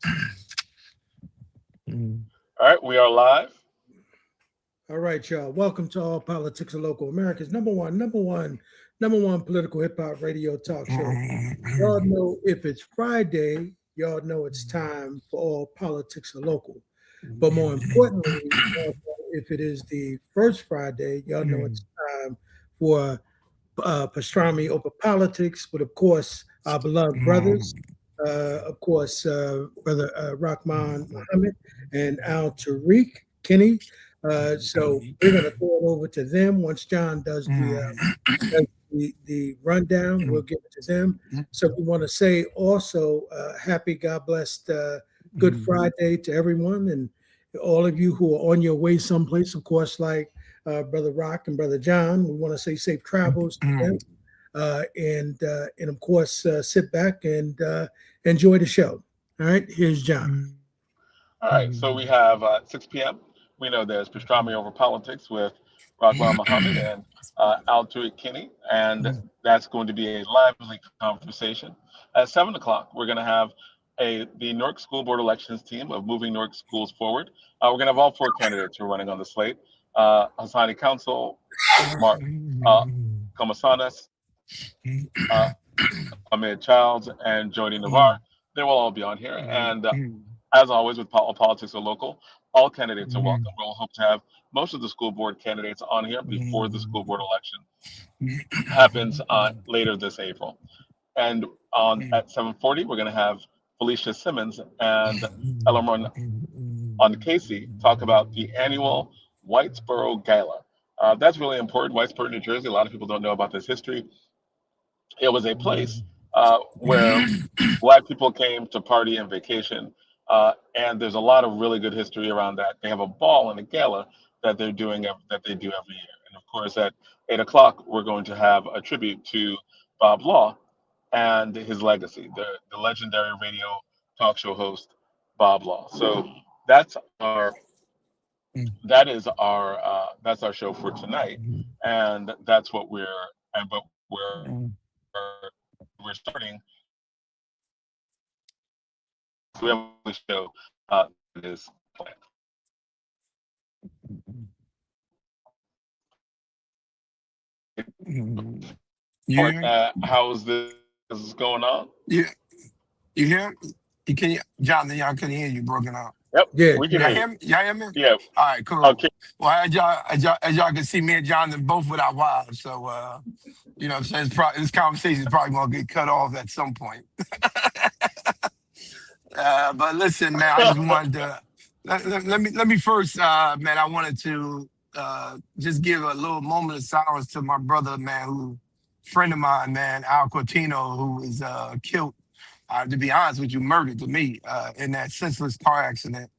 All right, we are live. All right, y'all. Welcome to All Politics of Local America's number one political hip hop radio talk show. Y'all know if it's Friday, y'all know it's time for All Politics of Local. But more importantly, y'all know if it is the first Friday, y'all know it's time for Pastrami Over Politics, but of course, our beloved brothers, of course, Brother Rahman Muhammad and Alturrick Kenney. So we're going to throw it over to them once John does the rundown. We'll give it to them. So we want to say also happy, God blessed, Good Friday to everyone and all of you who are on your way someplace. Of course, like Brother Rock and Brother John, we want to say safe travels to them. And of course, sit back and enjoy the show. All right, here's John. All right, so we have 6 p.m. We know there's Pastrami Over Politics with Rahman Muhammad and Alturrick Kenney, and that's going to be a lively conversation. At 7 o'clock, we're going to have the Newark School Board Elections team of Moving Newark Schools Forward. We're going to have all 4 candidates who are running on the slate. Hasani Council, Mark Comesañas, Quamid Childs, and Jordy Nivar. They will all be on here. And as always, with Politics are Local, all candidates are welcome. We'll hope to have most of the school board candidates on here before the school board election happens later this April. And at 7:40, we're going to have Felicia Simmons and Elorm on Casey talk about the annual Whitesboro Gala. That's really important. Whitesboro, New Jersey. A lot of people don't know about this history. It was a place where Black people came to party and vacation, and there's a lot of really good history around that. They have a ball and a gala that they do every year, and of course at 8 o'clock we're going to have a tribute to Bob Law and his legacy, the legendary radio talk show host Bob Law. So that's our that's our show for tonight, and that's what we're starting. We have a show that is planned. How's this going on? Yeah, you hear? You can, Jonathan. Y'all couldn't hear you. Broken up. Yep. Yeah. We can Y'all hear hear you. me? Y'all hear me? Yeah. All right, cool. Okay. Well, as y'all can see, me and Jonathan both with our wives. So, you know what I'm saying? This conversation is probably going to get cut off at some point. But listen, man, I just wanted to let me first, man. I wanted to just give a little moment of silence to my brother, man, friend of mine, man, Al Cortino, who was killed. To be honest with you, murdered to me in that senseless car accident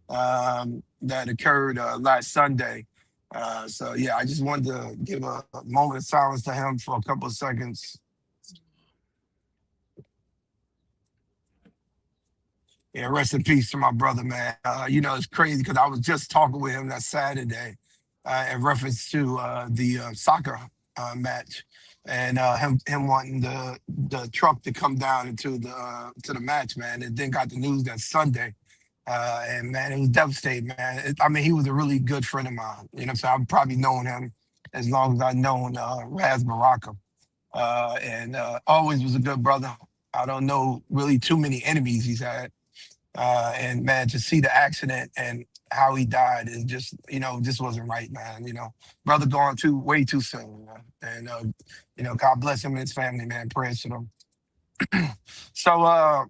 that occurred last Sunday. So yeah, I just wanted to give a moment of silence to him for a couple of seconds. Yeah, rest in peace to my brother, man. You know, it's crazy because I was just talking with him that Saturday in reference to the soccer match, and him wanting the truck to come down into the match, man. And then got the news that Sunday, and man, it was devastating, man. I mean, he was a really good friend of mine. You know what I'm saying? I've probably known him as long as I've known Raz Baraka, and always was a good brother. I don't know really too many enemies he's had. And man, to see the accident and how he died is just, just wasn't right, man. Brother gone way too soon, man. And God bless him and his family, man. Prayers to them. So,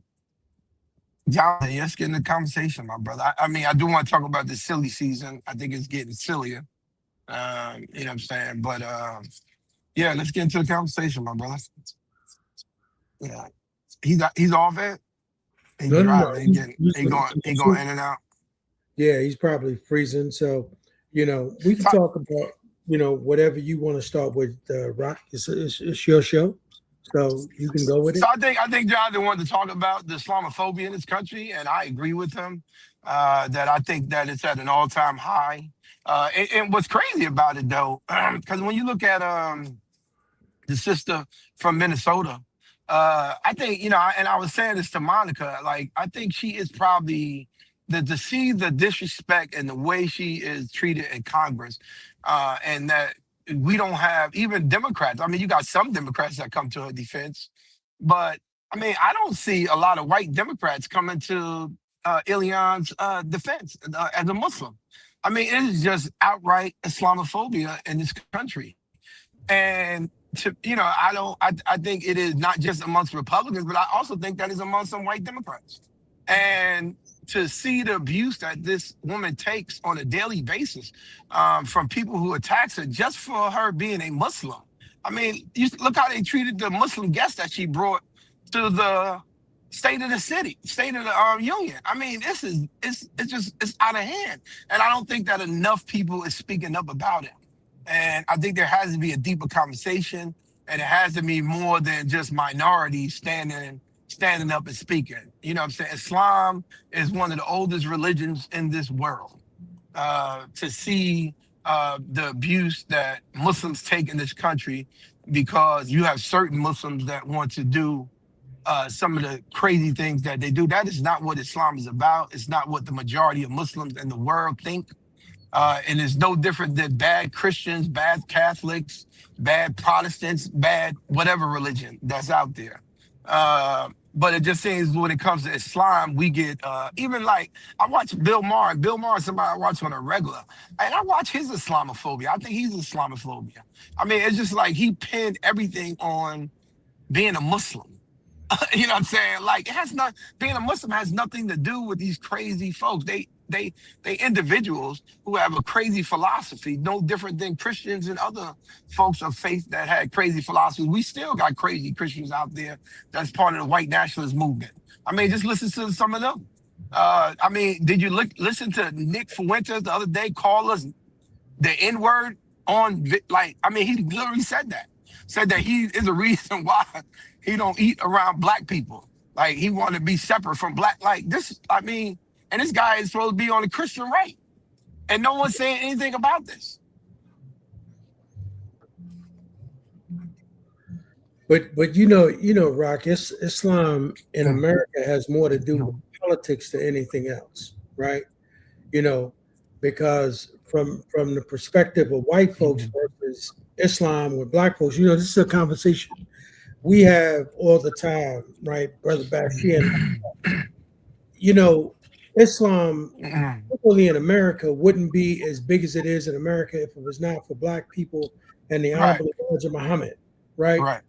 Jonathan, let's get in the conversation, my brother. I mean, I do want to talk about this silly season. I think it's getting sillier. You know what I'm saying? But yeah, let's get into the conversation, my brother. Yeah, he's off it. He driving, he going in and out. Yeah, he's probably freezing. So, we can talk about, whatever you want to start with, Rock. It's your show, so you can go with it. So I think Jonathan wanted to talk about the Islamophobia in this country, and I agree with him that I think that it's at an all-time high. And what's crazy about it, though, because when you look at the sister from Minnesota, I think, and I was saying this to Monica, like, I think she is probably to see the disrespect and the way she is treated in Congress, and that we don't have even Democrats. I mean, you got some Democrats that come to her defense, but I mean, I don't see a lot of white Democrats coming to Ilyan's defense as a Muslim. I mean, it is just outright Islamophobia in this country. And I think it is not just amongst Republicans, but I also think that is among some white Democrats. And to see the abuse that this woman takes on a daily basis from people who attacks her just for her being a Muslim. I mean, you look how they treated the Muslim guests that she brought to the state of the city, state of the union. I mean, it's out of hand, and I don't think that enough people is speaking up about it. And I think there has to be a deeper conversation, and it has to be more than just minorities standing up and speaking. You know what I'm saying? Islam is one of the oldest religions in this world. To see the abuse that Muslims take in this country, because you have certain Muslims that want to do some of the crazy things that they do. That is not what Islam is about. It's not what the majority of Muslims in the world think. And it's no different than bad Christians, bad Catholics, bad Protestants, bad whatever religion that's out there. But it just seems when it comes to Islam, we get, even like, I watch Bill Maher. Bill Maher is somebody I watch on a regular. And I watch his Islamophobia. I think he's Islamophobia. I mean, it's just like he pinned everything on being a Muslim. You know what I'm saying? Like, being a Muslim has nothing to do with these crazy folks. They individuals who have a crazy philosophy, no different than Christians and other folks of faith that had crazy philosophies. We still got crazy Christians out there that's part of the white nationalist movement. I mean, just listen to some of them. I mean, did you listen to Nick Fuentes the other day call us the N-word on, like, I mean, he literally said that he is a reason why he don't eat around black people. Like, he wanted to be separate from black, like this, I mean, and this guy is supposed to be on the Christian right. And no one's saying anything about this. But Rock, Islam in America has more to do with politics than anything else, right? Because from the perspective of white folks versus Islam with black folks, this is a conversation we have all the time, right, Brother Bashir? Islam, particularly in America, wouldn't be as big as it is in America if it was not for black people and the Honorable Elijah Muhammad, right? Right.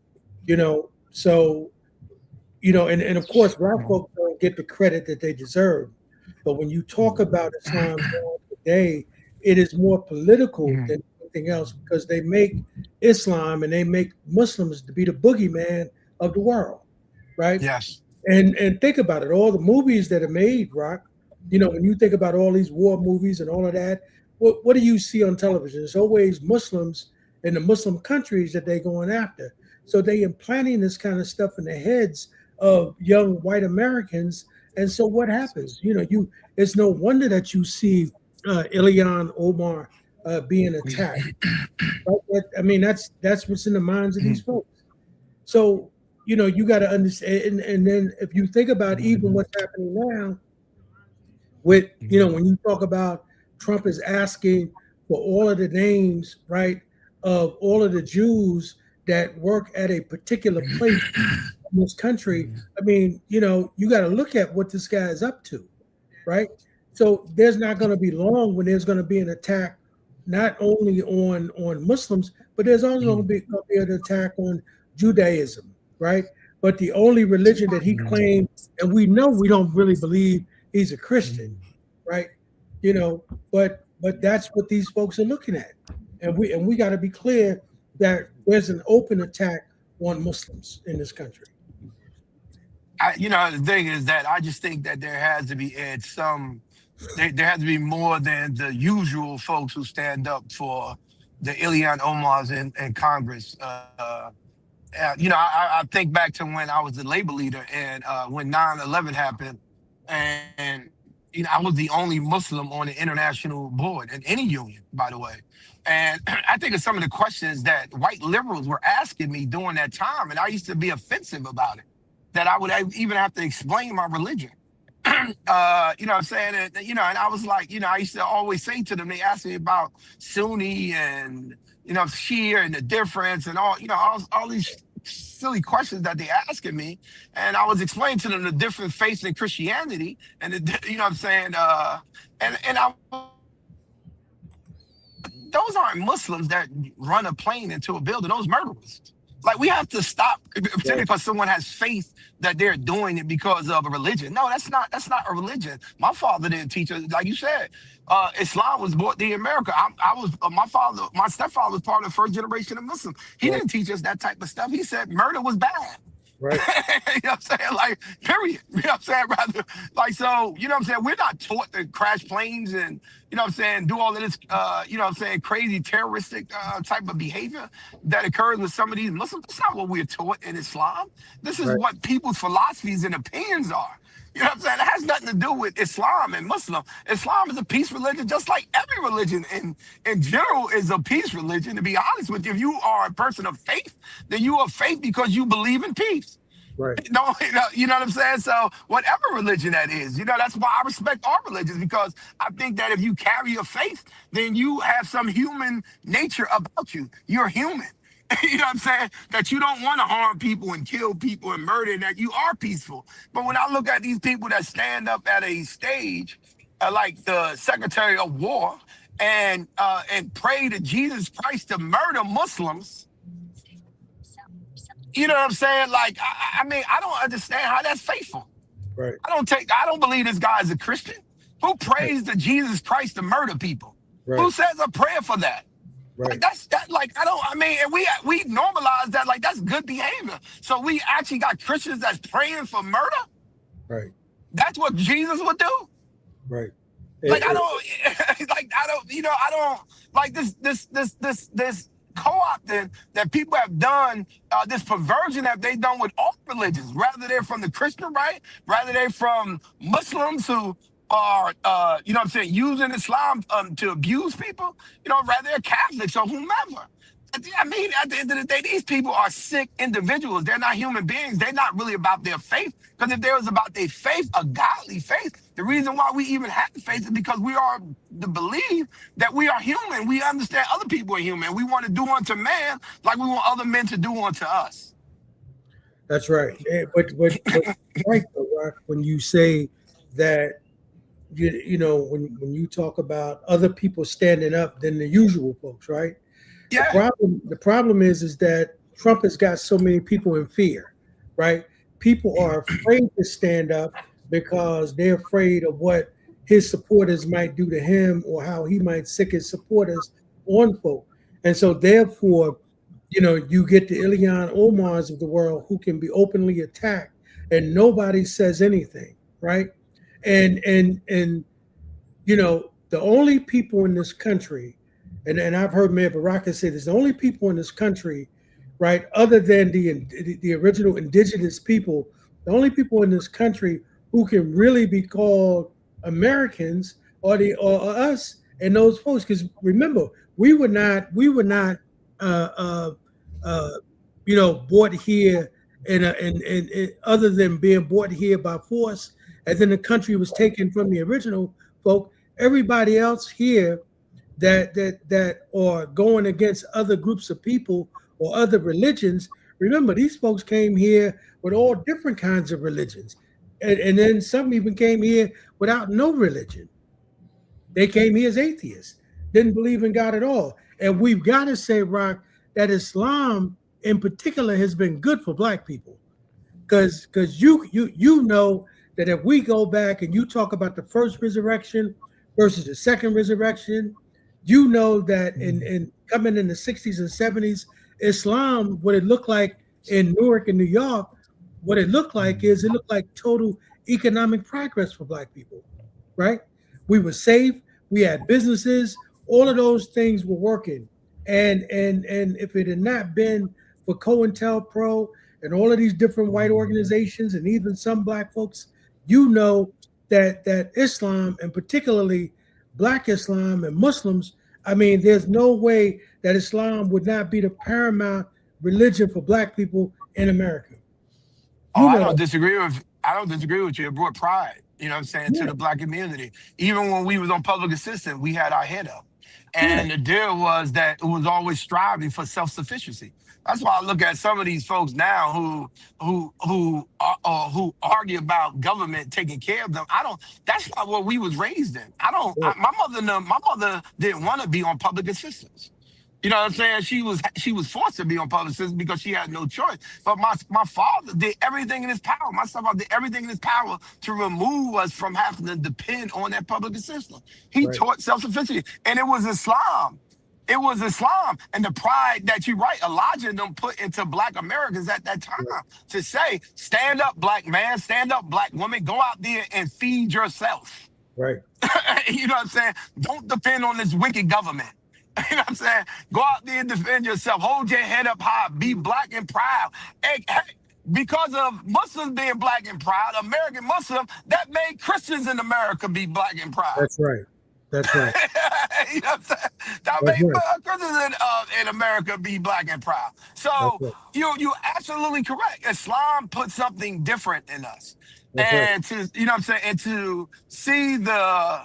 So, and of course, black folks don't get the credit that they deserve. But when you talk about Islam today, it is more political than anything else, because they make Islam and they make Muslims to be the boogeyman of the world, right? Yes. And think about it, all the movies that are made, Rock, when you think about all these war movies and all of that, what do you see on television? It's always Muslims in the Muslim countries that they're going after. So they implanting this kind of stuff in the heads of young white Americans. And so what happens? It's no wonder that you see Ilhan Omar being attacked. Right? I mean, that's what's in the minds of these folks. So, you got to understand. And then if you think about even what's happening now with, when you talk about Trump is asking for all of the names, right, of all of the Jews that work at a particular place in this country. I mean, you got to look at what this guy is up to, right? So there's not going to be long when there's going to be an attack, not only on Muslims, but there's also going to be an attack on Judaism, right? But the only religion that he claimed, and we know we don't really believe he's a Christian, right? But that's what these folks are looking at, and we got to be clear that there's an open attack on Muslims in this country. The thing is that I just think that there has to be there has to be more than the usual folks who stand up for the Ilhan Omars in Congress. I think back to when I was the labor leader and when 9/11 happened, and I was the only Muslim on the international board in any union, by the way. And I think of some of the questions that white liberals were asking me during that time, and I used to be offensive about it, that I would even have to explain my religion. You know what I'm saying? And, and I was like, I used to always say to them, they asked me about Sunni and, Shia and the difference and all these silly questions that they asking me. And I was explaining to them the different faiths in Christianity and, you know what I'm saying? And those aren't Muslims that run a plane into a building. Those murderers. Like, we have to stop simply because someone has faith that they're doing it because of a religion. No, that's not a religion. My father didn't teach us, like you said. Islam was brought to America. My stepfather was part of the first generation of Muslims. He didn't teach us that type of stuff. He said murder was bad. Right. You know what I'm saying? Like, period. You know what I'm saying? Rather, like, so, you know what I'm saying? We're not taught to crash planes and, you know what I'm saying, do all of this, you know what I'm saying, crazy terroristic type of behavior that occurs with some of these Muslims. That's not what we're taught in Islam. This is what people's philosophies and opinions are. You know what I'm saying? It has nothing to do with Islam and Muslim. Islam is a peace religion, just like every religion in general is a peace religion. To be honest with you, if you are a person of faith, then you are faith because you believe in peace. Right. No, you know what I'm saying? So whatever religion that is, that's why I respect our religions, because I think that if you carry a faith, then you have some human nature about you. You're human. You know what I'm saying? That you don't want to harm people and kill people and murder, that you are peaceful. But when I look at these people that stand up at a stage, like the Secretary of War, and pray to Jesus Christ to murder Muslims, you know what I'm saying? Like, I mean, I don't understand how that's faithful. Right. I don't believe this guy is a Christian. Who prays to Jesus Christ to murder people? Right. Who says a prayer for that? Right. Like, and we normalize that, like, that's good behavior. So we actually got Christians that's praying for murder. Right. That's what Jesus would do. Right. Like, I don't like this co-opting that people have done, this perversion that they've done with all religions, rather they're from the Christian right, rather they're from Muslims who are, you know what I'm saying, using Islam to abuse people, rather they're Catholics or whomever. I mean, at the end of the day, these people are sick individuals. They're not human beings. They're not really about their faith. Because if there was about their faith, a godly faith, the reason why we even have faith is because we are to believe that we are human. We understand other people are human. We want to do unto man like we want other men to do unto us. That's right. But right, when you say that, when you talk about other people standing up than the usual folks, right? Yeah. The problem is that Trump has got so many people in fear, right? People are afraid to stand up because they're afraid of what his supporters might do to him or how he might sick his supporters on folk. And so therefore, you get the Ilhan Omars of the world who can be openly attacked and nobody says anything, right? And the only people in this country, and I've heard Mayor Baraka say this, the only people in this country, right, other than the original indigenous people, the only people in this country who can really be called Americans are us and those folks. Because remember, we were not brought here and other than being brought here by force, and then the country was taken from the original folk. Everybody else here that are going against other groups of people or other religions. Remember, these folks came here with all different kinds of religions. And then some even came here without no religion. They came here as atheists, didn't believe in God at all. And we've got to say, Rock, that Islam in particular has been good for Black people. Because you know that if we go back and you talk about the first resurrection versus the second resurrection, you know that in coming in the 60s and 70s, Islam, what it looked like in Newark and New York, what it looked like total economic progress for Black people, right? We were safe, we had businesses, all of those things were working. And if it had not been for COINTELPRO and all of these different white organizations and even some Black folks, that Islam, and particularly Black Islam and Muslims, I mean, there's no way that Islam would not be the paramount religion for Black people in America. I don't disagree with you. It brought pride, you know what I'm saying, to the Black community. Even when we was on public assistance, we had our head up. And the deal was that it was always striving for self-sufficiency. That's why I look at some of these folks now who argue about government taking care of them. That's not what we was raised in. My mother didn't want to be on public assistance. You know what I'm saying? She was forced to be on public assistance because she had no choice. But my father did everything in his power. My stepfather did everything in his power to remove us from having to depend on that public assistance. He taught self-sufficiency, and it was Islam. It was Islam and the pride that you're right, Elijah and them put into Black Americans at that time to say, stand up, Black man, stand up, Black woman, go out there and feed yourself. Right. You know what I'm saying? Don't depend on this wicked government. You know what I'm saying? Go out there and defend yourself. Hold your head up high. Be Black and proud. Hey, because of Muslims being Black and proud, American Muslim, that made Christians in America be Black and proud. That's right. That's right. You know what I'm saying? That made Christians in America be Black and proud. So you're absolutely correct. Islam put something different in us. And to, you know what I'm saying, and to see the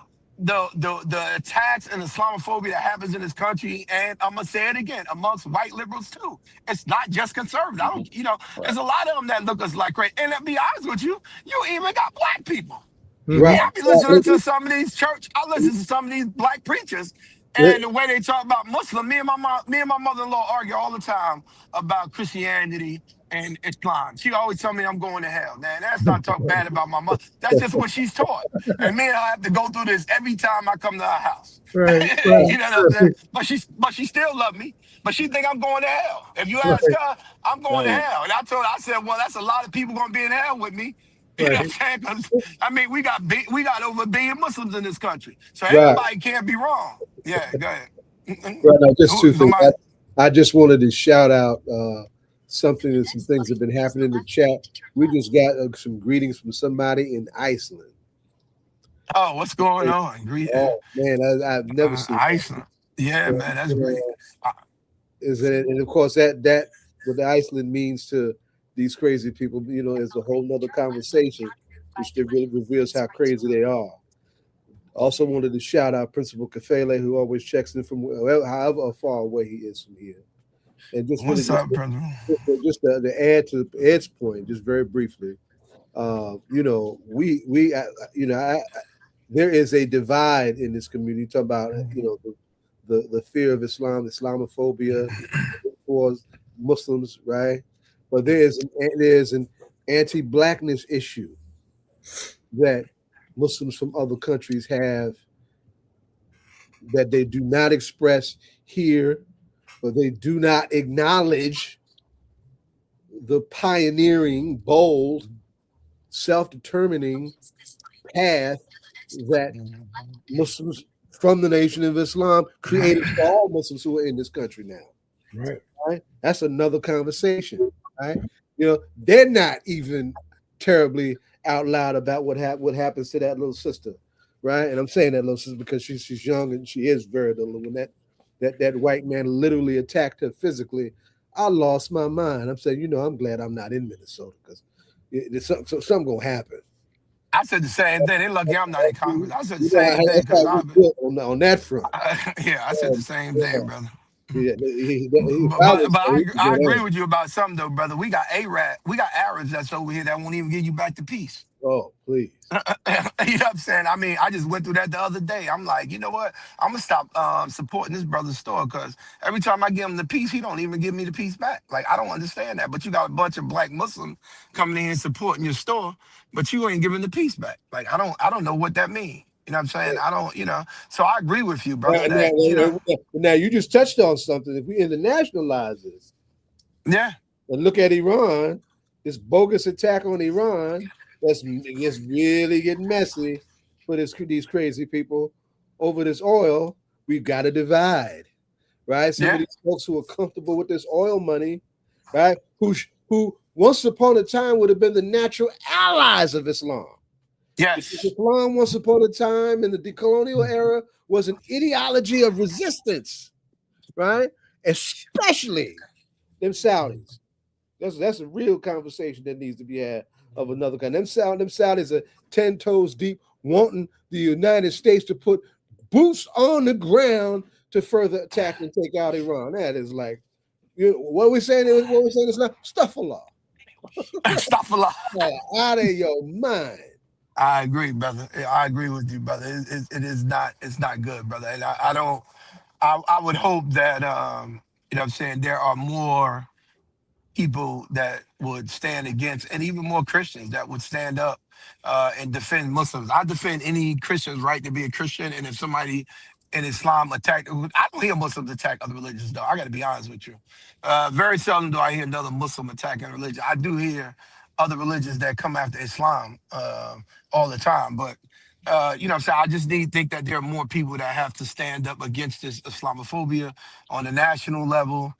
attacks and Islamophobia that happens in this country, and I'm gonna say it again, amongst white liberals too. It's not just conservatives. I don't, there's a lot of them that look us like crazy. And to be honest with you, you even got Black people. Right. I be listening to some of these I listen to some of these Black preachers, and the way they talk about Muslim. Me and my mother-in-law argue all the time about Christianity and Islam. She always tell me I'm going to hell. Man, that's not talk bad about my mother. That's just what she's taught. And me and I have to go through this every time I come to her house. Right. You know what I'm saying? But she still love me. But she think I'm going to hell. If you ask her, I'm going to hell. And I said, well, that's a lot of people going to be in hell with me. You know what I'm saying? Because, I mean, we got over 1 billion Muslims in this country. So everybody can't be wrong. Yeah, go ahead. Right, now, just two things. I just wanted to shout out some things have been happening in the chat. We just got some greetings from somebody in Iceland. Oh, what's going on? Oh, man, I've never seen Iceland. Yeah, man, that's great. And of course, that what Iceland means to these crazy people, is a whole nother conversation, which really reveals how crazy they are. Also wanted to shout out Principal Kafele, who always checks in from however far away he is from here. And just what's really, up, Principal? Just to add to Ed's point, just very briefly, there is a divide in this community. Talk about the fear of Islam, Islamophobia towards Muslims, right? But there's an anti-Blackness issue that Muslims from other countries have that they do not express here, but they do not acknowledge the pioneering, bold, self-determining path that Muslims from the Nation of Islam created for all Muslims who are in this country now. Right? That's another conversation. Right? They're not even terribly out loud about what happens to that little sister, right? And I'm saying that little sister because she's young and she is very little. When that white man literally attacked her physically, I lost my mind. I'm saying, I'm glad I'm not in Minnesota because something gonna happen. I said the same thing. They lucky I'm not in Congress. I said the same thing because on that front. I said the same thing, brother. Yeah, but I agree with you about something though, brother. We got Arabs that's over here that won't even give you back the peace. Oh, please. You know what I'm saying? I mean, I just went through that the other day. I'm like, you know what? I'm gonna stop supporting this brother's store because every time I give him the peace, he don't even give me the peace back. Like, I don't understand that. But you got a bunch of Black Muslims coming in and supporting your store, but you ain't giving the peace back. Like, I don't know what that means. You know what I'm saying? I don't, so I agree with you, brother. Now you just touched on something. If we internationalize this, and look at Iran, this bogus attack on Iran, it's really getting messy for these crazy people over this oil. We've got to divide, right? Some of these folks who are comfortable with this oil money, right? Who once upon a time would have been the natural allies of Islam. Yes. Islam once upon a time in the decolonial era was an ideology of resistance, right? Especially them Saudis. That's a real conversation that needs to be had of another kind. Them Saudis are 10 toes deep, wanting the United States to put boots on the ground to further attack and take out Iran. That is like, what we're saying is now, Stuffallah. Stuffallah. Out of your mind. I agree, brother. I agree with you, brother. It is not. It's not good, brother. And I don't. I would hope that you know what I'm saying, there are more people that would stand against, and even more Christians that would stand up and defend Muslims. I defend any Christian's right to be a Christian, and if somebody in Islam attack, I don't hear Muslims attack other religions, though. I got to be honest with you. Very seldom do I hear another Muslim attacking religion. I do hear other religions that come after Islam all the time, but you know what I'm saying? I just think that there are more people that have to stand up against this Islamophobia on the national level,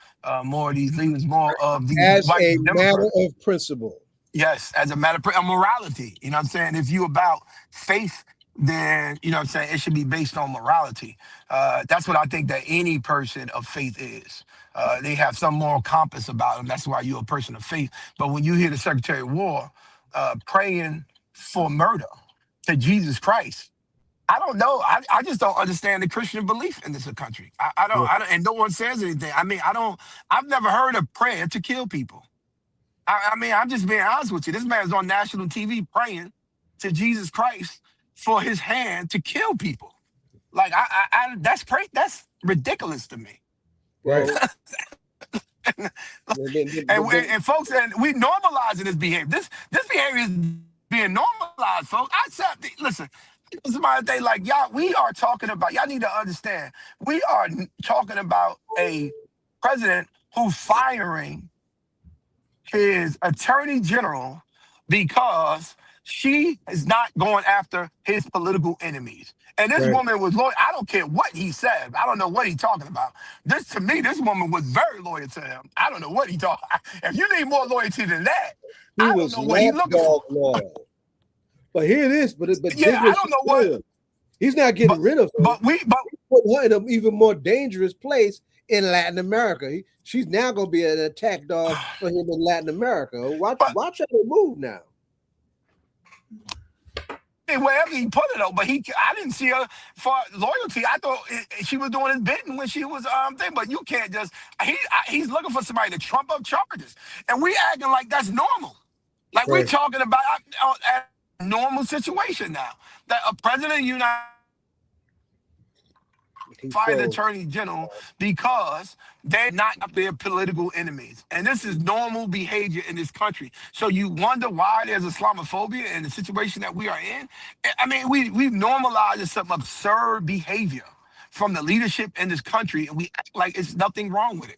more of these leaders, more of these As white a Democrats. matter of principle. Yes, as a matter of morality. You know what I'm saying? If you about faith, then, you know what I'm saying, it should be based on morality. That's what I think that any person of faith is. They have some moral compass about them. That's why you're a person of faith. But when you hear the Secretary of War praying for murder to Jesus Christ, I don't know. I just don't understand the Christian belief in this country. I don't, and no one says anything. I mean, I've never heard a prayer to kill people. I mean, I'm just being honest with you. This man's on national TV praying to Jesus Christ for his hand to kill people. Like, that's ridiculous to me. Right. and folks, and we normalizing this behavior. This behavior is being normalized, folks. Listen, somebody they like, y'all, we are talking about, y'all need to understand, we are talking about a president who's firing his attorney general because she is not going after his political enemies. And this woman was loyal. I don't care what he said. I don't know what he's talking about. To me, this woman was very loyal to him. I don't know what he talking. If you need more loyalty than that, I don't know what he's looking for. Loyal. But here it is. But yeah, I don't know what. He's not getting rid of her. But he's putting her in an even more dangerous place in Latin America. She's now going to be an attack dog for him in Latin America. Watch her move now. Wherever he put it, though, but I didn't see her for loyalty. I thought she was doing his bidding when she was thing. But you can't just. He's looking for somebody to trump up charges, and we acting like that's normal. Like we're talking about a normal situation now. That a president of the United fired the attorney general because they're not their political enemies. And this is normal behavior in this country. So you wonder why there's Islamophobia in the situation that we are in? I mean, we've normalized some absurd behavior from the leadership in this country, and we act like it's nothing wrong with it.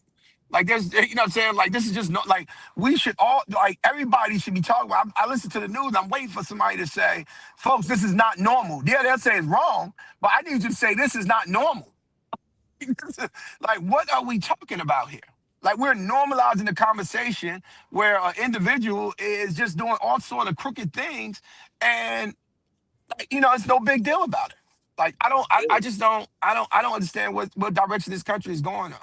Like there's, you know what I'm saying? Like this is just not, like we should all, like everybody should be talking about. I listen to the news, I'm waiting for somebody to say, folks, this is not normal. Yeah, they'll say it's wrong, but I need you to say this is not normal. Like, what are we talking about here? Like we're normalizing the conversation where an individual is just doing all sort of crooked things, and like, you know, it's no big deal about it. Like I just don't understand what direction this country is going on.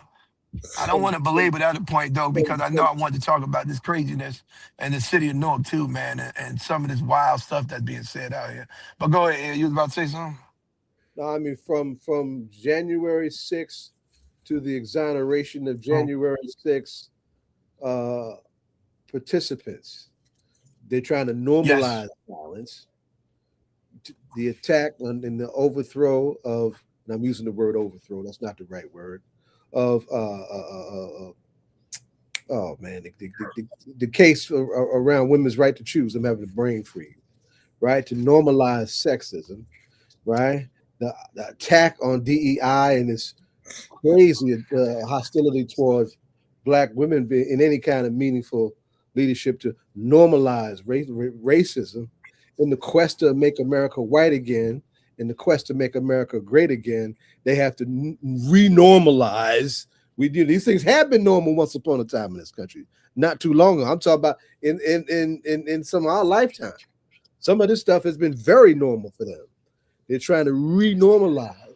I don't want to belabor that other point though, because I know I wanted to talk about this craziness in the city of Newark too, man, and some of this wild stuff that's being said out here. But go ahead, you was about to say something? No, I mean from January 6th to the exoneration of January 6th participants, they're trying to normalize violence. The attack in the overthrow of, and I'm using the word overthrow, that's not the right word, of oh man, the case around women's right to choose, them having a brain freeze, right? To normalize sexism, right? The attack on DEI and this crazy hostility towards Black women being in any kind of meaningful leadership, to normalize racism in the quest to make America white again, in the quest to make America great again. They have to renormalize. These things have been normal once upon a time in this country, not too long ago. I'm talking about in some of our lifetime. Some of this stuff has been very normal for them. They're trying to re-normalize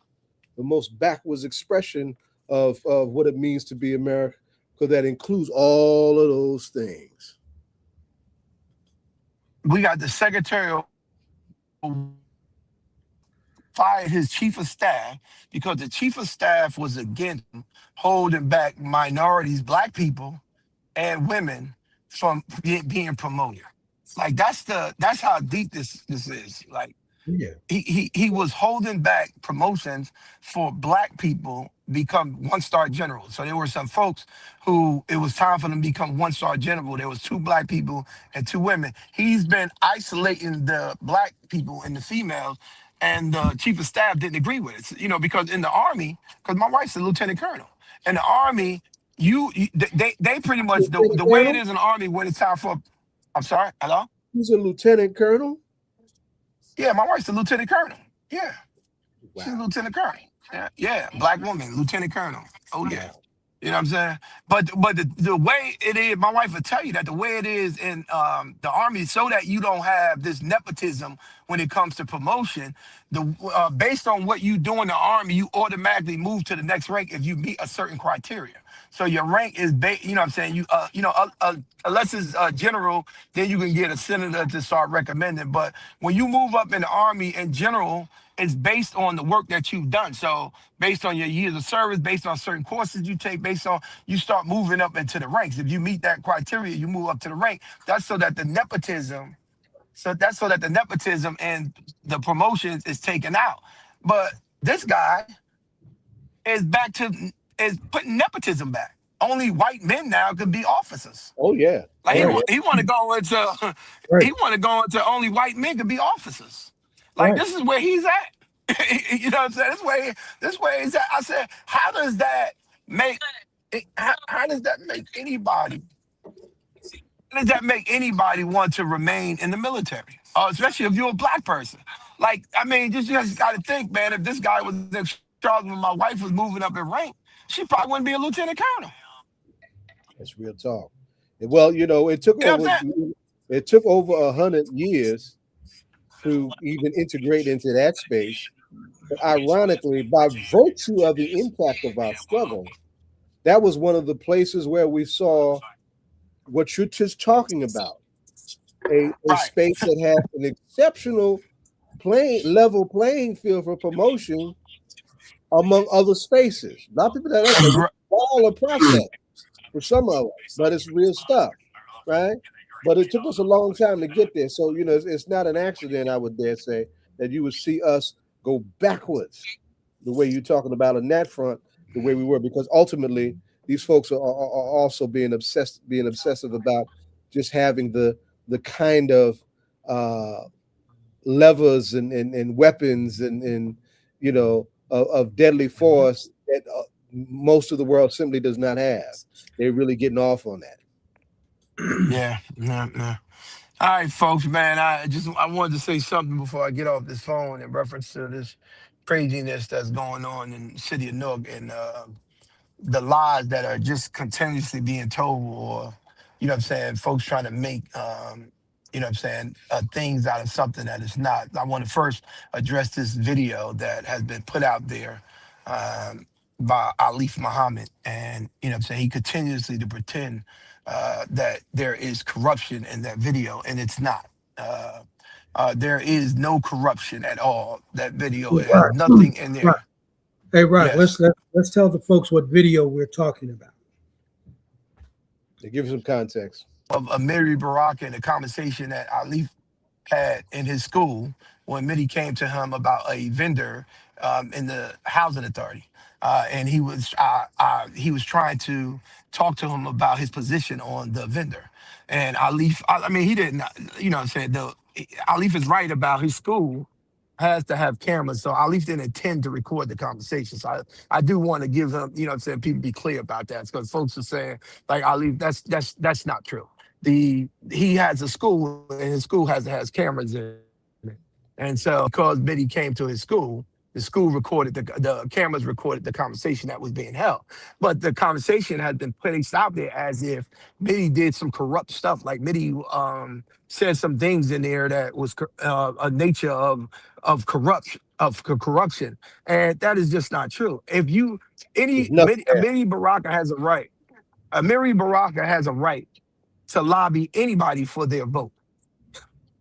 the most backwards expression of what it means to be America, because that includes all of those things. We got the Secretary of fired his chief of staff because the chief of staff was against holding back minorities, black people, and women from being promoted. Like that's how deep this is. Like Yeah. he was holding back promotions for black people become one-star generals. So there were some folks who it was time for them to become one-star general. There was two black people and two women. He's been isolating the black people and the females, and the chief of staff didn't agree with it. Because in the army, because my wife's a lieutenant colonel, in the army, they pretty much Lieutenant the way it Colonel? is in the army when it's time for. I'm sorry, hello. He's a lieutenant colonel. Yeah, my wife's a lieutenant colonel. Yeah. She's a Wow. lieutenant colonel. Yeah, black woman, lieutenant colonel. Oh yeah. Wow. You know what I'm saying? But the way it is, my wife will tell you that the way it is in the army, so that you don't have this nepotism when it comes to promotion. Based on what you do in the army, you automatically move to the next rank if you meet a certain criteria. So your rank is, you know what I'm saying? Unless it's general, then you can get a senator to start recommending. But when you move up in the army in general, it's based on the work that you've done. So based on your years of service, based on certain courses you take, based on you start moving up into the ranks. If you meet that criteria, you move up to the rank. That's so that the nepotism, and the promotions is taken out. But this guy is is putting nepotism back. Only white men now could be officers. Oh yeah. Like Oh he Right. yeah. want he want to go into Right. he want to go into only white men could be officers. Like Right. this is where he's at. You know what I'm saying? This way he's at. I said, how does that make how does that make anybody? How does that make anybody want to remain in the military? Especially if you're a black person. Like, I mean, you just got to think, man. If this guy was in charge when my wife was moving up in rank, she probably wouldn't be a lieutenant colonel. That's real talk. Well, it took You know what over I'm saying? 100 years to even integrate into that space. But ironically, by virtue of the impact of our struggle, that was one of the places where we saw what you're just talking about. A Right. space that had an exceptional level playing field for promotion among other spaces. A lot of people that that's a smaller process for some of us, but it's real stuff, right? But it took us a long time to get there. So, it's not an accident, I would dare say, that you would see us go backwards the way you're talking about on that front, the way we were, because ultimately these folks are also being obsessive about just having the kind of levers and weapons and of deadly force that most of the world simply does not have. They're really getting off on that. Yeah. All right, folks, man. I wanted to say something before I get off this phone in reference to this craziness that's going on in the city of Newark and the lies that are just continuously being told, or what I'm saying, folks trying to make what I'm saying, things out of something that is not. I want to first address this video that has been put out there um, by Alif Muhammad, and what I'm saying, he continuously to pretend that there is corruption in that video, and it's not. There is no corruption at all. That video, it has Right. nothing in Right. there. Hey, Rock, Yes. let's tell the folks what video we're talking about. To give you some context. Of Mary Baraka and the conversation that Ali had in his school when Mitty came to him about a vendor in the housing authority, and he was trying to talk to him about his position on the vendor. And Alif, I mean, he didn't, what I'm saying, Alif is right about his school has to have cameras, so Alif didn't intend to record the conversation. So I do want to give him, what I'm saying, people be clear about that, because folks are saying like Alif, that's not true. He has a school, and his school has cameras in it, and so because Biddy came to his school, the school recorded, the cameras recorded the conversation that was being held. But the conversation had been placed out there as if Mitty did some corrupt stuff, like Mitty said some things in there that was a nature of corruption, and that is just not true. If you Mitty Baraka has a right, Amiri Baraka has a right to lobby anybody for their vote.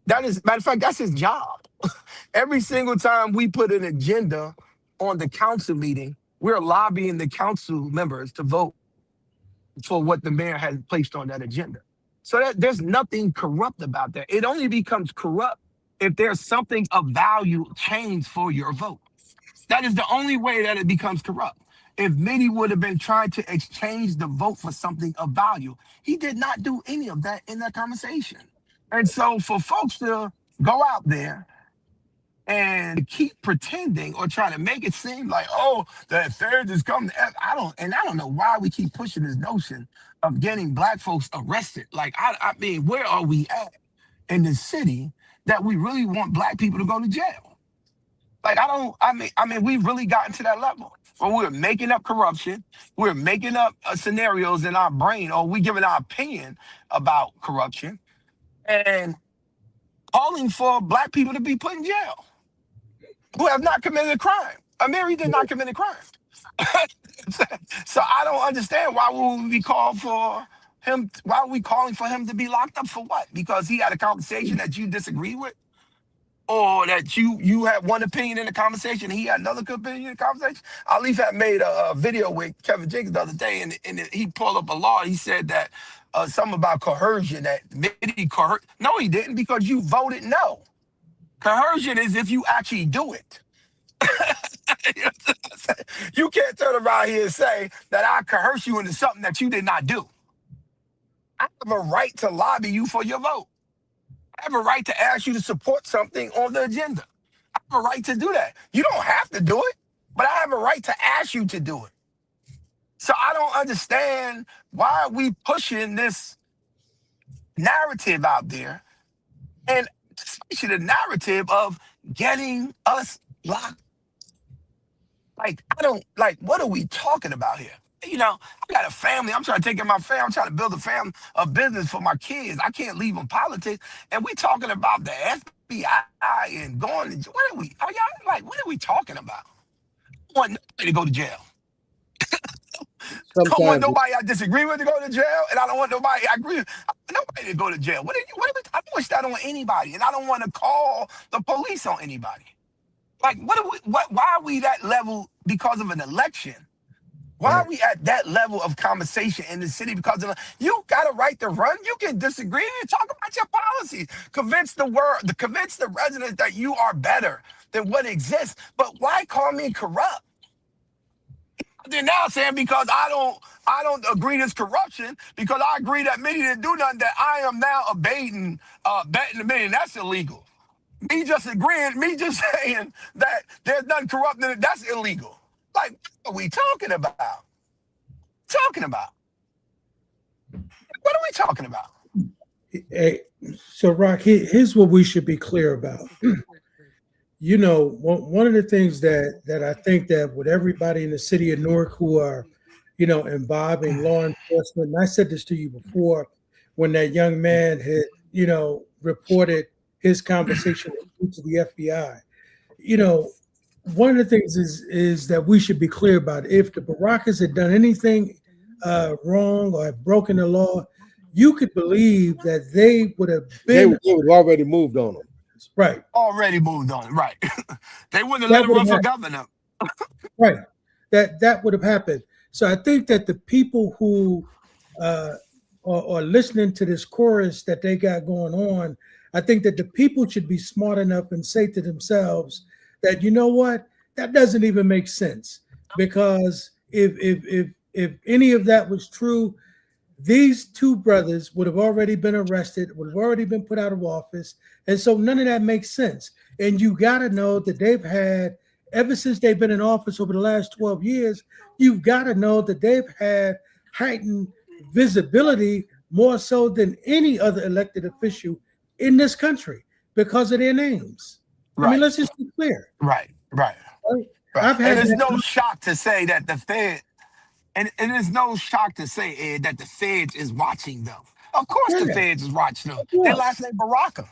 That is, matter of fact, that's his job. Every single time we put an agenda on the council meeting, we're lobbying the council members to vote for what the mayor has placed on that agenda. So that there's nothing corrupt about that. It only becomes corrupt if there's something of value changed for your vote. That is the only way that it becomes corrupt. If Mitty would have been trying to exchange the vote for something of value, he did not do any of that in that conversation. And so for folks to go out there and keep pretending or trying to make it seem like, oh, the third is coming. I don't know why we keep pushing this notion of getting Black folks arrested. Like, I mean, where are we at in this city that we really want Black people to go to jail? Like, I mean, we've really gotten to that level where we're making up corruption. We're making up scenarios in our brain, or we giving our opinion about corruption and calling for Black people to be put in jail who have not committed a crime. Amiri did not commit a crime. So I don't understand why would we call for him? Why are we calling for him to be locked up for what? Because he had a conversation that you disagree with, or that you had one opinion in the conversation, he had another opinion in the conversation. Ali had made a video with Kevin Jenkins the other day, and he pulled up a law. He said that something about coercion, that Mitty coerced. No, he didn't, because you voted no. Coercion is if you actually do it. You can't turn around here and say that I coerce you into something that you did not do. I have a right to lobby you for your vote. I have a right to ask you to support something on the agenda. I have a right to do that. You don't have to do it, but I have a right to ask you to do it. So I don't understand why we pushing this narrative out there, and especially the narrative of getting us locked. Like, what are we talking about here? You know, I got a family. I'm trying to take care of my family. I'm trying to build a business for my kids. I can't leave them politics. And we talking about the FBI and going to, what are we talking about? I don't want nobody to go to jail. I don't want nobody I disagree with to go to jail, and I don't want nobody I agree with. Nobody to go to jail. I don't wish that on anybody, and I don't want to call the police on anybody. Like, why are we that level because of an election? Why are we at that level of conversation in the city? Because you got a right to run. You can disagree and talk about your policies. Convince the residents that you are better than what exists. But why call me corrupt? They're now saying because I don't agree this corruption, because I agree that Mitty didn't do nothing, that I am now betting the Mitty. That's illegal. Me just saying that there's nothing corrupt in it, that's illegal. Like, what are we talking about? What are we talking about? Hey, so Rock, here's what we should be clear about. You know, one of the things that I think that with everybody in the city of Newark who are, you know, involved in law enforcement, and I said this to you before, when that young man had, you know, reported his conversation to the FBI. You know, one of the things is that we should be clear about it. If the Barakas had done anything wrong or had broken the law, you could believe that they would have been. They would have already moved on them. Right. Already moved on. Right. They wouldn't have let him run for governor. Right. That would have happened. So I think that the people who are listening to this chorus that they got going on, I think that the people should be smart enough and say to themselves that, you know what, that doesn't even make sense, because if any of that was true, these two brothers would have already been arrested, would have already been put out of office, and so none of that makes sense. And you got to know that they've had, ever since they've been in office over the last 12 years, you've got to know that they've had heightened visibility more so than any other elected official in this country because of their names. Right. I mean, let's just be clear. Right. Right. I've And had it's that. no shock to say that the Fed, and it's no shock to say, Ed, that the Feds is watching them. Of course the Yeah, Feds is watching them. of Their course. last name Baraka.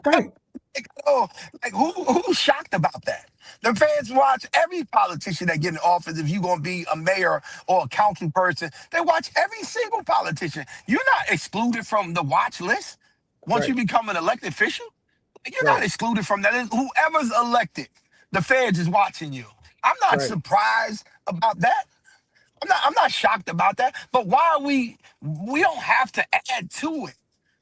Right, Like, oh, like who's shocked about that? The fans watch every politician that get in office. If you're gonna be a mayor or a council person, they watch every single politician. You're not excluded from the watch list once you right, become an elected official. Like, you're not right, excluded from that. Whoever's elected, the feds is watching you. I'm not right, surprised about that. I'm not shocked about that. But why are we don't have to add to it.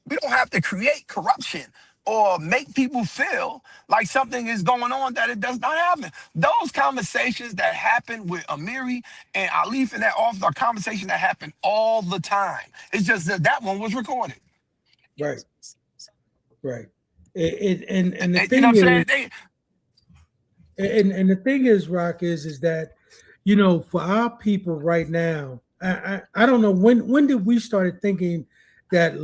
We don't have to create corruption or make people feel like something is going on that it does not happen. Those conversations that happen with Amiri and Alif in that office are conversations that happen all the time. It's just that one was recorded. right, right. And the You know thing what I'm is, saying? and the thing is, Rock, is that, you know, for our people right now, I don't know when did we started thinking that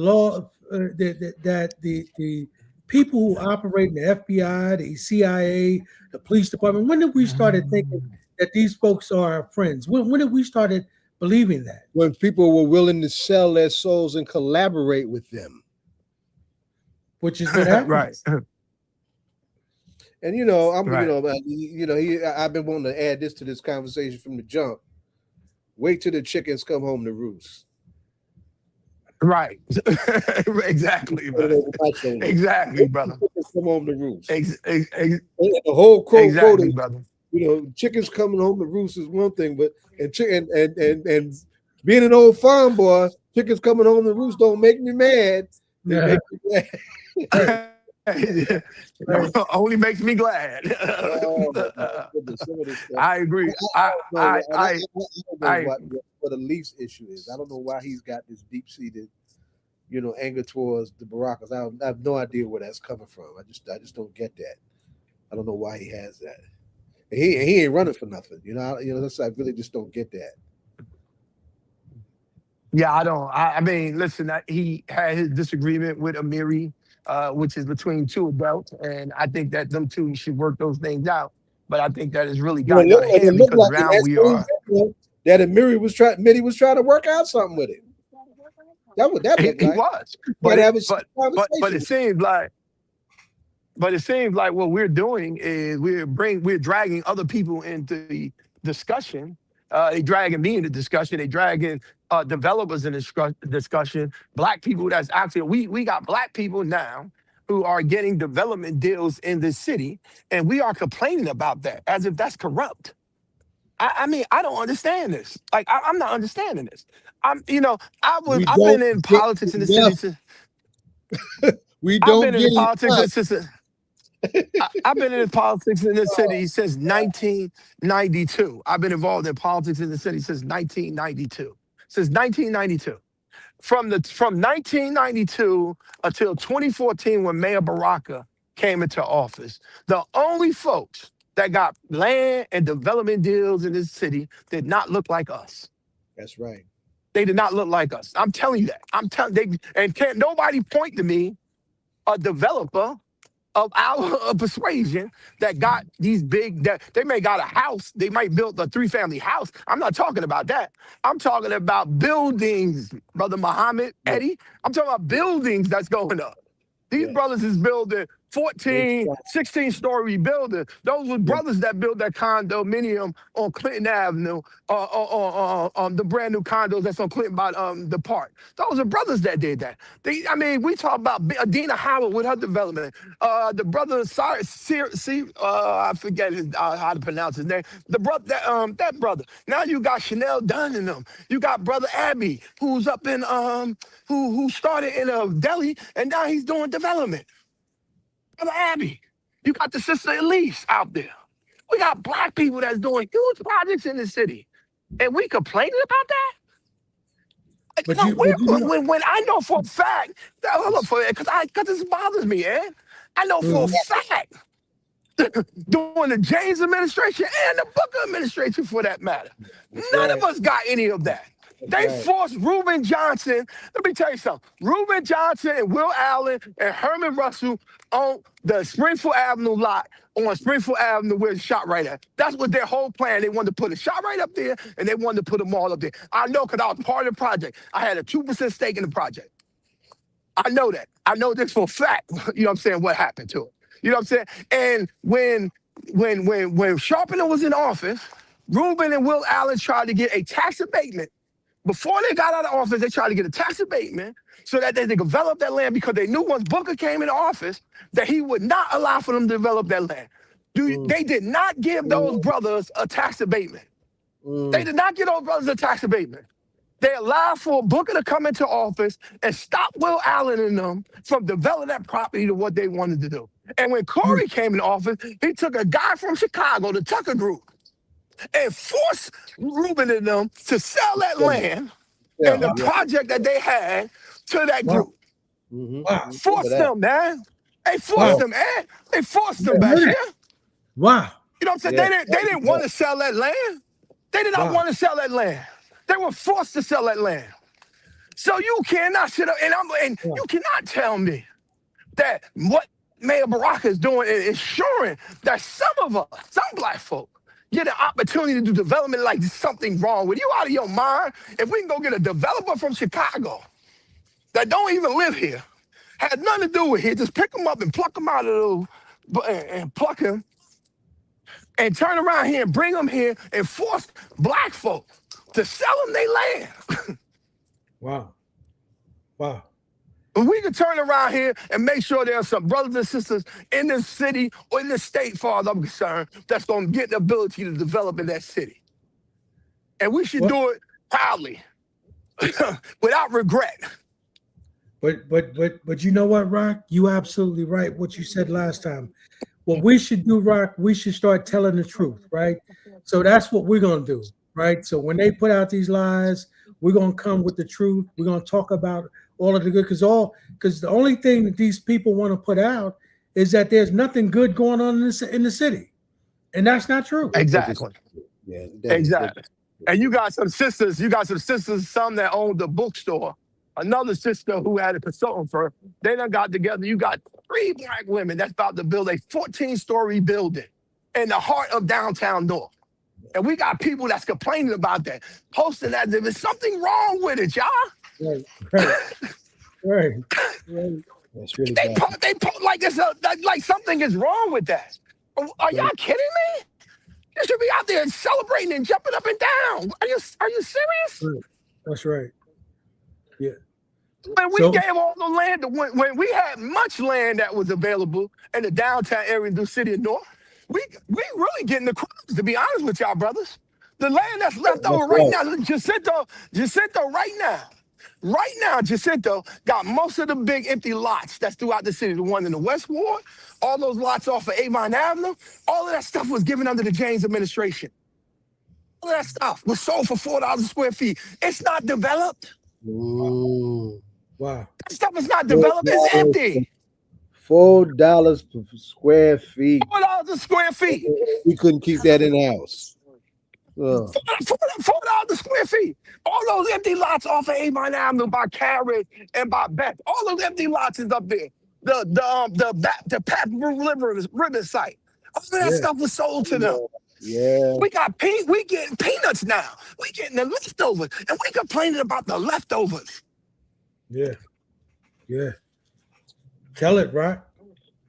that the people who operate in the FBI, the CIA, the police department, when did we started thinking that these folks are our friends? When did we started believing that? When people were willing to sell their souls and collaborate with them. Which is what happened. Right. And you know, Right. I've been wanting to add this to this conversation from the jump. Wait till the chickens come home to roost. Right. Exactly, brother. Exactly, brother. Come home to roost. The whole quote, exactly, brother. You know, chickens coming home to roost is one thing, but and being an old farm boy, chickens coming home to roost don't make me mad. They make me glad. Only makes me glad. I agree. I what the Leafs issue is. I don't know why he's got this deep-seated, anger towards the Barackas. I have no idea where that's coming from. I just don't get that. I don't know why he has that. And he ain't running for nothing. I really just don't get that. Yeah, I don't. I mean, listen, he had his disagreement with Amiri, which is between two adults, and I think that them two should work those things out. But I think that has really gotten out of hand because now we are. That Amiri was trying to work out something with him. That looked like. He was, but it seems like. But it seems like what we're doing is we're dragging other people into the discussion. They dragging me into discussion. They dragging developers in discussion. Black people. That's actually we got black people now who are getting development deals in this city, and we are complaining about that as if that's corrupt. I mean, I don't understand this. Like, I'm not understanding this. I've been in politics in the city since. I've been in politics since. I've been in politics in this city since 1992. I've been involved in politics in the city since 1992. Since 1992. From 1992 until 2014, when Mayor Baraka came into office, the only folks that got land and development deals in this city did not look like us. That's right. They did not look like us. I'm telling you that. And can't nobody point to me a developer of our persuasion that got these big, that they may got a house, they might build a 3-family house. I'm not talking about that. I'm talking about buildings, Brother Muhammad, Eddie. I'm talking about buildings that's going up. These brothers is building 14, 16-story buildings. Those were brothers that built that condominium on Clinton Avenue, on the brand new condos that's on Clinton by the park. Those are brothers that did that. We talk about Adina Howard with her development. The brother, I forget how to pronounce his name. The brother, that brother. Now you got Chanel Dunn in them. You got Brother Abby, who's up in who started in Delhi, and now he's doing development. Brother Abby, you got the sister Elise out there. We got black people that's doing huge projects in the city, and we complaining about that. When I know for a fact, because this bothers me, Ed. I know for a fact, during the James administration and the Booker administration, for that matter, none of us got any of that. They forced Reuben Johnson. Let me tell you something. Reuben Johnson and Will Allen and Herman Russell on the Springfield Avenue lot on Springfield Avenue where the shot right at. That's what their whole plan. They wanted to put a shot right up there, and they wanted to put them all up there. I know because I was part of the project. I had a 2% stake in the project. I know that. I know this for a fact. You know what I'm saying? What happened to it? You know what I'm saying? And when Sharpton was in office, Reuben and Will Allen tried to get a tax abatement. Before they got out of office, they tried to get a tax abatement so that they could develop that land because they knew once Booker came into office that he would not allow for them to develop that land. They did not give those brothers a tax abatement. They did not give those brothers a tax abatement. They allowed for Booker to come into office and stop Will Allen and them from developing that property to what they wanted to do. And when Corey came in office, he took a guy from Chicago, the Tucker Group, and forced Reuben and them to sell that land and the project that they had to that group. Forced them, man. They forced them, man. They forced them back here. Wow. You know what I'm saying? They didn't want to sell that land. They did not want to sell that land. They were forced to sell that land. So you cannot sit up and you cannot tell me that what Mayor Baraka is doing is ensuring that some of us, some black folk, get an opportunity to do development like there's something wrong with you. Out of your mind? If we can go get a developer from Chicago that don't even live here, had nothing to do with here, just pick them up and pluck them out of and pluck him and turn around here and bring them here and force black folk to sell them their land. Wow. Wow. We can turn around here and make sure there are some brothers and sisters in this city or in this state, as far as I'm concerned, that's going to get the ability to develop in that city. And we should do it proudly, without regret. But you know what, Rock? You absolutely right. What you said last time. What we should do, Rock, we should start telling the truth, right? So that's what we're going to do, right? So when they put out these lies, we're going to come with the truth. We're going to talk about all of the good, because the only thing that these people want to put out is that there's nothing good going on in the city, and that's not true. Exactly. Yeah, exactly. And you got some sisters. Some that own the bookstore. Another sister who had a consultant firm. They done got together. You got 3 black women that's about to build a 14-story building in the heart of downtown Newark. And we got people that's complaining about that, posting that there's something wrong with it, y'all. Right. That's really they post like this, like something is wrong with that. Are y'all kidding me? You should be out there celebrating and jumping up and down. Are you serious? That's right. Yeah. When we gave all the land, when we had much land that was available in the downtown area of the city of Newark, we really getting the crumbs, to be honest with y'all, brothers. The land that's left over right now, Jacinto right now, Jacinto got most of the big empty lots that's throughout the city. The one in the West Ward, all those lots off of Avon Avenue, all of that stuff was given under the James administration. All of that stuff was sold for $4 a square feet. It's not developed. Ooh. Wow. That stuff is not developed. It's empty. $4 per square feet. $4 a square feet. We couldn't keep that in the house. $4 a square feet. All those empty lots off of Avon Avenue by Carrot and by Beth. All those empty lots is up there. The Pat Ribbon site. All of that stuff was sold to them. Yeah. We getting peanuts now. We getting the leftovers, and we complaining about the leftovers. Yeah. Tell it, right?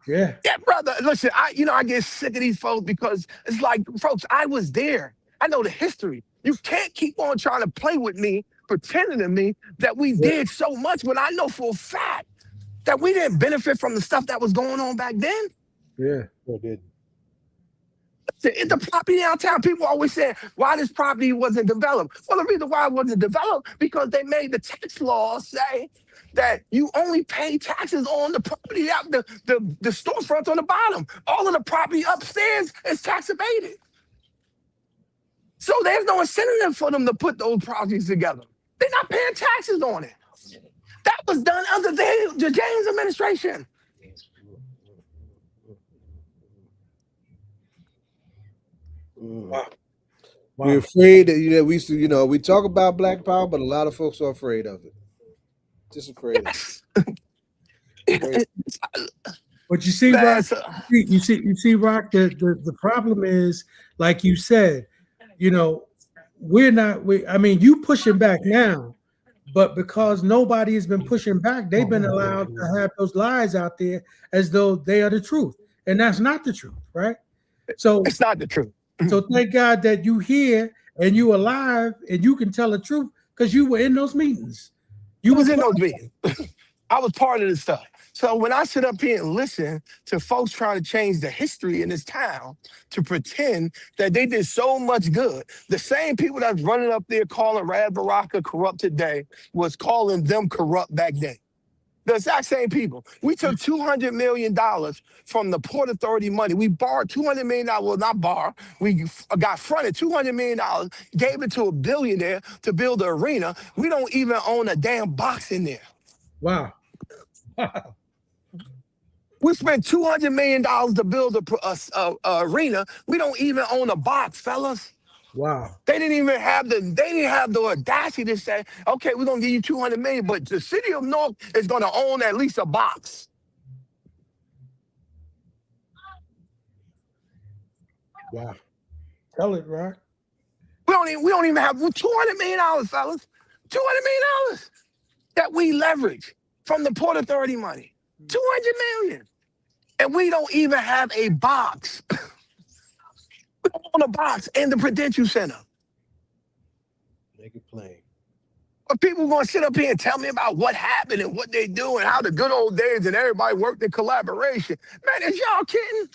Yeah. Yeah, brother. Listen, I get sick of these folks because it's like, folks, I was there. I know the history. You can't keep on trying to play with me, pretending to me that we did so much when I know for a fact that we didn't benefit from the stuff that was going on back then. Yeah, we did. The property downtown, people always say why this property wasn't developed. Well, the reason why it wasn't developed because they made the tax laws say that you only pay taxes on the property out the storefronts on the bottom. All of the property upstairs is tax abated. So there's no incentive for them to put those properties together. They're not paying taxes on it. That was done under the James administration. Wow. Wow. We're afraid that we used to, we talk about Black Power, but a lot of folks are afraid of it. Just afraid of it. But you see, Rock, you see, Rock, the problem is, like you said, you pushing back now, but because nobody has been pushing back, they've been allowed to have those lies out there as though they are the truth. And that's not the truth, right? So it's not the truth. So thank God that you here and you alive and you can tell the truth because you were in those meetings. You was in those meetings. I was part of this stuff. So when I sit up here and listen to folks trying to change the history in this town to pretend that they did so much good, the same people that's running up there calling Rad Baraka corrupt today was calling them corrupt back then. The exact same people. We took $200 million from the Port Authority money. We borrowed $200 million. Well, not borrow. We got fronted $200 million, gave it to a billionaire to build an arena. We don't even own a damn box in there. Wow. We spent $200 million to build a arena. We don't even own a box, fellas. Wow. They didn't have the audacity to say, okay, we're gonna give you $200 million, but the city of Newark is gonna own at least a box. Wow. Tell it, Rock. We don't even have $200 million, fellas. $200 million that we leverage from the Port Authority money. $200 million. And we don't even have a box. We don't own a box in the Prudential Center. Make it plain. But people are going to sit up here and tell me about what happened and what they do and how the good old days and everybody worked in collaboration. Man, is y'all kidding?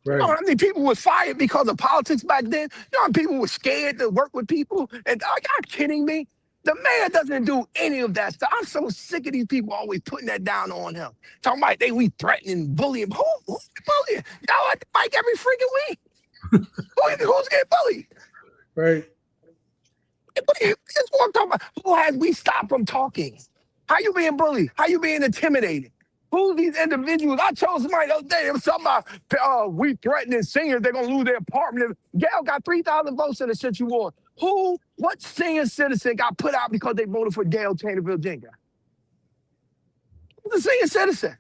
Right. You know how many people was fired because of politics back then? You know how many people were scared to work with people? And are y'all kidding me? The mayor doesn't do any of that stuff. I'm so sick of these people always putting that down on him. Talking about we threatening, bullying. Who's bullying? Y'all at the mic every freaking week. Who's getting bullied? Right. Just talking about who has we stopped from talking? How you being bullied? How you being intimidated? Who these individuals? I told somebody the other day, it was something about we threatening seniors, they're gonna lose their apartment. Gail got 3,000 votes in the shit you won. What senior citizen got put out because they voted for Gail Taylorville Jenga? Who's a senior citizen?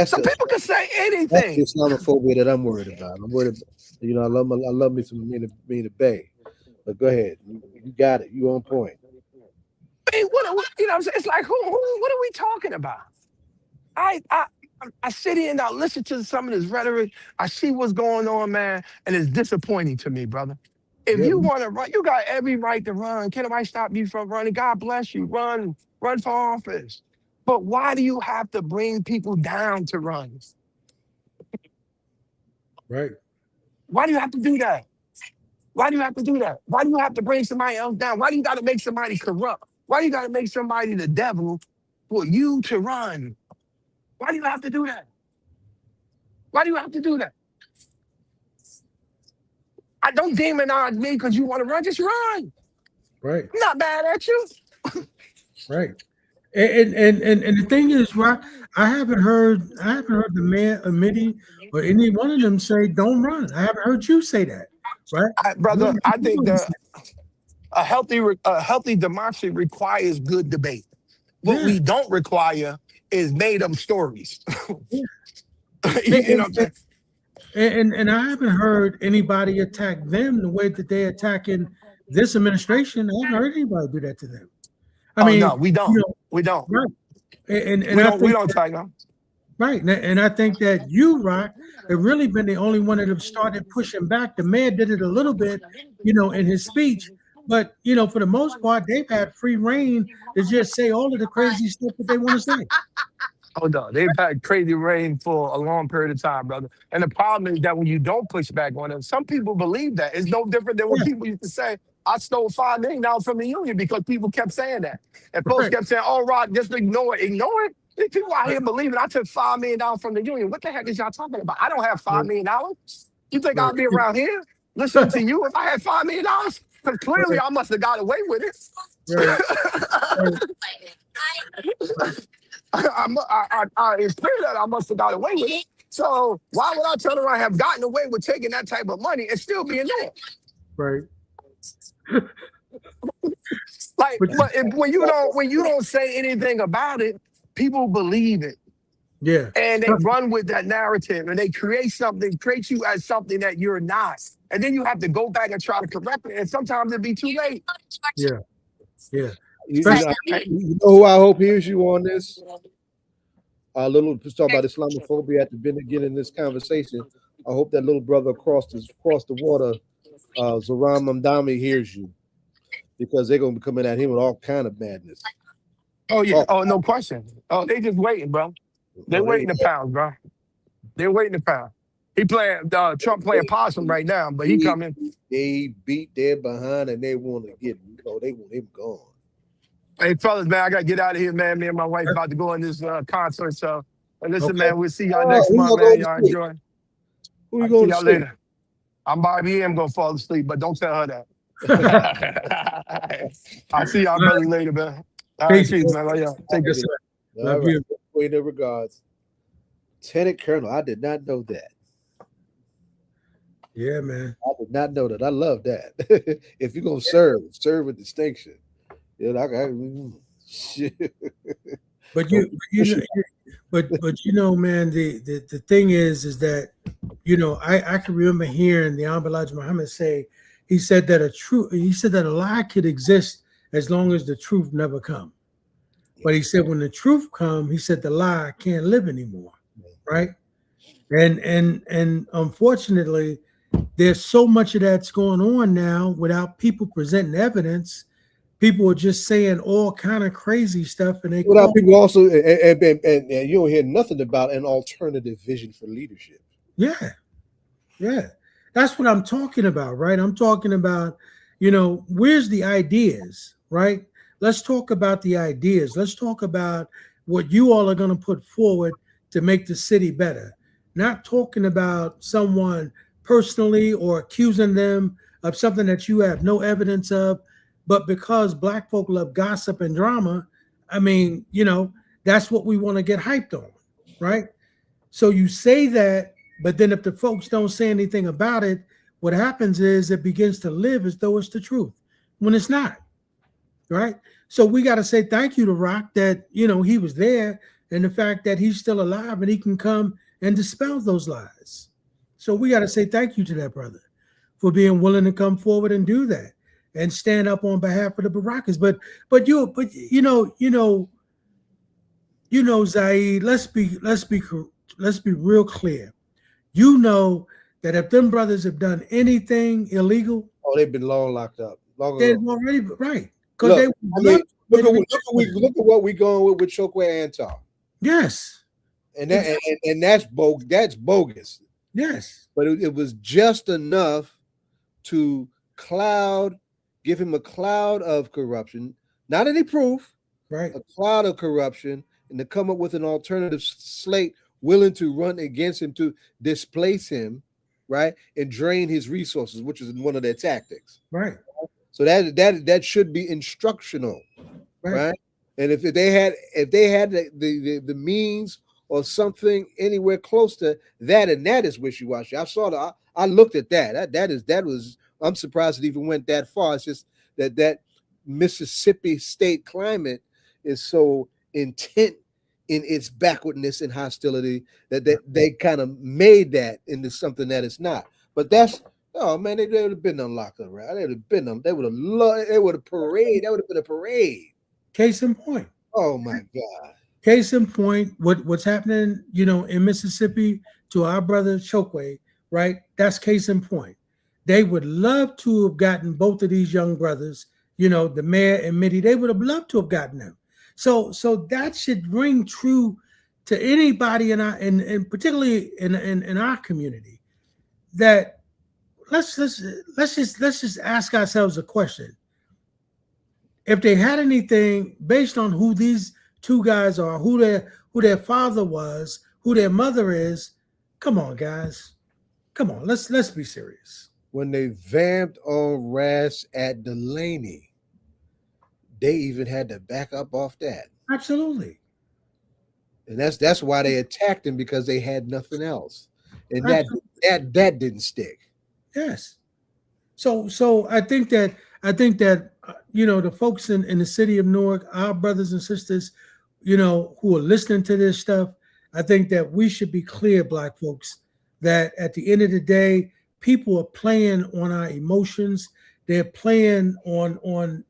Some people can say anything. That's the Islamophobia that I'm worried about. I'm worried about, I love me some Mina Bay. But go ahead. You got it. You on point. I mean, what I'm saying? It's like, what are we talking about? I sit here and I listen to some of this rhetoric. I see what's going on, man, and it's disappointing to me, brother. If you want to run, you got every right to run. Can't nobody stop you from running. God bless you. Run for office. But why do you have to bring people down to run? Right. Why do you have to do that? Why do you have to do that? Why do you have to bring somebody else down? Why do you got to make somebody corrupt? Why do you got to make somebody the devil for you to run? Why do you have to do that? Why do you have to do that? I don't demonize me because you want to run. Just run. Right. I'm not mad at you. Right. And the thing is, Rock, I haven't heard the mayor or Mitty or any one of them say don't run. I haven't heard you say that, right? Brother, I think a healthy democracy requires good debate. What we don't require is made up stories. You know what I'm saying? And I haven't heard anybody attack them the way that they're attacking this administration. I haven't heard anybody do that to them. I mean, no, we don't. We don't. Right. And we don't attack them. Right. And I think that you, Rock, have really been the only one that have started pushing back. The mayor did it a little bit, in his speech. But, for the most part, they've had free reign to just say all of the crazy stuff that they want to say. Oh, no, they've had crazy reign for a long period of time, brother. And the problem is that when you don't push back on them, some people believe that. It's no different than what people used to say. I stole $5 million from the union because people kept saying that. And folks kept saying, oh, Rock, just ignore it. Ignore it? These people out here believing I took $5 million from the union. What the heck is y'all talking about? I don't have $5 million. You think I'll be around here listening to you if I had $5 million? Because clearly I must have got away with it. It's clear that I must have got away with it. So why would I turn around and have gotten away with taking that type of money and still being there? Right. Like, but when you don't say anything about it, people believe it. Yeah. And they run with that narrative and they create you as something that you're not. And then you have to go back and try to correct it. And sometimes it'll be too late. Yeah. Yeah. You know who I hope hears you on this? Let's talk about Islamophobia at the beginning of this conversation. I hope that little brother across the water, Zaram Mamdami, hears you, because they're gonna be coming at him with all kind of madness. Oh yeah. Oh, no question. Oh, they just waiting, bro. They're waiting to pound, bro. They're waiting to pound. He playing Trump playing possum right now, but he coming. They beat their behind and they want to get. They want him gone. Hey fellas, man, I gotta get out of here, man. Me and my wife about to go in this concert. So listen, man, we'll see y'all next month, man. Y'all enjoy. Who you going to see y'all later? I'm Bobby. I'm gonna fall asleep, but don't tell her that. I'll see y'all brothers later, man. All right, peace, man. Yeah, take care. All right. Wait in regards. Lieutenant Colonel, I did not know that. Yeah, man. I did not know that. I love that. If you're gonna serve with distinction. Yeah, shit. But you know, man, the thing is that, you know, I can remember hearing the Elijah Muhammad say, he said that a lie could exist as long as the truth never come. But he said when the truth come, he said the lie can't live anymore, right? And unfortunately, there's so much of that's going on now without people presenting evidence. People are just saying all kind of crazy stuff, and without people also, and you don't hear nothing about an alternative vision for leadership. Yeah, that's what I'm talking about, right? I'm talking about, you know, where's the ideas, right? Let's talk about the ideas. Let's talk about what you all are going to put forward to make the city better. Not talking about someone personally or accusing them of something that you have no evidence of, but because Black folk love gossip and drama, I mean, you know, that's what we want to get hyped on, right? So you say that, but then if the folks don't say anything about it, what happens is it begins to live as though it's the truth when it's not, right? So we got to say thank you to Rock that, you know, he was there, and the fact that he's still alive and he can come and dispel those lies. So we got to say thank you to that brother for being willing to come forward and do that and stand up on behalf of the Barackas. But you know, Zaid, let's be real clear. You know that if them brothers have done anything illegal, they've been long locked up. They've already right. Look at what we going with Chokwe Antar. Yes, and that's bogus. Yes, but it was just enough to give him a cloud of corruption, not any proof, right? A cloud of corruption, and to come up with an alternative slate willing to run against him to displace him, right, and drain his resources, which is one of their tactics, right? So that should be instructional, right? And if they had the means or something anywhere close to that, and that is wishy-washy. I looked at that was I'm surprised it even went that far. It's just that Mississippi state climate is so intent in its backwardness and hostility that they kind of made that into something that it's not. But that's man, they would have been unlocked around. They would have parade. That would have been a parade. Case in point. Oh my God. Case in point, what's happening, you know, in Mississippi to our brother Chokwe, right? That's case in point. They would love to have gotten both of these young brothers, you know, the mayor and Mitty. They would have loved to have gotten them. So that should ring true to anybody and particularly in our community. That let's just ask ourselves a question. If they had anything based on who these two guys are, who their father was, who their mother is, come on, guys. Come on, let's be serious. When they vamped on Ras at Delaney, they even had to back up off that. Absolutely. And that's why they attacked him, because they had nothing else. And that didn't stick. Yes. So I think that I think that the folks in the city of Newark, our brothers and sisters, who are listening to this stuff, I think that we should be clear, Black folks, that at the end of the day, people are playing on our emotions. They're playing on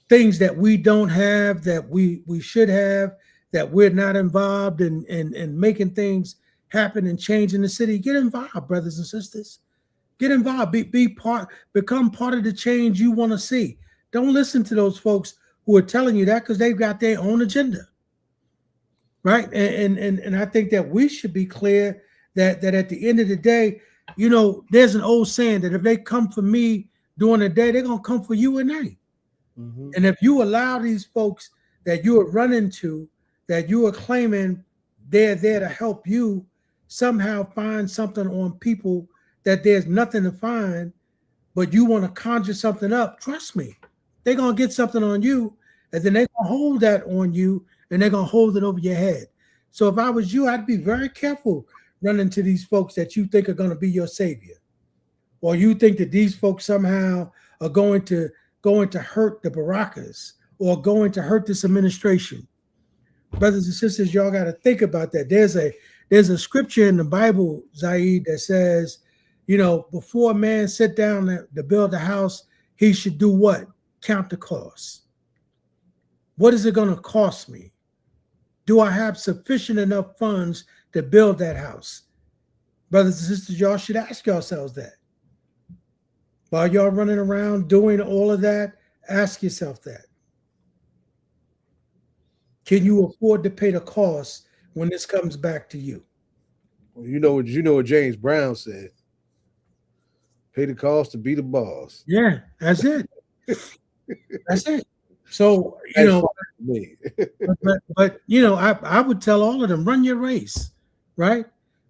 things that we don't have, that we should have, that we're not involved in making things happen and change in the city. Get involved, brothers and sisters. Get involved. Become part of the change you want to see. Don't listen to those folks who are telling you that, because they've got their own agenda. Right? And I think that we should be clear that at the end of the day, there's an old saying that if they come for me during the day, they're gonna come for you at night. Mm-hmm. And if you allow these folks that you are running to, that you are claiming they're there to help you, somehow find something on people that there's nothing to find, but you want to conjure something up, trust me, they're going to get something on you, and then they're going to hold that on you, and they're going to hold it over your head. So if I was you, I'd be very careful running to these folks that you think are going to be your savior, or you think that these folks somehow are going to hurt the Barakas or going to hurt this administration. Brothers and sisters, y'all got to think about that. There's a scripture in the Bible, Zaid, that says, before a man sit down to build a house, he should do what? Count the cost. What is it going to cost me? Do I have sufficient enough funds to build that house? Brothers and sisters, y'all should ask yourselves that. While y'all running around doing all of that, ask yourself that. Can you afford to pay the cost when this comes back to you? Well, you know what James Brown said. Pay the cost to be the boss. Yeah, that's it. That's it. So, but I would tell all of them, run your race, right?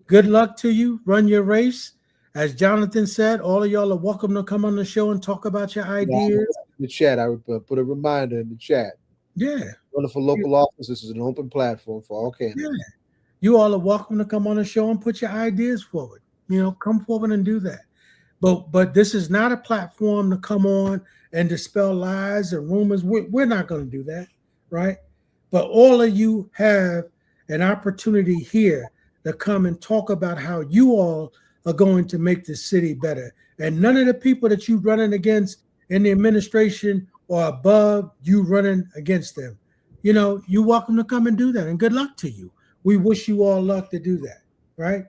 Good luck to you. Run your race. As Jonathan said, all of y'all are welcome to come on the show and talk about your ideas. In the chat, I would put a reminder in the chat. Yeah. Running for local office, this is an open platform for all candidates. Yeah. You all are welcome to come on the show and put your ideas forward. Come forward and do that. But this is not a platform to come on and dispel lies and rumors. We're not going to do that, right? But all of you have an opportunity here to come and talk about how you all are going to make the city better. And none of the people that you're running against in the administration or above you running against them. You're welcome to come and do that. And good luck to you. We wish you all luck to do that, right?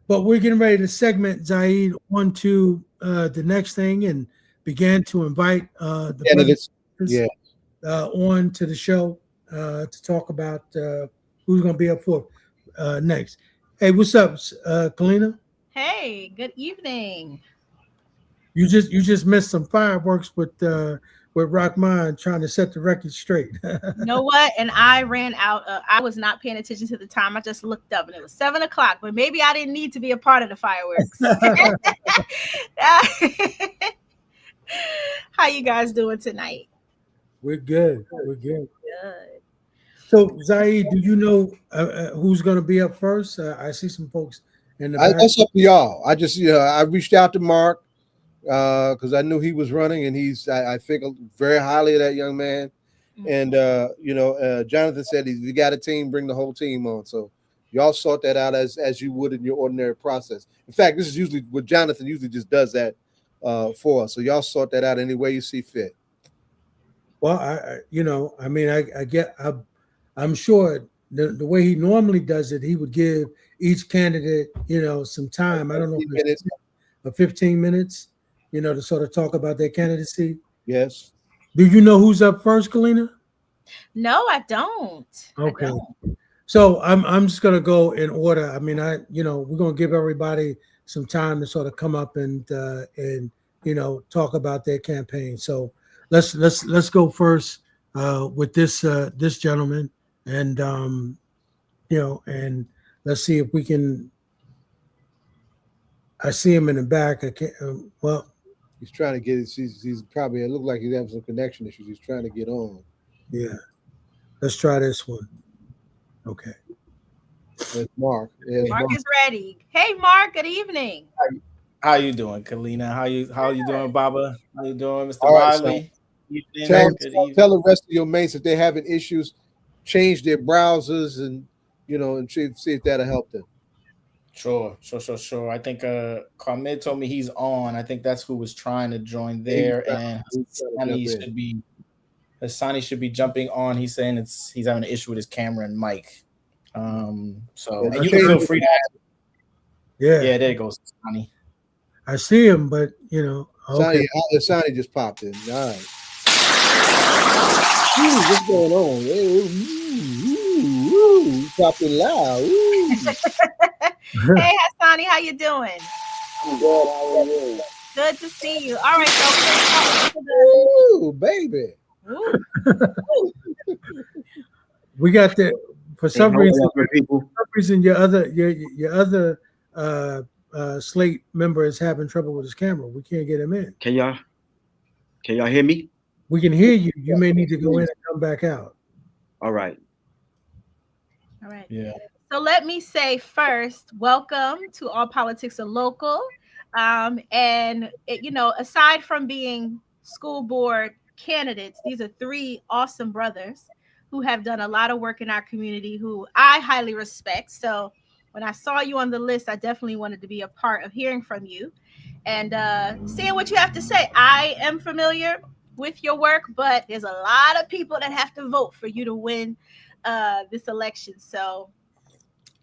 But we're getting ready to segment Zaid onto the next thing and began to invite the candidates on to the show to talk about who's going to be up for next. Hey, what's up, Kalina? Hey, good evening. You just missed some fireworks with Rahaman trying to set the record straight. You know what? And I ran out. I was not paying attention to the time. I just looked up and it was 7:00. But maybe I didn't need to be a part of the fireworks. How you guys doing tonight? We're good. We're good. Good. So, Zaid, do you know who's going to be up first? I see some folks in the back. That's up to y'all. I just, I reached out to Mark because I knew he was running, and I think very highly of that young man. Mm-hmm. And Jonathan said, if you got a team, bring the whole team on. So y'all sort that out as you would in your ordinary process. In fact, this is usually what Jonathan usually just does that for us. So y'all sort that out any way you see fit. Well, I'm sure the way he normally does it, he would give each candidate, some time. I don't know, 15 minutes, to sort of talk about their candidacy. Yes. Do you know who's up first, Kalina? No, I don't. Okay. So I'm just gonna go in order. I mean, we're gonna give everybody some time to sort of come up and talk about their campaign. So let's go first with this gentleman, and and let's see if we can. I see him in the back. I can't. He's trying to get. He's probably. It looked like he's having some connection issues. He's trying to get on. Yeah. Let's try this one. Okay. There's Mark. Mark is ready. Hey, Mark. Good evening. How you doing, Kalina? How you doing, Baba? How you doing, Mr. All right, Riley? Tell Good tell the rest of your mates if they're having issues, change their browsers and and see if that'll help them. Sure. I think Quamid told me he's on. I think that's who was trying to join there, and Hasani should be jumping on. He's saying he's having an issue with his camera and mic. And you can feel free to ask. Yeah, there it goes, Hasani. I see him, but okay. Hasani just popped in. All right. Ooh, what's going on? Ooh, popped in loud. Hey, Hasani, how you doing? I'm good. How are you? Good to see you. All right, so ooh, baby. Ooh. We got the for some reason your other Slate member is having trouble with his camera. We can't get him in. Can y'all hear me? We can hear you. You may need to go in and come back out. All right. Yeah. So let me say first, welcome to All Politics Are Local. And aside from being school board candidates, these are three awesome brothers who have done a lot of work in our community, who I highly respect. So when I saw you on the list, I definitely wanted to be a part of hearing from you and seeing what you have to say. I am familiar with your work, but there's a lot of people that have to vote for you to win this election. So,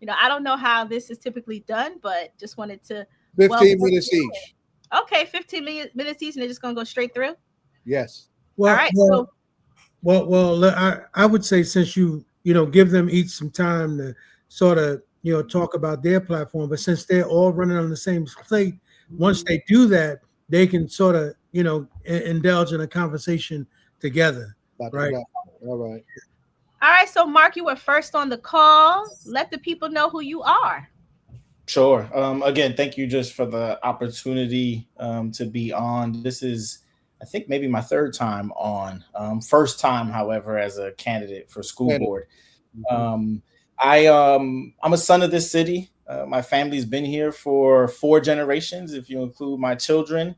I don't know how this is typically done, but just wanted to 15 minutes each. Okay, 15 minutes each, and they're just gonna go straight through. Yes. Well, all right. I would say since you give them each some time to sort of talk about their platform, but since they're all running on the same slate, once they do that, they can sort of indulge in a conversation together. Right. All right. All right. So, Mark, you were first on the call. Let the people know who you are. Sure. Again, thank you just for the opportunity to be on. This is, I think, maybe my third time on. First time, however, as a candidate for school board. I'm a son of this city. My family's been here for 4 generations, if you include my children,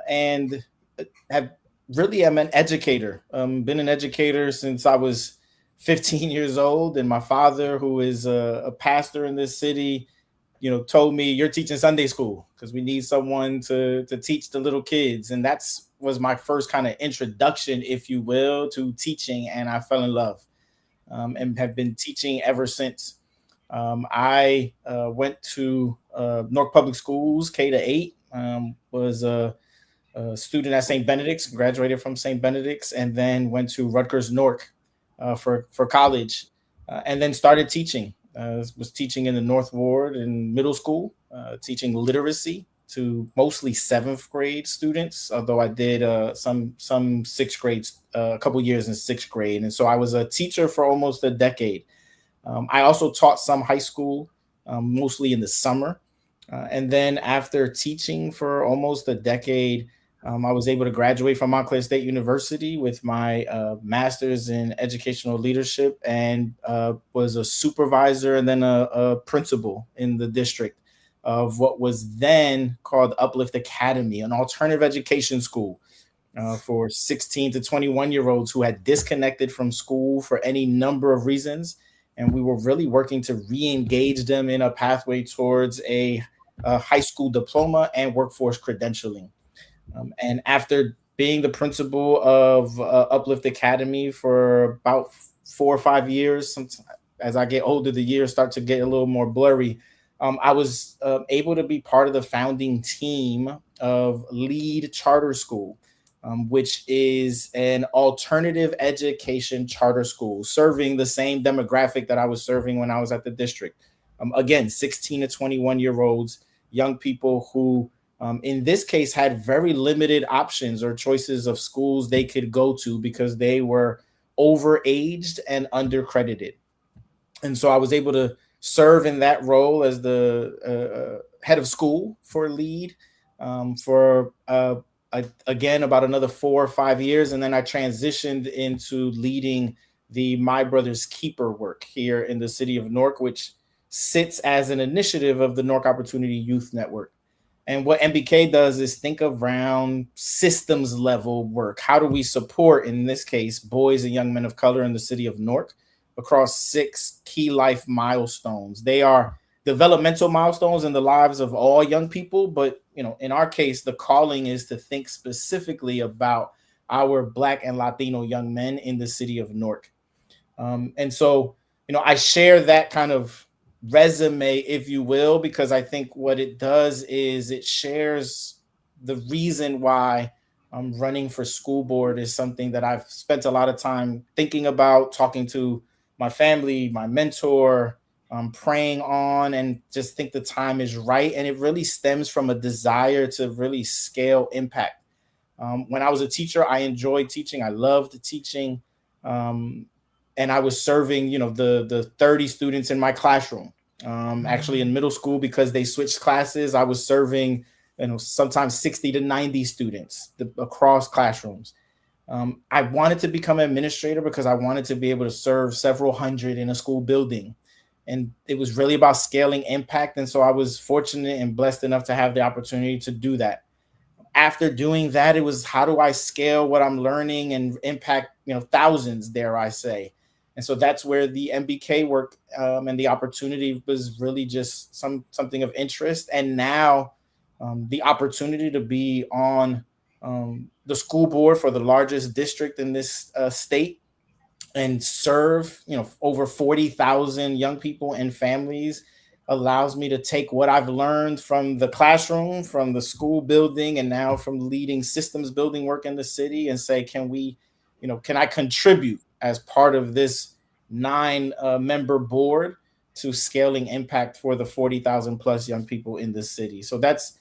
and am an educator. Been an educator since I was 15 years old, and my father, who is a pastor in this city, told me, you're teaching Sunday school because we need someone to teach the little kids. And was my first kind of introduction, if you will, to teaching. And I fell in love and have been teaching ever since. I went to Newark Public Schools, K-8, was a student at St. Benedict's, graduated from St. Benedict's, and then went to Rutgers Newark for college, and then started teaching. Was teaching in the North Ward in middle school, teaching literacy to mostly 7th grade students, although I did some 6th grades, a couple years in 6th grade. And so I was a teacher for almost a decade. I also taught some high school, mostly in the summer. And then after teaching for almost a decade, I was able to graduate from Montclair State University with my master's in educational leadership, and was a supervisor and then a principal in the district of what was then called Uplift Academy, an alternative education school for 16 to 21-year-olds who had disconnected from school for any number of reasons. And we were really working to re-engage them in a pathway towards a high school diploma and workforce credentialing. And after being the principal of Uplift Academy for about 4 or 5 years, as I get older, the years start to get a little more blurry. I was able to be part of the founding team of Lead Charter School, which is an alternative education charter school serving the same demographic that I was serving when I was at the district. Again, 16 to 21-year-olds, young people who in this case had very limited options or choices of schools they could go to because they were overaged and undercredited. And so I was able to serve in that role as the head of school for Lead for again about another 4 or 5 years. And then I transitioned into leading the My Brother's Keeper work here in the city of Newark, which sits as an initiative of the Newark Opportunity Youth Network. And what MBK does is think around systems level work. How do we support, in this case, boys and young men of color in the city of Newark across 6 key life milestones? They are developmental milestones in the lives of all young people. But, in our case, the calling is to think specifically about our Black and Latino young men in the city of Newark. And so, I share that kind of resume, if you will, because I think what it does is it shares the reason why running for school board is something that I've spent a lot of time thinking about, talking to my family, my mentor, praying on, and just think the time is right. And it really stems from a desire to really scale impact. When I was a teacher, I enjoyed teaching. I loved teaching. And I was serving, the 30 students in my classroom. Actually in middle school, because they switched classes, I was serving, sometimes 60 to 90 students across classrooms. I wanted to become an administrator because I wanted to be able to serve several hundred in a school building. And it was really about scaling impact. And so I was fortunate and blessed enough to have the opportunity to do that. After doing that, it was, how do I scale what I'm learning and impact, thousands, dare I say. And so that's where the MBK work and the opportunity was really just something of interest. And now the opportunity to be on the school board for the largest district in this state and serve, over 40,000 young people and families allows me to take what I've learned from the classroom, from the school building, and now from leading systems building work in the city, and say, can I contribute as part of this 9-member board to scaling impact for the 40,000 plus young people in this city? So that's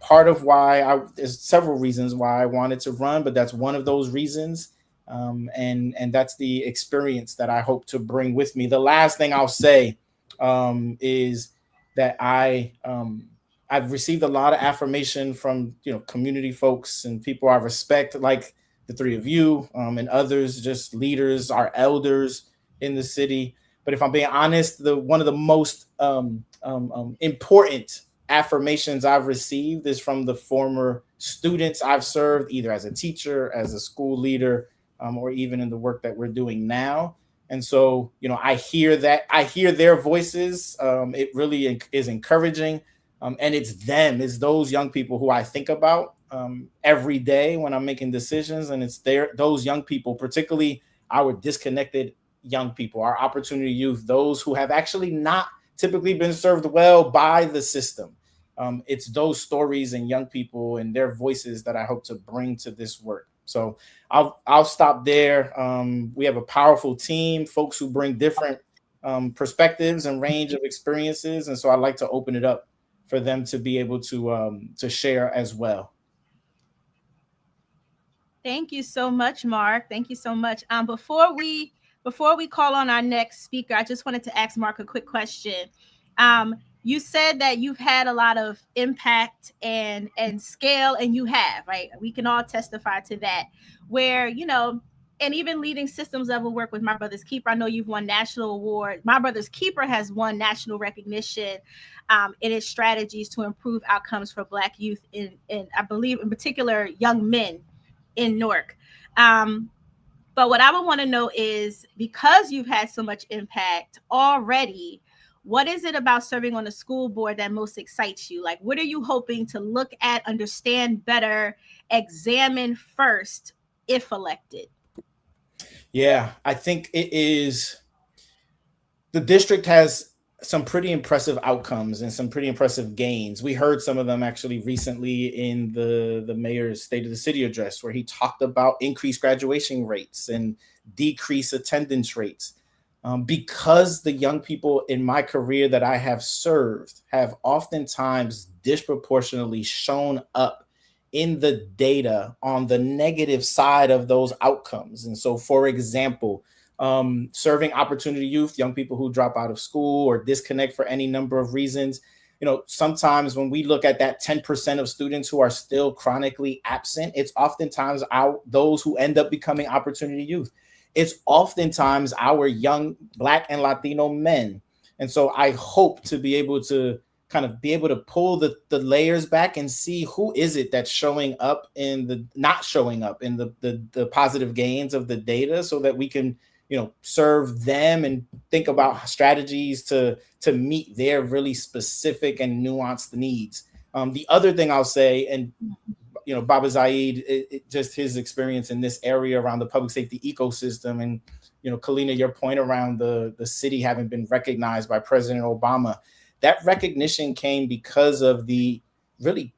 part of why there's several reasons why I wanted to run, but that's one of those reasons. And that's the experience that I hope to bring with me. The last thing I'll say is that I've received a lot of affirmation from community folks and people I respect, like the three of you and others, just leaders, our elders in the city. But if I'm being honest, one of the most important affirmations I've received is from the former students I've served, either as a teacher, as a school leader, or even in the work that we're doing now. And so, I hear their voices. It really is encouraging. And it's those young people who I think about every day when I'm making decisions. And it's those young people, particularly our disconnected young people, our opportunity youth, those who have actually not typically been served well by the system. It's those stories and young people and their voices that I hope to bring to this work. So I'll stop there. We have a powerful team, folks who bring different perspectives and range of experiences. And so I'd like to open it up for them to be able to share as well. Thank you so much, Mark. Thank you so much. Before we call on our next speaker, I just wanted to ask Mark a quick question. You said that you've had a lot of impact and scale, and you have, right? We can all testify to that, where, and even leading systems level work with My Brother's Keeper. I know you've won national award. My Brother's Keeper has won national recognition in its strategies to improve outcomes for Black youth in I believe in particular young men in Newark. But what I would want to know is, because you've had so much impact already, what is it about serving on the school board that most excites you? Like, what are you hoping to look at, understand better, examine first, if elected? Yeah, I think it is. The district has some pretty impressive outcomes and some pretty impressive gains. We heard some of them actually recently in the mayor's State of the City address, where he talked about increased graduation rates and decreased attendance rates. Because the young people in my career that I have served have oftentimes disproportionately shown up in the data on the negative side of those outcomes. And so, for example, serving opportunity youth, young people who drop out of school or disconnect for any number of reasons. Sometimes when we look at that 10% of students who are still chronically absent, it's oftentimes those who end up becoming opportunity youth. It's oftentimes our young Black and Latino men. And so I hope to be able to kind of be able to pull the layers back and see who is it that's showing up in the not showing up in the positive gains of the data, so that we can, you know, serve them and think about strategies to meet their really specific and nuanced needs. The other thing I'll say, and you know, Baba Zaid, just his experience in this area around the public safety ecosystem, and you know, Kalina, your point around the city having been recognized by President Obama. That recognition came because of the really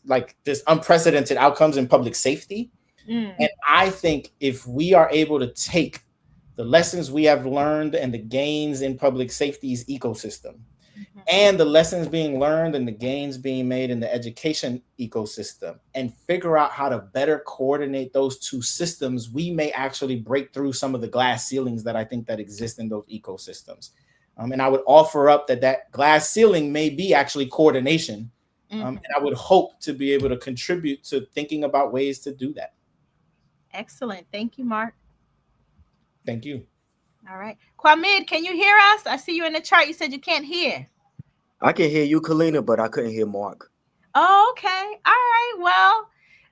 like this unprecedented outcomes in public safety. And I think if we are able to take the lessons we have learned and the gains in public safety's ecosystem, and the lessons being learned and the gains being made in the education ecosystem, and figure out how to better coordinate those two systems, we may actually break through some of the glass ceilings that I think that exist in those ecosystems. And I would offer up that glass ceiling may be actually coordination. And I would hope to be able to contribute to thinking about ways to do that. Excellent. Thank you, Mark. Thank you. All right. Quamid, can you hear us? I see you in the chart. You said you can't hear. I can hear you, Kalina, but I couldn't hear Mark. Oh, okay. All right. Well,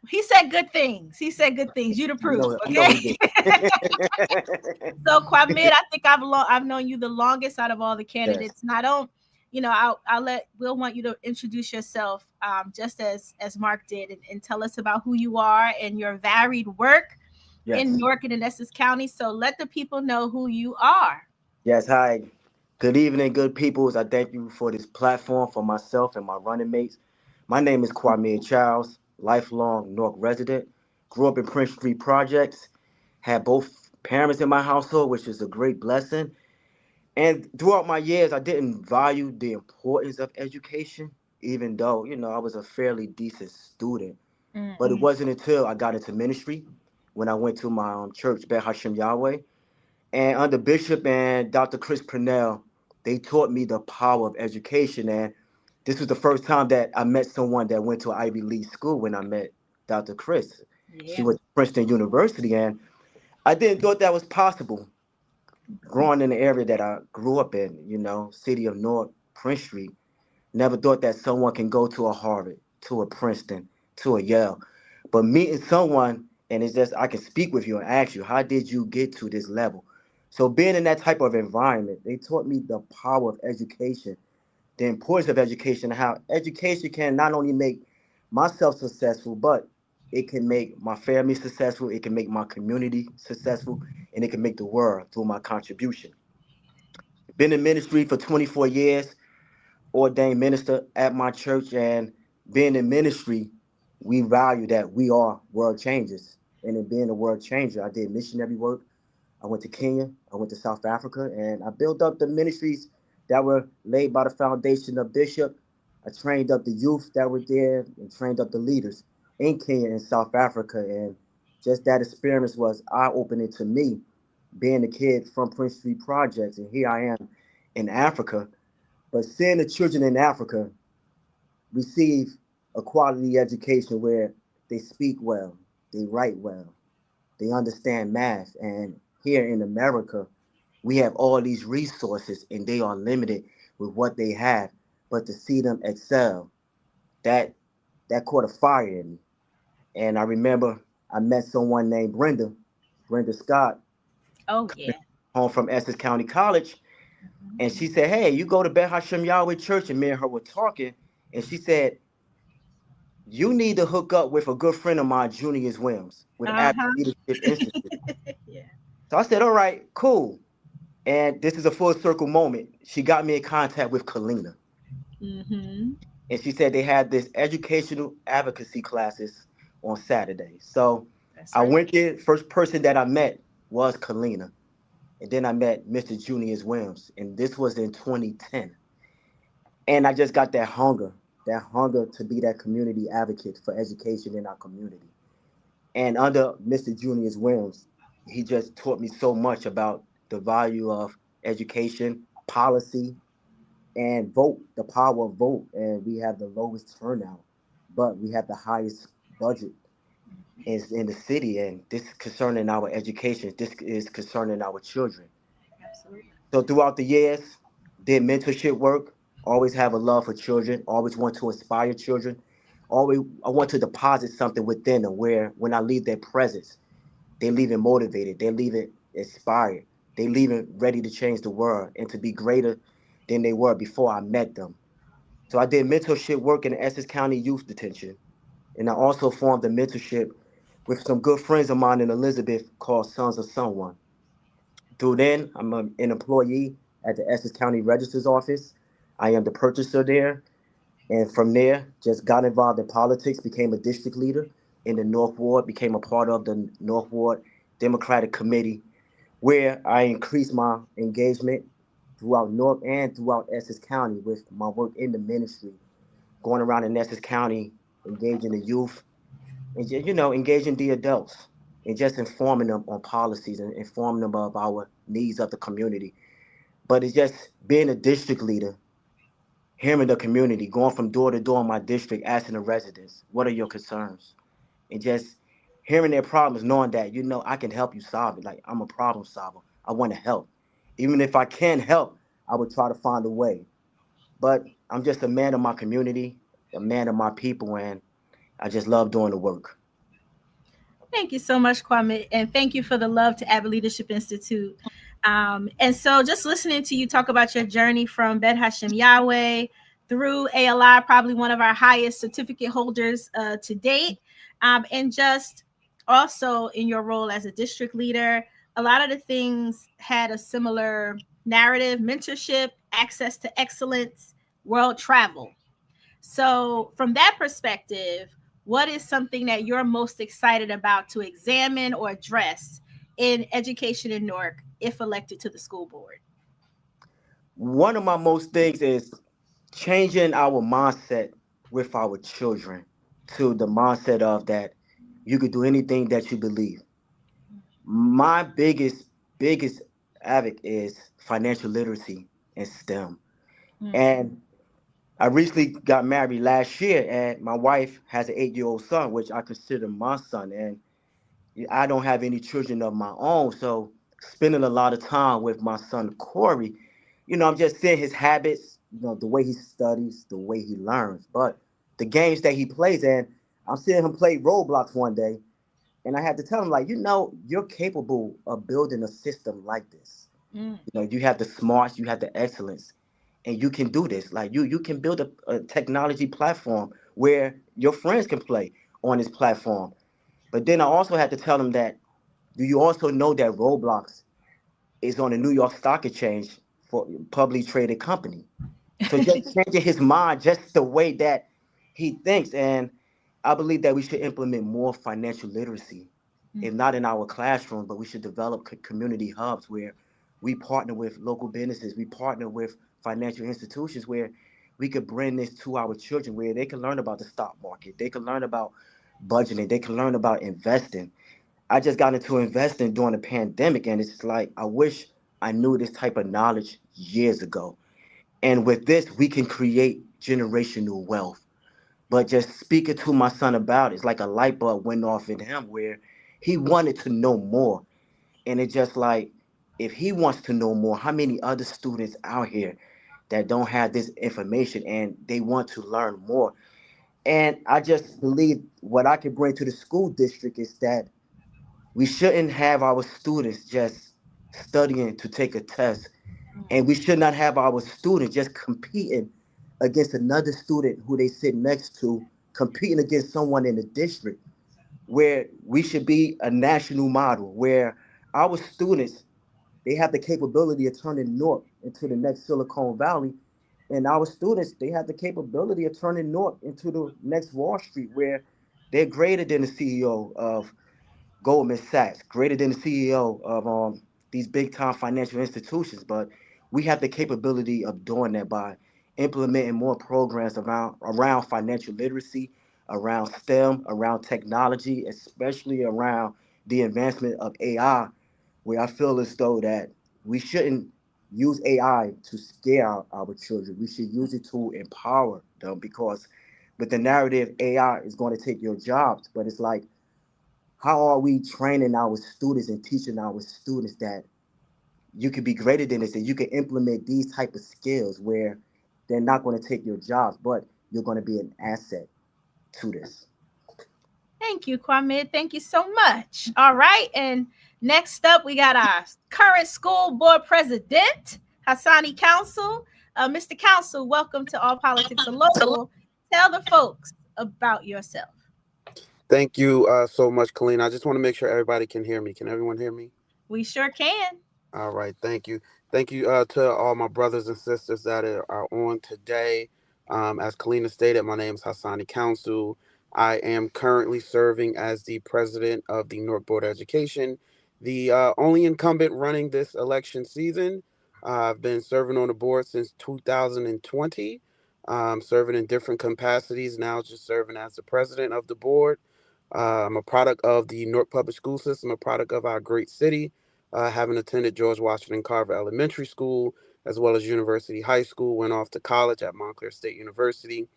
he said good things. He said good things. You to prove. Okay. So Quamid, I think I've known you the longest out of all the candidates. Yes. And I don't, you know, we'll want you to introduce yourself just as Mark did, and tell us about who you are and your varied work in Newark and in Essex County. So let the people know who you are. Yes. Hi. Good evening, good peoples. I thank you for this platform for myself and my running mates. My name is Quamid Charles, lifelong Newark resident. Grew up in Prince Street Projects. Had both parents in my household, which is a great blessing. And throughout my years, I didn't value the importance of education, even though, you know, I was a fairly decent student. But it wasn't until I got into ministry, when I went to my church, Bet Hashem Yahweh, and under Bishop and Dr. Chris Purnell, they taught me the power of education. And this was the first time that I met someone that went to an Ivy League school when I met Dr. Chris. Yeah. She went to Princeton University, and I didn't thought that was possible. Growing in the area that I grew up in, you know, city of Newark, Prince Street, never thought that someone can go to a Harvard, to a Princeton, to a Yale. But meeting someone, and it's just, I can speak with you and ask you, how did you get to this level? So being in that type of environment, they taught me the power of education, the importance of education, and how education can not only make myself successful, but it can make my family successful, it can make my community successful, and it can make the world through my contribution. Been in ministry for 24 years, ordained minister at my church, and being in ministry, we value that we are world changers. And in being a world changer, I did missionary work. I went to Kenya, I went to South Africa, and I built up the ministries that were laid by the foundation of Bishop. I trained up the youth that were there and trained up the leaders in Kenya and South Africa. And just that experience was eye-opening to me, being a kid from Prince Street Projects, and here I am in Africa. But seeing the children in Africa receive a quality education where they speak well, they write well, they understand math, and here in America, we have all these resources and they are limited with what they have. But to see them excel, that caught a fire in me. And I remember I met someone named Brenda Scott. Oh, yeah. Home from Essex County College. And she said, hey, you go to Bet Hashem Yahweh Church, and me and her were talking. And she said, you need to hook up with a good friend of mine, Junius Williams, with Active Leadership Institute. Yeah. So I said, all right, cool. And this is a full circle moment. She got me in contact with Kalina. And she said they had this educational advocacy classes on Saturday. So I went there. First person that I met was Kalina. And then I met Mr. Junius Williams. And this was in 2010. And I just got that hunger to be that community advocate for education in our community. And under Mr. Junius Williams, he just taught me so much about the value of education, policy, and vote, the power of vote. And we have the lowest turnout, but we have the highest budget in the city. And this is concerning our education. This is concerning our children. Absolutely. So throughout the years, did mentorship work, always have a love for children, always want to inspire children. Always, I want to deposit something within them where when I leave their presence, they leaving motivated, they leaving inspired, they leaving ready to change the world and to be greater than they were before I met them. So I did mentorship work in the Essex County Youth Detention, and I also formed a mentorship with some good friends of mine in Elizabeth called Sons of Someone. Through then, an employee at the Essex County Register's office. I am the purchaser there. And from there, just got involved in politics, became a district leader in the North Ward, became a part of the North Ward Democratic Committee, where I increased my engagement throughout North and throughout Essex County with my work in the ministry, going around in Essex County, engaging the youth, and just, engaging the adults and just informing them on policies and informing them of our needs of the community. But it's just being a district leader, hearing the community, going from door to door in my district, asking the residents, what are your concerns? And just hearing their problems, knowing that, I can help you solve it. Like, I'm a problem solver. I want to help. Even if I can't help, I would try to find a way. But I'm just a man of my community, a man of my people, and I just love doing the work. Thank you so much, Kwame, and thank you for the love to Abbott Leadership Institute. And so just listening to you talk about your journey from Bet Hashem Yahweh through ALI, probably one of our highest certificate holders to date, and just also in your role as a district leader, a lot of the things had a similar narrative: mentorship, access to excellence, world travel. So from that perspective, what is something that you're most excited about to examine or address in education in Newark if elected to the school board? One of my most things is changing our mindset with our children to the mindset of that you could do anything that you believe. My biggest havoc is financial literacy and STEM. And I recently got married last year, and my wife has an 8-year-old son, which I consider my son. And I don't have any children of my own. So spending a lot of time with my son, Corey, I'm just seeing his habits, the way he studies, the way he learns, but the games that he plays. And I'm seeing him play Roblox one day. And I had to tell him, like, you're capable of building a system like this. You have the smarts, you have the excellence, and you can do this. Like, you can build a technology platform where your friends can play on this platform. But then I also had to tell him that, do you also know that Roblox is on the New York Stock Exchange for publicly traded company? So just changing his mind, just the way that he thinks. And I believe that we should implement more financial literacy, if not in our classroom, but we should develop community hubs where we partner with local businesses, we partner with financial institutions where we could bring this to our children, where they can learn about the stock market, they can learn about budgeting, they can learn about investing. I just got into investing during the pandemic, and it's like, I wish I knew this type of knowledge years ago. And with this, we can create generational wealth. But just speaking to my son about it, it's like a light bulb went off in him where he wanted to know more. And it's just like, if he wants to know more, how many other students out here that don't have this information and they want to learn more? And I just believe what I can bring to the school district is that we shouldn't have our students just studying to take a test. And we should not have our students just competing against another student who they sit next to, competing against someone in the district, where we should be a national model, where our students, they have the capability of turning Newark into the next Silicon Valley. And our students, they have the capability of turning Newark into the next Wall Street, where they're greater than the CEO of Goldman Sachs, greater than the CEO of these big time financial institutions. But we have the capability of doing that by implementing more programs around financial literacy, around STEM, around technology, especially around the advancement of AI, where I feel as though that we shouldn't use AI to scare our children. We should use it to empower them, because with the narrative, AI is going to take your jobs, but it's like, how are we training our students and teaching our students that you could be greater than this, and you can implement these type of skills where they're not going to take your jobs, but you're going to be an asset to this. Thank you, Quamid. Thank you so much. All right. And next up, we got our current school board president, Hasani Council. Mr. Council, welcome to All Politics Are Local. Tell the folks about yourself. Thank you so much, Colleen. I just want to make sure everybody can hear me. Can everyone hear me? We sure can. All right. Thank you. Thank you to all my brothers and sisters that are on today. As Kalina stated, my name is Hasani Council. I am currently serving as the president of the Newark Board of Education, the only incumbent running this election season. I've been serving on the board since 2020, serving in different capacities, now just serving as the president of the board. I'm a product of the Newark Public School System, a product of our great city, having attended George Washington Carver Elementary School, as well as University High School, went off to college at Montclair State University,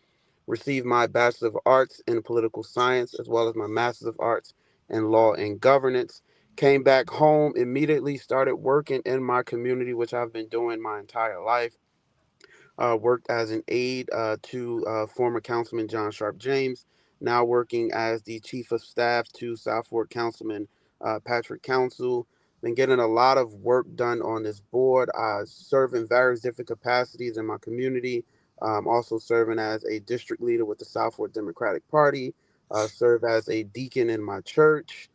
received my Bachelor of Arts in Political Science, as well as my Master's of Arts in Law and Governance. Came back home, immediately started working in my community, which I've been doing my entire life. Worked as an aide to former Councilman John Sharp James, now working as the Chief of Staff to South Fork Councilman Patrick Council. Been getting a lot of work done on this board. I serve in various different capacities in my community. Also serving as a district leader with the South Fork Democratic Party. Serve as a deacon in my church.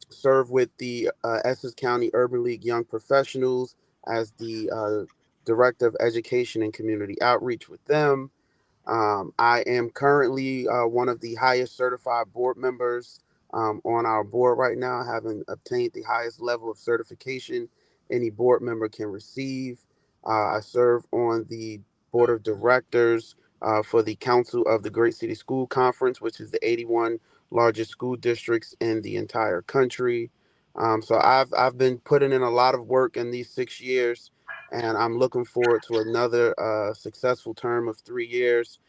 Serve with the Essex County Urban League Young Professionals as the Director of Education and Community Outreach with them. I am currently one of the highest certified board members on our board right now, having obtained the highest level of certification any board member can receive. I serve on the board of directors for the Council of the Great City School Conference, which is the 81 largest school districts in the entire country. So I've been putting in a lot of work in these 6 years, and I'm looking forward to another successful term of 3 years.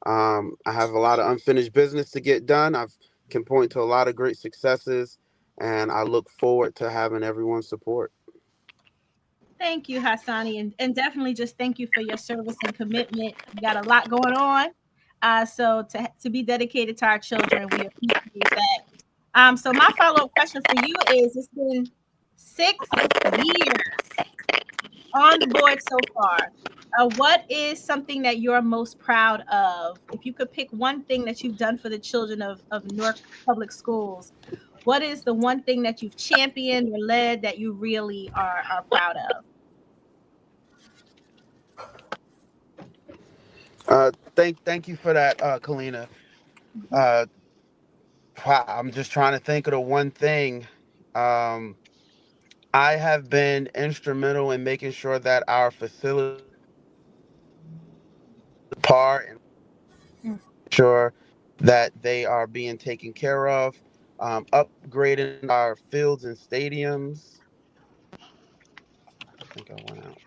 I have a lot of unfinished business to get done. I can point to a lot of great successes, and I look forward to having everyone's support. Thank you, Hasani, and definitely just thank you for your service and commitment. You got a lot going on. So to be dedicated to our children, we appreciate that. So my follow-up question for you is, it's been 6 years on the board so far. What is something that you're most proud of? If you could pick one thing that you've done for the children of Newark Public Schools, what is the one thing that you've championed or led that you really are proud of? Thank you for that, Kalina. I'm just trying to think of the one thing. I have been instrumental in making sure that our facility par and sure that they are being taken care of, upgrading our fields and stadiums. I think I went out.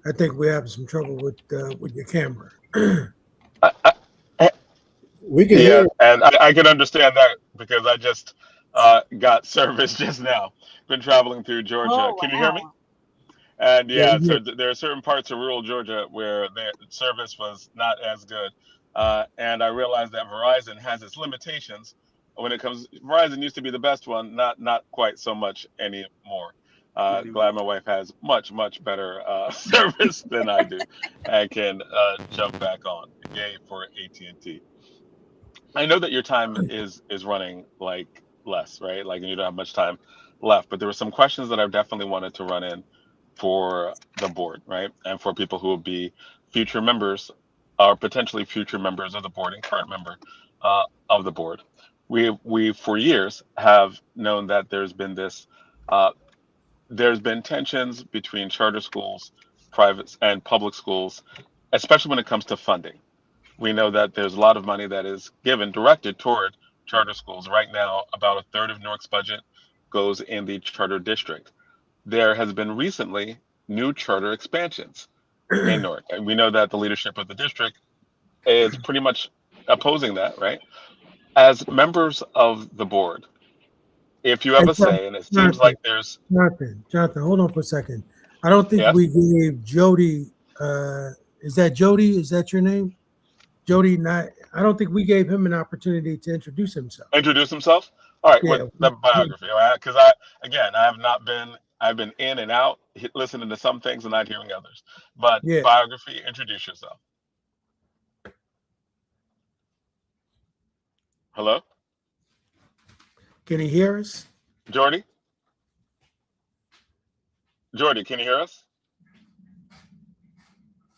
I think we have some trouble with your camera. We can hear. And I can understand that because I just got service just now. Been traveling through Georgia. Oh, Can you hear me? And so there are certain parts of rural Georgia where the service was not as good. And I realized that Verizon has its limitations when it comes. Verizon used to be the best one, not quite so much anymore. Glad my wife has much better service than I do, and can jump back on. Yay for AT&T. I know that your time is running like less, right? Like you don't have much time left, but there were some questions that I definitely wanted to run in for the board, right? And for people who will be future members or potentially future members of the board and current member of the board. We for years have known that there's been tensions between charter schools, private and public schools, especially when it comes to funding. We know that there's a lot of money that is directed toward charter schools. Right now, about a third of Newark's budget goes in the charter district. There has been recently new charter expansions in Newark. And we know that the leadership of the district is pretty much opposing that, right? As members of the board, if you have a say, and it seems like there's Jonathan, hold on for a second. I don't think we gave Jody. Is that Jody? Is that your name, Jody? Not. I don't think we gave him an opportunity to introduce himself. Introduce himself. All right, Yeah. with the biography, because I have not been. I've been in and out, listening to some things and not hearing others. But biography, introduce yourself. Hello? Can he hear us? Jordy? Jordy, can you hear us?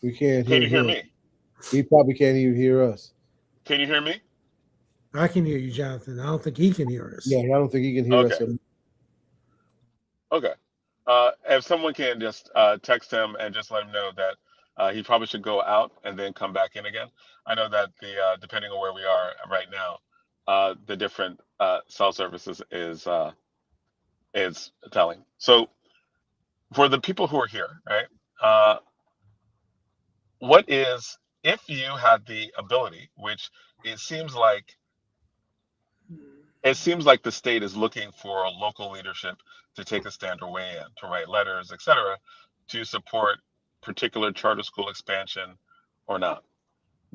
We can't Can hear you hear him. me? He probably can't even hear us. Can you hear me? I can hear you, Jonathan. I don't think he can hear us. Yeah, I don't think he can hear us. Okay. If someone can just text him and just let him know that he probably should go out and then come back in again. I know that the depending on where we are right now, the different cell services is telling. So for the people who are here, right? What is, if you had the ability, which it seems like the state is looking for local leadership to take a stand or weigh in, to write letters, etc., to support particular charter school expansion or not.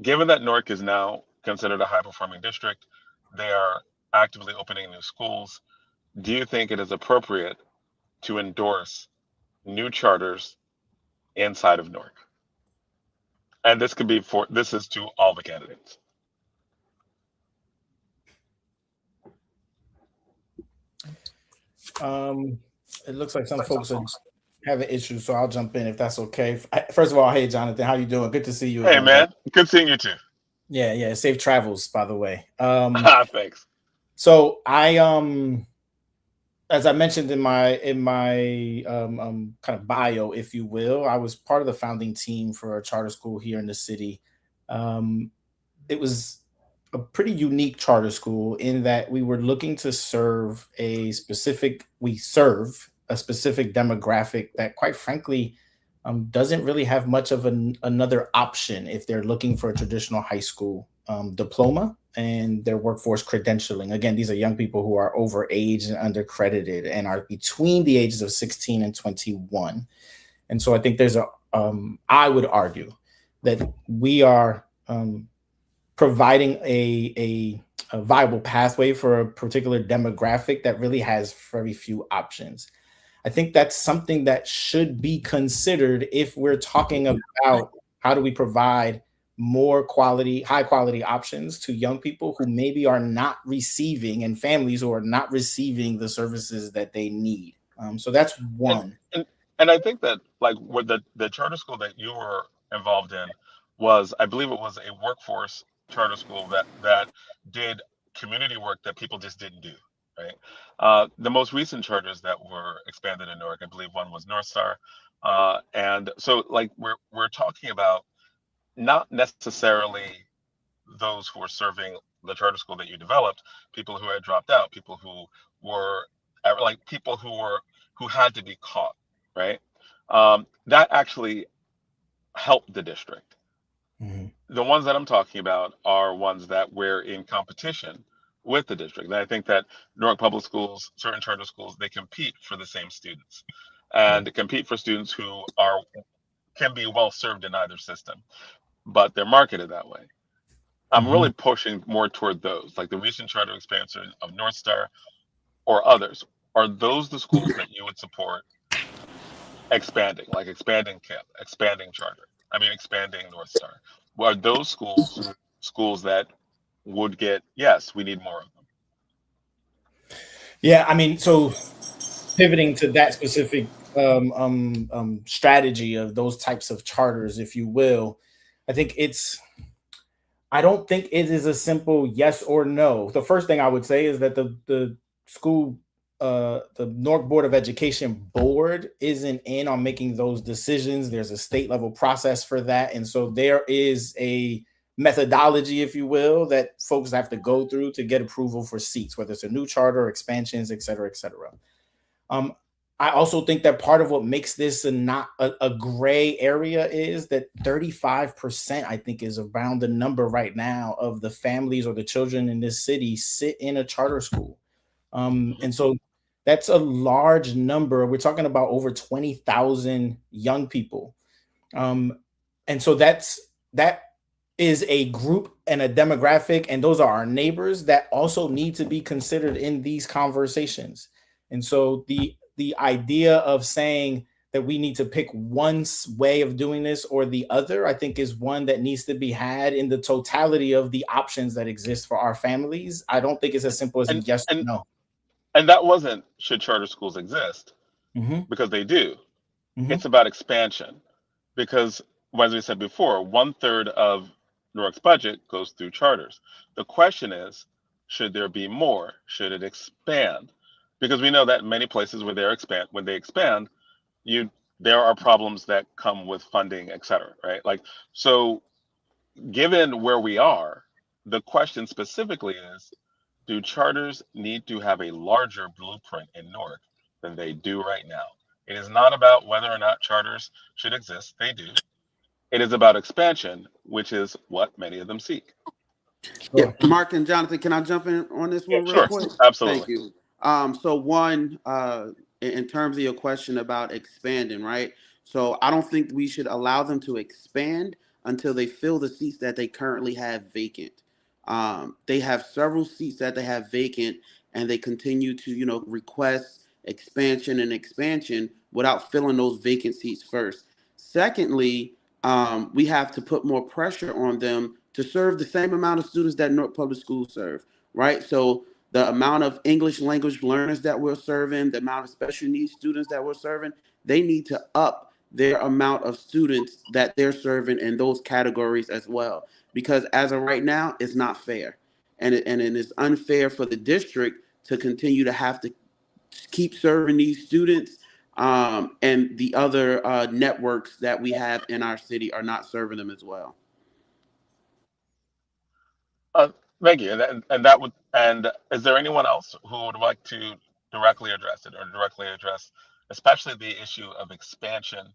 Given that Newark is now considered a high-performing district, they are actively opening new schools. Do you think it is appropriate to endorse new charters inside of Newark? And this could be this is to all the candidates. It looks like some folks are having issues, so I'll jump in if that's okay. First of all, hey Jonathan, how you doing? Good to see you again. Hey man, good seeing you too. Yeah, safe travels, by the way. Thanks. So I as I mentioned in my kind of bio, if you will, I was part of the founding team for a charter school here in the city. It was a pretty unique charter school in that we were looking to serve a specific demographic that, quite frankly, doesn't really have much of another option if they're looking for a traditional high school diploma and their workforce credentialing. Again, these are young people who are over age and undercredited and are between the ages of 16 and 21. And so I think there's I would argue that we are providing a viable pathway for a particular demographic that really has very few options. I think that's something that should be considered if we're talking about how do we provide more high quality options to young people who maybe are not receiving, and families who are not receiving the services that they need. So that's one. And I think that, like, with the charter school that you were involved in was, I believe it was a workforce charter school that did community work that people just didn't do, right? The most recent charters that were expanded in Newark, I believe one was North Star, and so like we're talking about not necessarily those who were serving the charter school that you developed, people who had dropped out, people who were people who had to be caught, right? That actually helped the district. Mm-hmm. The ones that I'm talking about are ones that we're in competition with the district. And I think that Newark Public Schools, certain charter schools, they compete for the same students and compete for students who can be well served in either system, but they're marketed that way. I'm really pushing more toward those, like the recent charter expansion of North Star or others. Are those the schools that you would support expanding charter? I mean, expanding North Star. Are those schools that would get, yes, we need more of them? Yeah, I mean, so pivoting to that specific strategy of those types of charters, if you will, I don't think it is a simple yes or no. The first thing I would say is that the school, the Newark Board of Education board isn't in on making those decisions. There's a state level process for that. And so there is a methodology, if you will, that folks have to go through to get approval for seats, whether it's a new charter, expansions, et cetera, et cetera. I also think that part of what makes this not a gray area is that 35%, I think, is around the number right now of the families or the children in this city sit in a charter school. And so that's a large number. We're talking about over 20,000 young people. And so that is a group and a demographic, and those are our neighbors that also need to be considered in these conversations. And so the idea of saying that we need to pick one way of doing this or the other, I think is one that needs to be had in the totality of the options that exist for our families. I don't think it's as simple as yes or no. And that wasn't should charter schools exist, because they do. It's about expansion, because as we said before, 1/3 of Newark's budget goes through charters. The question is, should there be more? Should it expand? Because we know that many places where when they expand, there are problems that come with funding, et cetera, right? Like, so given where we are, the question specifically is, do charters need to have a larger blueprint in Newark than they do right now? It is not about whether or not charters should exist. They do. It is about expansion, which is what many of them seek. Yeah, Mark and Jonathan, can I jump in on this one real Sure, quick? absolutely. Thank you. So one, in terms of your question about expanding, right? So I don't think we should allow them to expand until they fill the seats that they currently have vacant. They have several seats that they have vacant, and they continue to, request expansion without filling those vacant seats first. Secondly, we have to put more pressure on them to serve the same amount of students that Newark Public Schools serve, right? So the amount of English language learners that we're serving, the amount of special needs students that we're serving, they need to up their amount of students that they're serving in those categories as well. Because as of right now, it's not fair. And it is unfair for the district to continue to have to keep serving these students, and the other networks that we have in our city are not serving them as well. Thank you. And is there anyone else who would like to directly address it, or directly address, especially the issue of expansion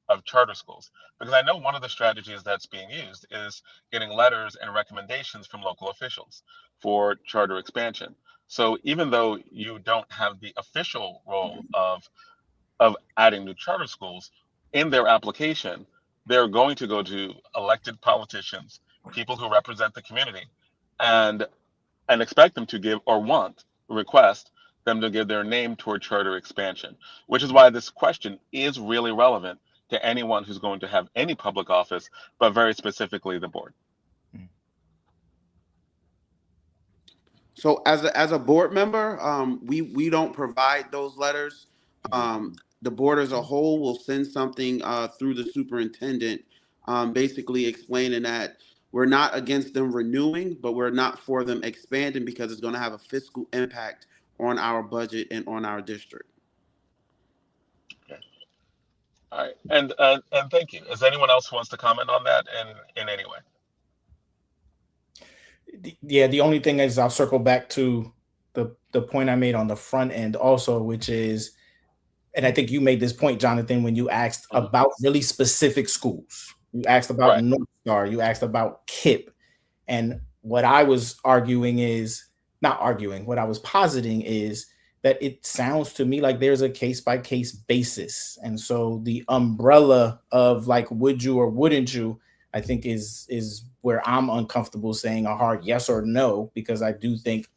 of charter schools? Because I know one of the strategies that's being used is getting letters and recommendations from local officials for charter expansion. So even though you don't have the official role of adding new charter schools in their application, they're going to go to elected politicians, people who represent the community, and expect them to give, or request them to give their name toward charter expansion, which is why this question is really relevant to anyone who's going to have any public office, but very specifically the board. So as a board member, we don't provide those letters. The board as a whole will send something through the superintendent, basically explaining that we're not against them renewing, but we're not for them expanding because it's going to have a fiscal impact on our budget and on our district. Okay. All right, and thank you. Is there anyone else who wants to comment on that in any way? Yeah, the only thing is I'll circle back to the point I made on the front end also, which is, and I think you made this point, Jonathan, when you asked about really specific schools. You asked about North Star, you asked about KIPP. And what I was arguing is, not arguing, what I was positing is that it sounds to me like there's a case-by-case basis. And so the umbrella of like, would you or wouldn't you, I think is where I'm uncomfortable saying a hard yes or no, because I do think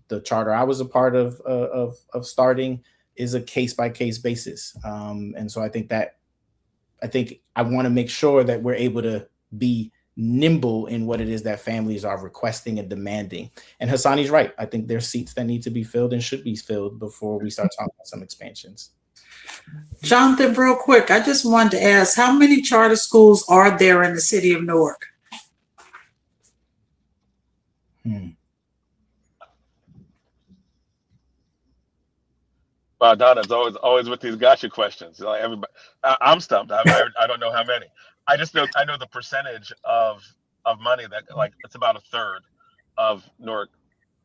the charter I was a part of starting is a case-by-case basis. And so I think I want to make sure that we're able to be nimble in what it is that families are requesting and demanding. And Hasani's right. I think there's seats that need to be filled and should be filled before we start talking about some expansions. Jonathan, real quick, I just wanted to ask, how many charter schools are there in the city of Newark? Wow, Donna's always with these gotcha questions. Like everybody, I'm stumped. I don't know how many. I know the percentage of money that, like, it's about a third of Newark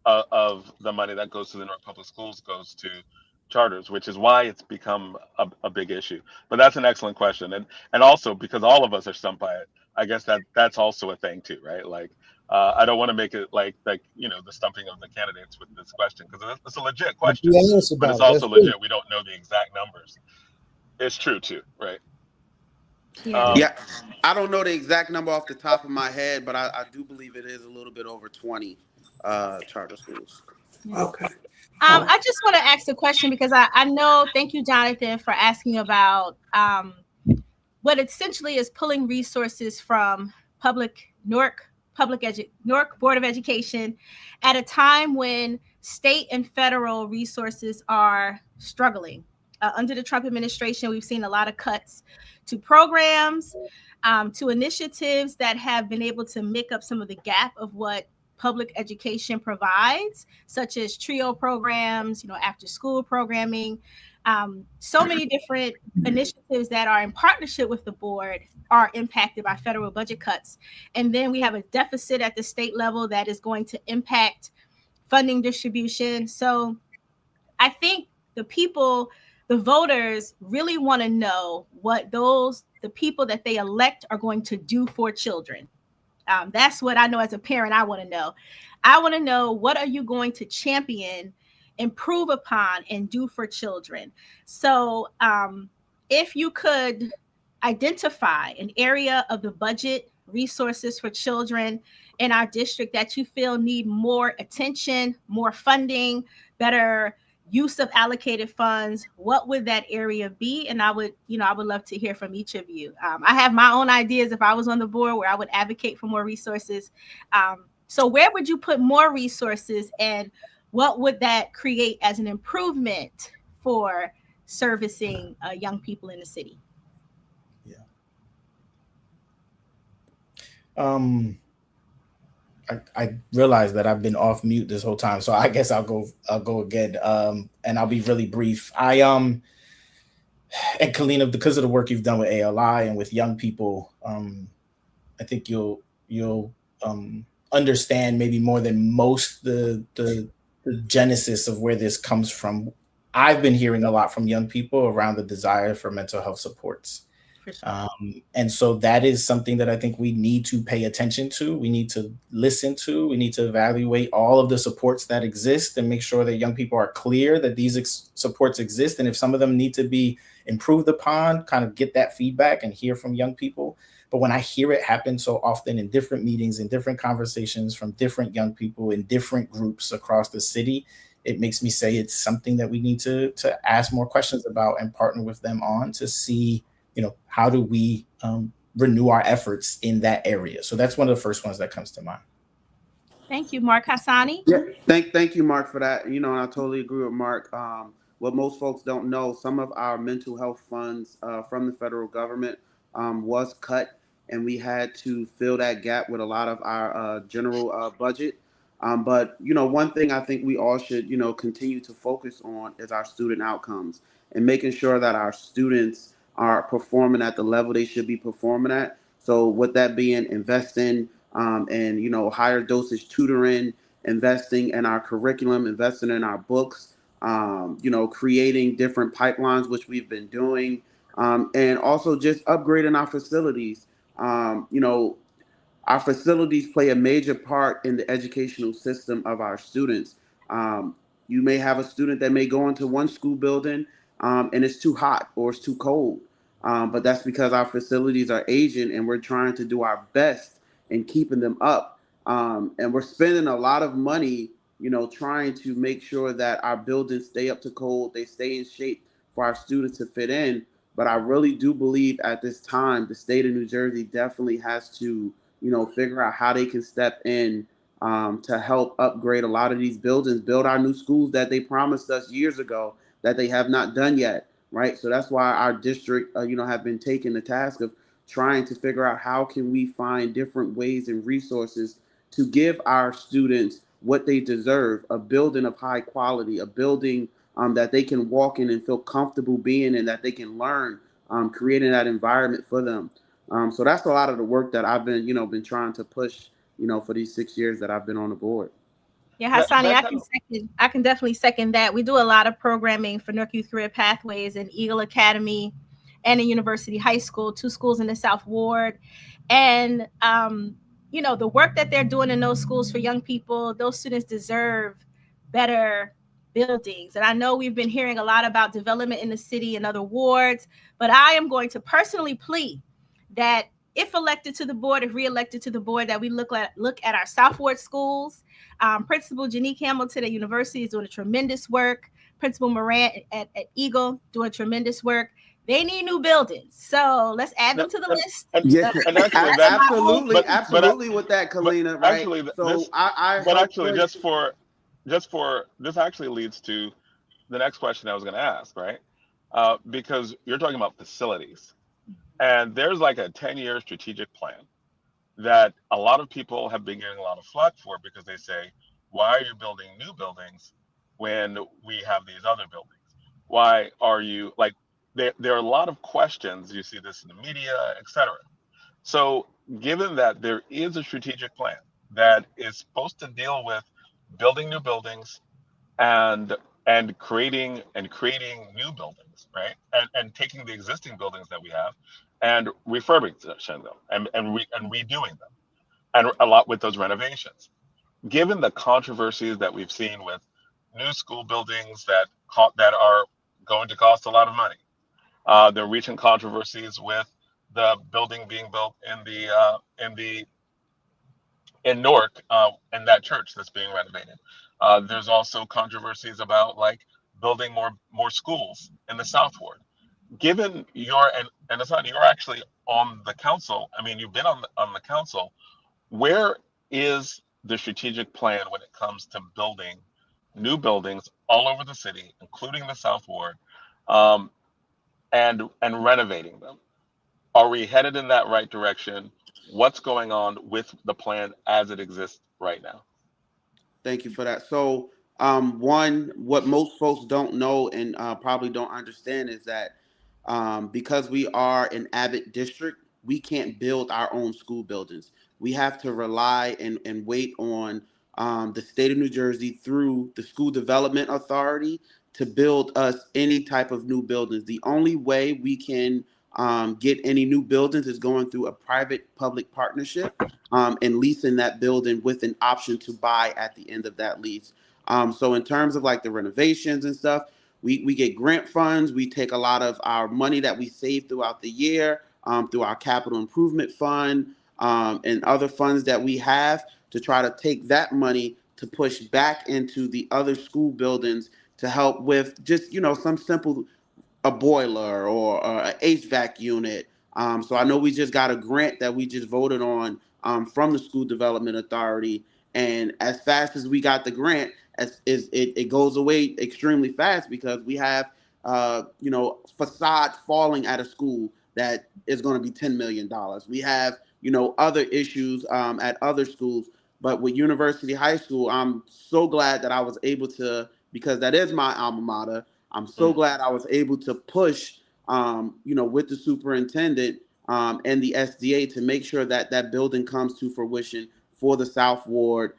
of the money that goes to the Newark Public Schools goes to charters, which is why it's become a big issue. But that's an excellent question, and also because all of us are stumped by it. I guess that's also a thing too, right? Like, I don't want to make it like the stumping of the candidates with this question, because it's a legit But question, be honest but about it's it. That's also true. legit. We don't know the exact numbers. It's true too, right? Yeah. Yeah, I don't know the exact number off the top of my head, but I do believe it is a little bit over 20 charter schools. Okay. I just want to ask a question because I know, thank you, Jonathan, for asking about what essentially is pulling resources from Newark Board of Education at a time when state and federal resources are struggling. Under the Trump administration, we've seen a lot of cuts to programs, to initiatives that have been able to make up some of the gap of what public education provides, such as TRIO programs, after school programming. So many different initiatives that are in partnership with the board are impacted by federal budget cuts. And then we have a deficit at the state level that is going to impact funding distribution. So I think the voters really want to know what the people that they elect are going to do for children. That's what I know as a parent. I want to know. I want to know, what are you going to champion, improve upon, and do for children? So if you could identify an area of the budget resources for children in our district that you feel need more attention, more funding, better use of allocated funds, what would that area be? And I would love to hear from each of you. I have my own ideas if I was on the board where I would advocate for more resources. So where would you put more resources, and what would that create as an improvement for servicing young people in the city? Yeah. I realize that I've been off mute this whole time, so I guess I'll go again, and I'll be really brief. And Kalina, because of the work you've done with ALI and with young people, I think you'll understand maybe more than most the genesis of where this comes from. I've been hearing a lot from young people around the desire for mental health supports. Sure. And so that is something that I think we need to pay attention to. We need to listen to. We need to evaluate all of the supports that exist and make sure that young people are clear that these supports exist. And if some of them need to be improved upon, kind of get that feedback and hear from young people. But when I hear it happen so often in different meetings, in different conversations from different young people in different groups across the city, it makes me say it's something that we need to ask more questions about and partner with them on to see, how do we renew our efforts in that area? So that's one of the first ones that comes to mind. Thank you, Mark. Hasani? Yeah, thank you, Mark, for that. And I totally agree with Mark. What most folks don't know, some of our mental health funds from the federal government was cut, and we had to fill that gap with a lot of our general budget. But one thing I think we all should continue to focus on is our student outcomes and making sure that our students are performing at the level they should be performing at. So with that being, investing and higher dosage tutoring, investing in our curriculum, investing in our books, creating different pipelines, which we've been doing, and also just upgrading our facilities. Our facilities play a major part in the educational system of our students. You may have a student that may go into one school building and it's too hot or it's too cold. But that's because our facilities are aging and we're trying to do our best in keeping them up. And we're spending a lot of money, trying to make sure that our buildings stay up to code, they stay in shape for our students to fit in. But I really do believe at this time, the state of New Jersey definitely has to, figure out how they can step in to help upgrade a lot of these buildings, build our new schools that they promised us years ago that they have not done yet, right? So that's why our district, have been taking the task of trying to figure out how can we find different ways and resources to give our students what they deserve, a building of high quality, a building that they can walk in and feel comfortable being in, that they can learn, creating that environment for them. So that's a lot of the work that I've been trying to push, for these 6 years that I've been on the board. Yeah, Hasani, I can definitely second that. We do a lot of programming for Newark Youth Career Pathways and Eagle Academy and in University High School, 2 schools in the South Ward. And the work that they're doing in those schools for young people, those students deserve better buildings. And I know we've been hearing a lot about development in the city and other wards, but I am going to personally plead that if elected to the board, if re-elected to the board, that we look at our South Ward schools. Principal Janique Hamilton at University is doing a tremendous work. Principal Moran at Eagle doing tremendous work. They need new buildings, so let's add them to the list. Yeah, and actually, absolutely with that, Kalina, right? Actually, so just for this actually leads to the next question I was going to ask, right? Because you're talking about facilities, and there's like a 10-year strategic plan that a lot of people have been getting a lot of flack for, because they say, why are you building new buildings when we have these other buildings? Why are you like? There are a lot of questions. You see this in the media, etc. So given that there is a strategic plan that is supposed to deal with building new buildings and creating new buildings, right? And taking the existing buildings that we have and refurbishing them and redoing them, and a lot with those renovations. Given the controversies that we've seen with new school buildings that are going to cost a lot of money, the recent controversies with the building being built in Newark, in that church that's being renovated. There's also controversies about like building more schools in the South Ward. Given and Hasani, you're actually on the council. I mean, you've been on the council. Where is the strategic plan when it comes to building new buildings all over the city, including the South Ward, and renovating them? Are we headed in that right direction? What's going on with the plan as it exists right now? Thank you for that. So, one, what most folks don't know and probably don't understand is that because we are an Abbott district, we can't build our own school buildings. We have to rely and wait on the state of New Jersey through the School Development Authority to build us any type of new buildings. The only way we can get any new buildings is going through a private-public partnership and leasing that building with an option to buy at the end of that lease. So in terms of like the renovations and stuff, we get grant funds. We take a lot of our money that we save throughout the year through our capital improvement fund and other funds that we have to try to take that money to push back into the other school buildings to help with just, some simple, a boiler or an HVAC unit. So I know we just got a grant that we just voted on from the School Development Authority. And as fast as we got the grant, it goes away extremely fast because we have, facade falling at a school that is going to be $10 million. We have, other issues at other schools. But with University High School, I'm so glad that I was able to, because that is my alma mater. I'm so glad I was able to push, with the superintendent and the SDA to make sure that that building comes to fruition for the South Ward.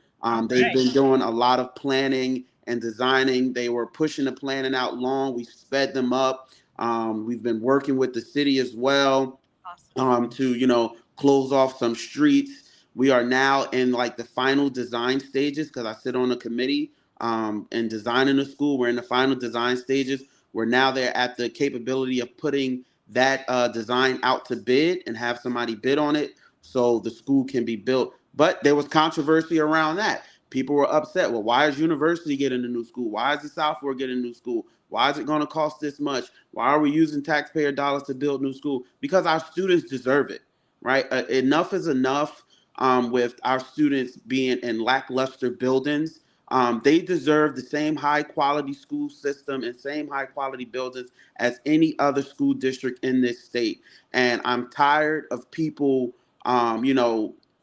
They've been doing a lot of planning and designing. They were pushing the planning out long. We sped them up. We've been working with the city as well to, close off some streets. We are now in like the final design stages because I sit on a committee and designing the school. We're in the final design stages. We're now there at the capability of putting that design out to bid and have somebody bid on it so the school can be built. But there was controversy around that. People were upset. Well, why is University getting a new school? Why is the South Ward getting a new school? Why is it going to cost this much? Why are we using taxpayer dollars to build new school? Because our students deserve it, right? Enough is enough with our students being in lackluster buildings. They deserve the same high quality school system and same high quality buildings as any other school district in this state. And I'm tired of people,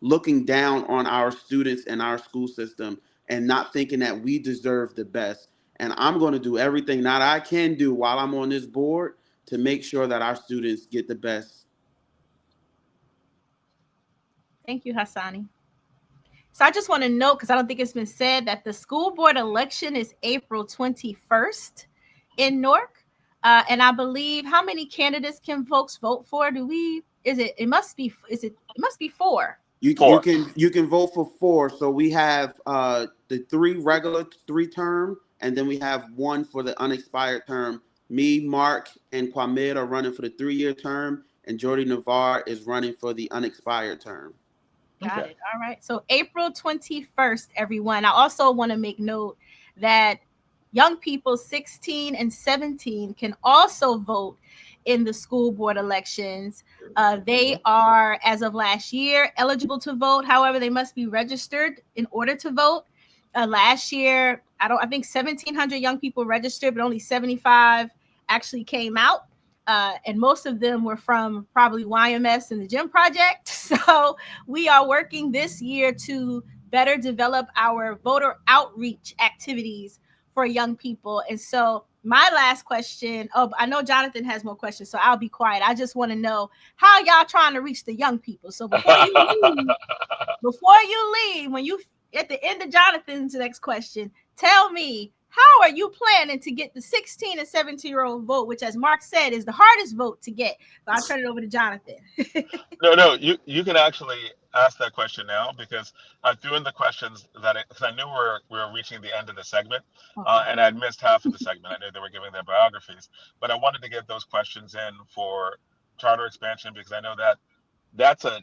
looking down on our students and our school system and not thinking that we deserve the best. And I'm going to do everything that I can do while I'm on this board to make sure that our students get the best. Thank you, Hasani. So I just want to note, because I don't think it's been said, that the school board election is April 21st in Newark. And I believe, how many candidates can folks vote for? It must be 4. You can vote for 4. So we have the 3 regular 3-term, and then we have 1 for the unexpired term. Me, Mark, and Quamid are running for the 3-year term, and Jordy Nivar is running for the unexpired term. Got it. All right. So April 21st, everyone. I also want to make note that young people 16 and 17 can also vote in the school board elections. They are, as of last year, eligible to vote. However, they must be registered in order to vote. Last year, I think 1,700 young people registered, but only 75 actually came out. And most of them were from probably YMS and the Gym Project. So we are working this year to better develop our voter outreach activities for young people. And so my last question, I know Jonathan has more questions, so I'll be quiet. I just want to know how y'all trying to reach the young people. So before you leave, when you at the end of Jonathan's next question, tell me, how are you planning to get the 16 and 17-year-old vote, which, as Mark said, is the hardest vote to get? So I'll turn it over to Jonathan. No, you can actually ask that question now, because I threw in the questions because I knew we were reaching the end of the segment, and I'd missed half of the segment. I knew they were giving their biographies, but I wanted to get those questions in for charter expansion, because I know that's a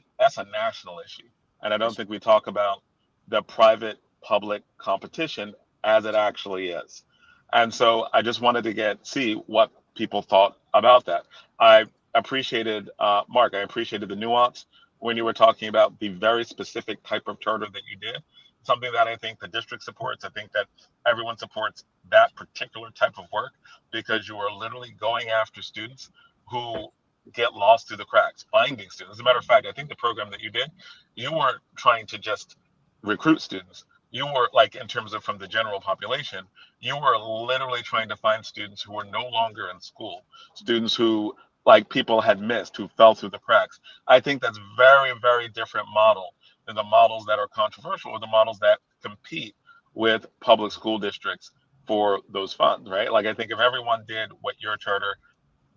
national issue, and I don't think we talk about the private-public competition as it actually is. And so I just wanted to see what people thought about that. I appreciated, Mark, I appreciated the nuance when you were talking about the very specific type of charter that you did, something that I think the district supports. I think that everyone supports that particular type of work, because you are literally going after students who get lost through the cracks, finding students. As a matter of fact, I think the program that you did, you weren't trying to just recruit students. You were, like, in terms of from the general population, you were literally trying to find students who were no longer in school, students who, like, people had missed, who fell through the cracks. I think that's very, very different model than the models that are controversial, or the models that compete with public school districts for those funds, right? Like, I think if everyone did what your charter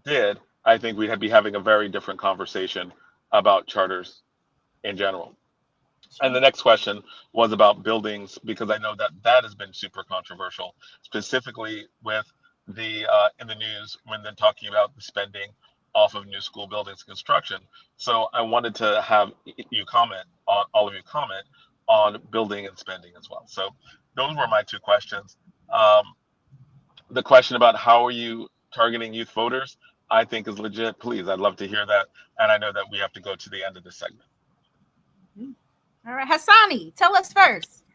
did, I think we'd be having a very different conversation about charters in general. And the next question was about buildings, because I know that has been super controversial, specifically with the in the news when they're talking about the spending off of new school buildings construction. So I wanted to have all of you comment on building and spending as well. So those were my 2 questions. The question about how are you targeting youth voters, I think is legit. Please, I'd love to hear that. And I know that we have to go to the end of this segment. All right, Hasani, tell us first.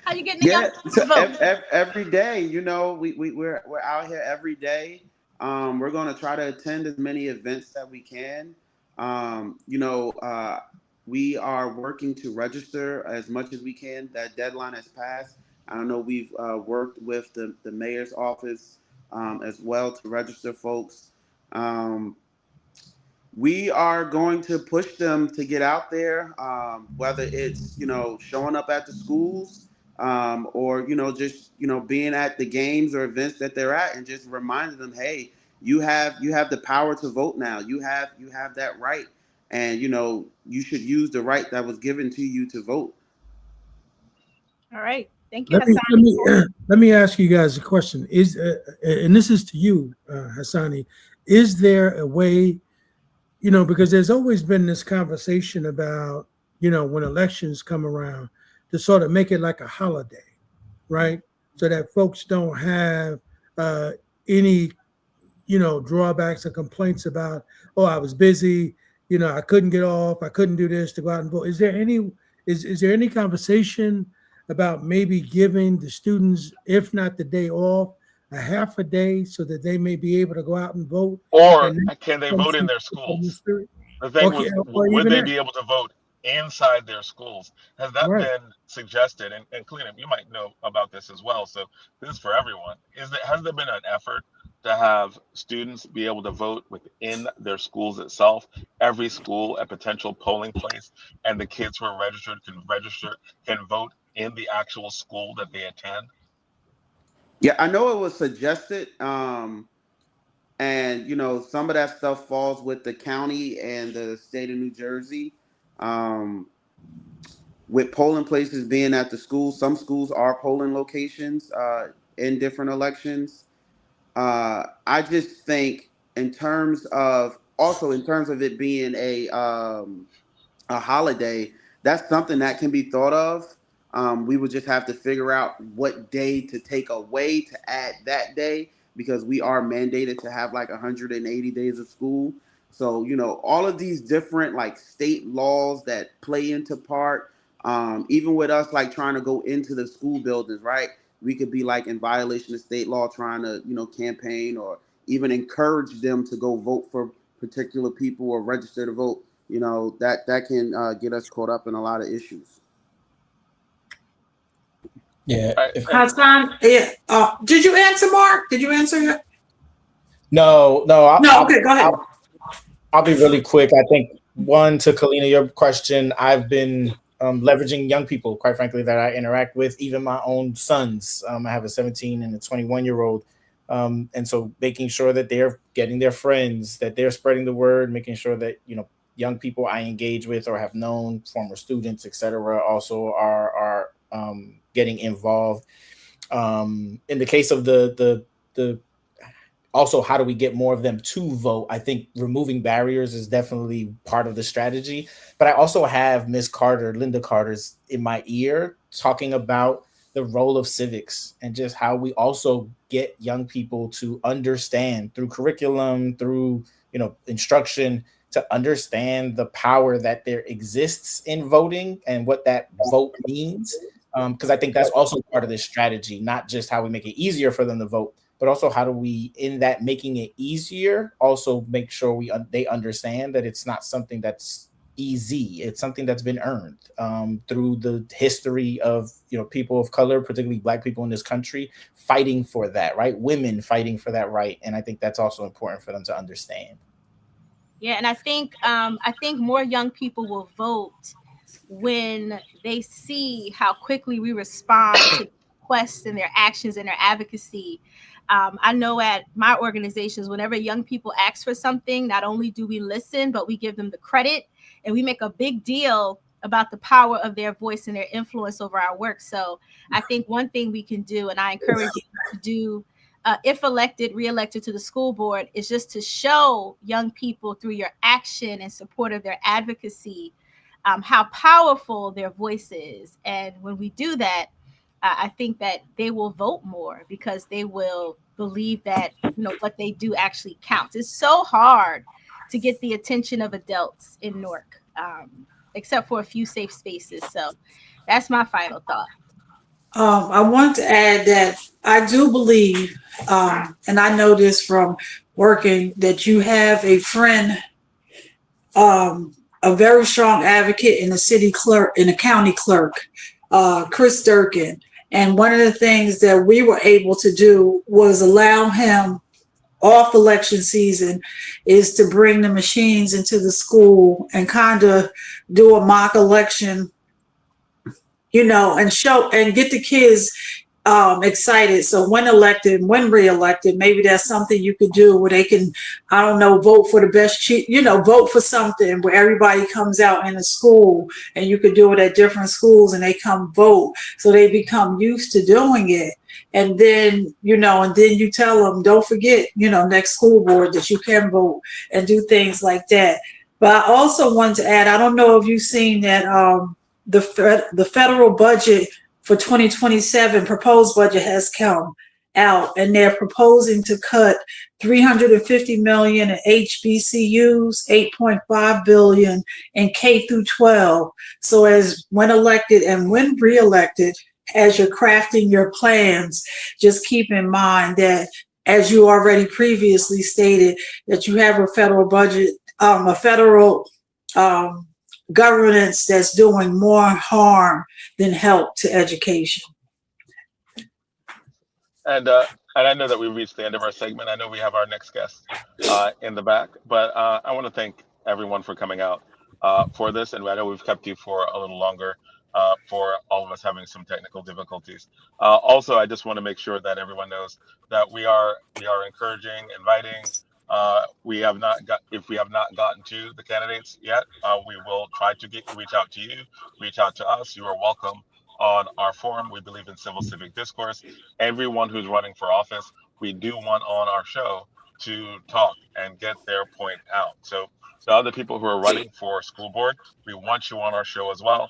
How you getting the young people to vote? Every day, we're out here every day. We're going to try to attend as many events that we can. We are working to register as much as we can. That deadline has passed. I know we've worked with the mayor's office as well to register folks. We are going to push them to get out there, whether it's, showing up at the schools, or, just, being at the games or events that they're at, and just reminding them, hey, you have the power to vote now. You have that right. And, you should use the right that was given to you to vote. All right. Thank you, Hasani. Let me ask you guys a question. And this is to you, Hasani. Is there a way, because there's always been this conversation about, when elections come around, to sort of make it like a holiday, right? So that folks don't have any, drawbacks or complaints about, oh, I was busy, I couldn't get off, I couldn't do this to go out and vote. Is there any conversation about maybe giving the students, if not the day off, a half a day, so that they may be able to go out and vote? Or can they vote in their schools? The thing was, would they be able to vote inside their schools? Has that been suggested? And Kalina, you might know about this as well, so this is for everyone. Has there been an effort to have students be able to vote within their schools itself? Every school a potential polling place, and the kids who are registered can vote in the actual school that they attend? Yeah, I know it was suggested, and And some of that stuff falls with the county and the state of New Jersey. With polling places being at the schools, some schools are polling locations in different elections. I just think in terms of it being a holiday, that's something that can be thought of. We would just have to figure out what day to take away to add that day, because we are mandated to have like 180 days of school. So, all of these different like state laws that play into part, even with us like trying to go into the school buildings, right? We could be like in violation of state law trying to, campaign or even encourage them to go vote for particular people or register to vote. That can get us caught up in a lot of issues. Yeah. Hassan, did you answer, Mark? Did you answer yet? No. Okay, go ahead. I'll be really quick. I think one, to Kalina, your question, I've been leveraging young people, quite frankly, that I interact with, even my own sons. I have a 17 and a 21-year-old. And so making sure that they're getting their friends, that they're spreading the word, making sure that, young people I engage with or have known, former students, et cetera, also are getting involved. In the case of the also, how do we get more of them to vote? I think removing barriers is definitely part of the strategy. But I also have Miss Carter, Linda Carter's in my ear, talking about the role of civics and just how we also get young people to understand through curriculum, through instruction, to understand the power that there exists in voting and what that vote means. Because I think that's also part of this strategy, not just how we make it easier for them to vote, but also how do we, in that making it easier, also make sure they understand that it's not something that's easy. It's something that's been earned through the history of people of color, particularly Black people in this country, fighting for that, right? Women fighting for that right. And I think that's also important for them to understand. Yeah, and I think more young people will vote when they see how quickly we respond to requests and their actions and their advocacy. I know at my organizations, whenever young people ask for something, not only do we listen, but we give them the credit, and we make a big deal about the power of their voice and their influence over our work. So I think one thing we can do, and I encourage you to do, if reelected to the school board, is just to show young people through your action and support of their advocacy how powerful their voice is. And when we do that, I think that they will vote more because they will believe that what they do actually counts. It's so hard to get the attention of adults in Newark, except for a few safe spaces. So that's my final thought. I want to add that I do believe, and I know this from working, that you have a friend, a very strong advocate in the city clerk, in the county clerk, Chris Durkin. And one of the things that we were able to do was allow him off election season is to bring the machines into the school and kind of do a mock election, and show and get the kids excited. So when elected, when reelected, maybe that's something you could do where they can, I don't know, vote for the best, vote for something where everybody comes out in the school, and you could do it at different schools and they come vote. So they become used to doing it. And then, and then you tell them, don't forget, next school board that you can vote and do things like that. But I also want to add, I don't know if you've seen that the federal budget for 2027 proposed budget has come out, and they're proposing to cut $350 million in HBCUs, $8.5 billion in K through 12. So as when elected and when reelected, as you're crafting your plans, just keep in mind that, as you already previously stated, that you have a federal budget, a federal governance that's doing more harm than help to education. And I know that we've reached the end of our segment. I know we have our next guest in the back, but I want to thank everyone for coming out for this. And I know we've kept you for a little longer for all of us having some technical difficulties. Also, I just want to make sure that everyone knows that we are encouraging, inviting We have not got if we have not gotten to the candidates yet, we will try to reach out to you, reach out to us. You are welcome on our forum. We believe in civil civic discourse. Everyone who's running for office, we do want on our show to talk and get their point out. So the other people who are running for school board, we want you on our show as well.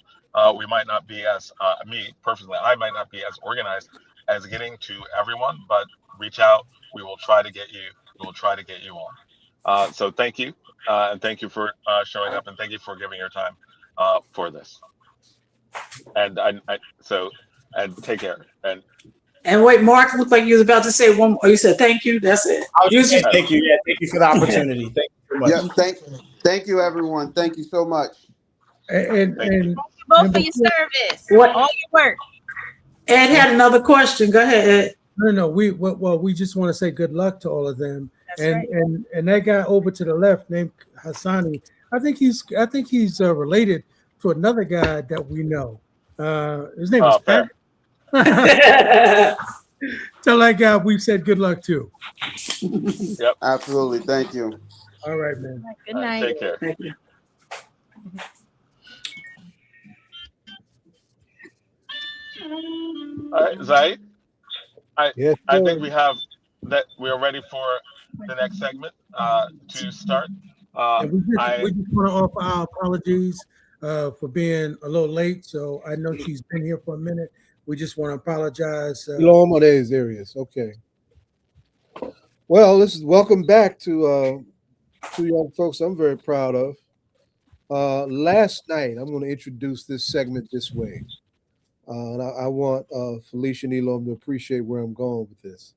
We might not be as me personally, I might not be as organized as getting to everyone, but reach out. We will try to get you. We will try to get you on. So thank you, and thank you for showing up, and thank you for giving your time for this. And and take care. And wait, Mark looked like you was about to say one more. You said thank you. That's it. Thank you. Yeah, thank you for the opportunity. Thank you so much. Yeah, thank you, everyone. Thank you so much. And Thank you both for your service. What? All your work. Ed had another question. Go ahead, Ed. no, we just want to say good luck to all of them. That's And right. and that guy over to the left named Hasani, I think he's related to another guy that we know. His name is Pat. Tell that guy we said good luck too. Yep. Absolutely. Thank you. All right, man. Good night. Take care. Thank you. All right, Zaid. Yes, I sir. think we are ready for the next segment to start. And we just want to offer our apologies for being a little late. So I know she's been here for a minute. We just want to apologize. Elorm, there he is. Okay. Well, welcome back to two young folks I'm very proud of. Last night, I'm going to introduce this segment this way. And I want Felicia and Elorm to appreciate where I'm going with this.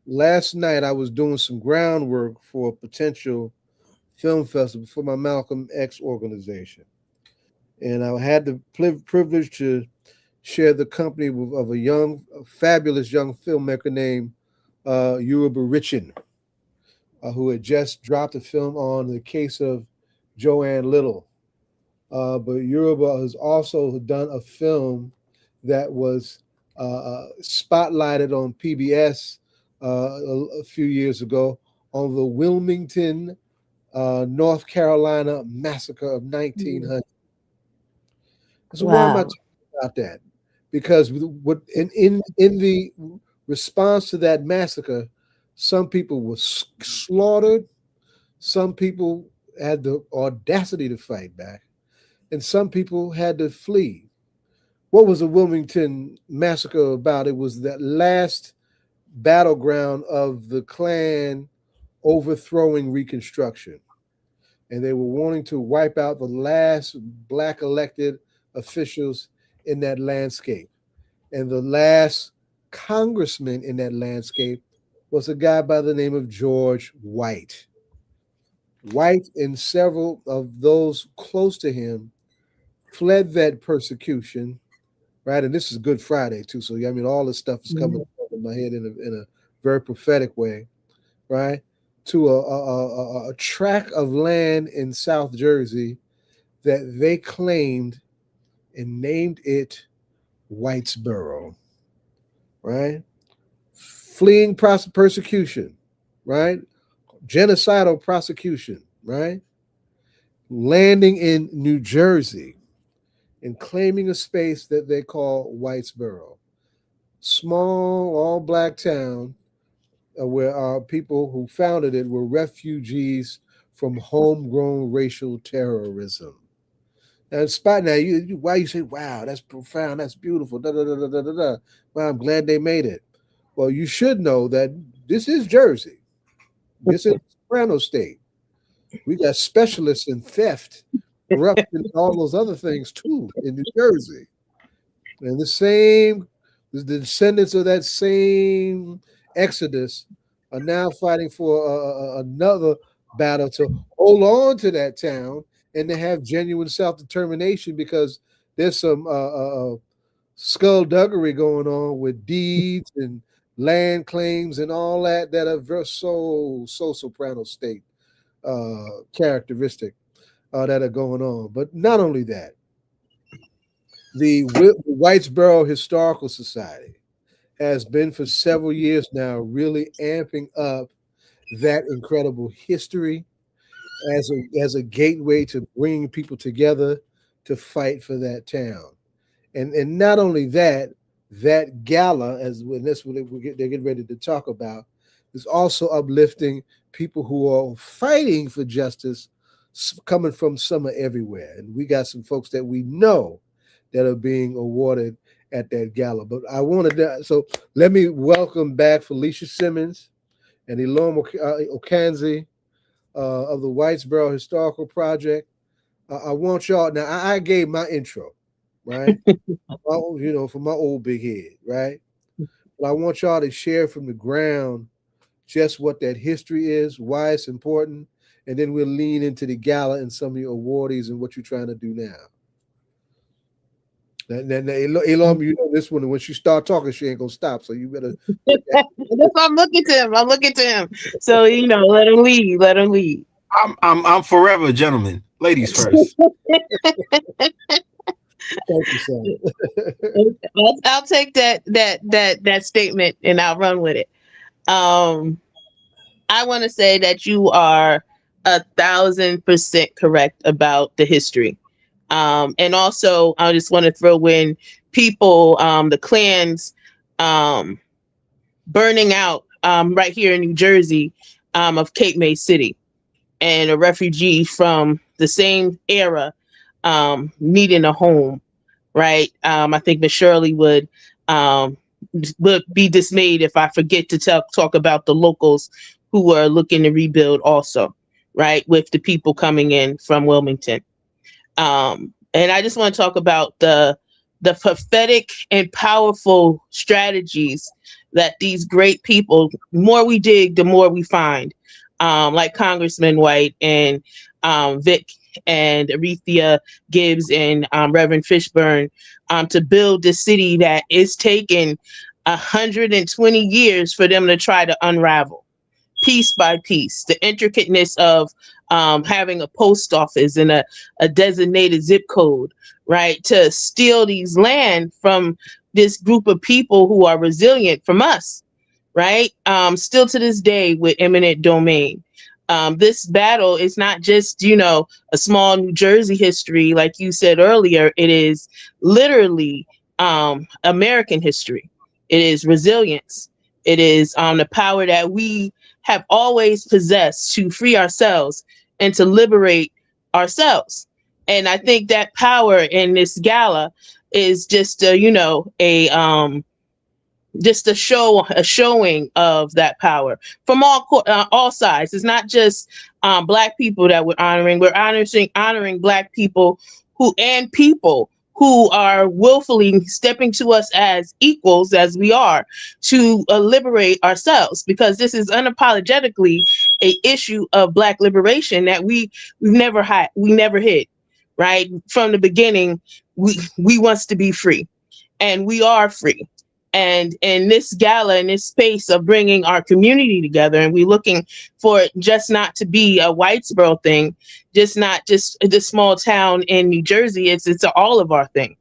Last night, I was doing some groundwork for a potential film festival for my Malcolm X organization. And I had the privilege to share the company of a fabulous young filmmaker named Yoruba Richin, who had just dropped a film on the case of Joanne Little. But Yoruba has also done a film that was spotlighted on PBS a few years ago on the Wilmington, North Carolina massacre of 1900. So why am I talking about that? Because in the response to that massacre, some people were slaughtered, some people had the audacity to fight back, and some people had to flee. What was the Wilmington massacre about? It was that last battleground of the Klan overthrowing Reconstruction. And they were wanting to wipe out the last Black elected officials in that landscape. And the last congressman in that landscape was a guy by the name of George White. White and several of those close to him fled that persecution, right? And this is Good Friday too. So, I mean, all this stuff is coming up in my head in a very prophetic way, right? To a tract of land in South Jersey that they claimed and named it Whitesboro, right? Fleeing persecution, right? Genocidal prosecution, right? Landing in New Jersey and claiming a space that they call Whitesboro. Small, all-Black town where our people who founded it were refugees from homegrown racial terrorism. Now, why you say, wow, that's profound, that's beautiful, da da da da da da da. Well, I'm glad they made it. Well, you should know that this is Jersey. This is Soprano State. We got specialists in theft, corruption, and all those other things too in New Jersey. And the descendants of that same exodus are now fighting for another battle to hold on to that town and to have genuine self-determination, because there's some skullduggery going on with deeds and land claims and all that are very so Soprano State characteristic that are going on. But not only that, the Whitesboro Historical Society has been for several years now really amping up that incredible history as a gateway to bring people together to fight for that town. And not only that, that gala, as when that's what they're getting ready to talk about, is also uplifting people who are fighting for justice, coming from somewhere everywhere. And we got some folks that we know that are being awarded at that gala. But I wanted to, so let me welcome back Felicia Simmons and Elorm Ocansey of the Whitesboro Historical Project. I want y'all, now I gave my intro, right? From my old big head, right? But I want y'all to share from the ground just what that history is, why it's important, and then we'll lean into the gala and some of your awardees and what you're trying to do now. Now, Elorm, you know this one, when she start talking, she ain't gonna stop. So you better. I'm looking to him. I'm looking to him. So let him lead. Let him lead. I'm forever a gentleman. Ladies first. Thank you, sir. I'll take that statement and I'll run with it. I want to say that you are 1,000% correct about the history. And also, I just want to throw in people, the clans burning out right here in New Jersey of Cape May City, and a refugee from the same era needing a home, right? I think Miss Shirley would be dismayed if I forget to talk about the locals who are looking to rebuild also, right? With the people coming in from Wilmington. And I just want to talk about the prophetic and powerful strategies that these great people, the more we dig, the more we find, like Congressman White and Vic and Aretha Gibbs and Reverend Fishburne, to build this city that is taking 120 years for them to try to unravel piece by piece. The intricateness of having a post office and a designated zip code, right? To steal these land from this group of people who are resilient from us, right? Still to this day with eminent domain. This battle is not just, a small New Jersey history, like you said earlier. It is literally American history. It is resilience. It is the power that we have always possessed to free ourselves and to liberate ourselves. And I think that power in this gala is just just a showing of that power from all sides. It's not just Black people that we're honoring. We're honoring Black people who are willfully stepping to us as equals, as we are, to liberate ourselves, because this is unapologetically a issue of Black liberation that we never hid, right? From the beginning, we want to be free, and we are free. And in this gala, in this space of bringing our community together, and we're looking for it just not to be a Whitesboro thing, not just the small town in New Jersey. It's all of our thing,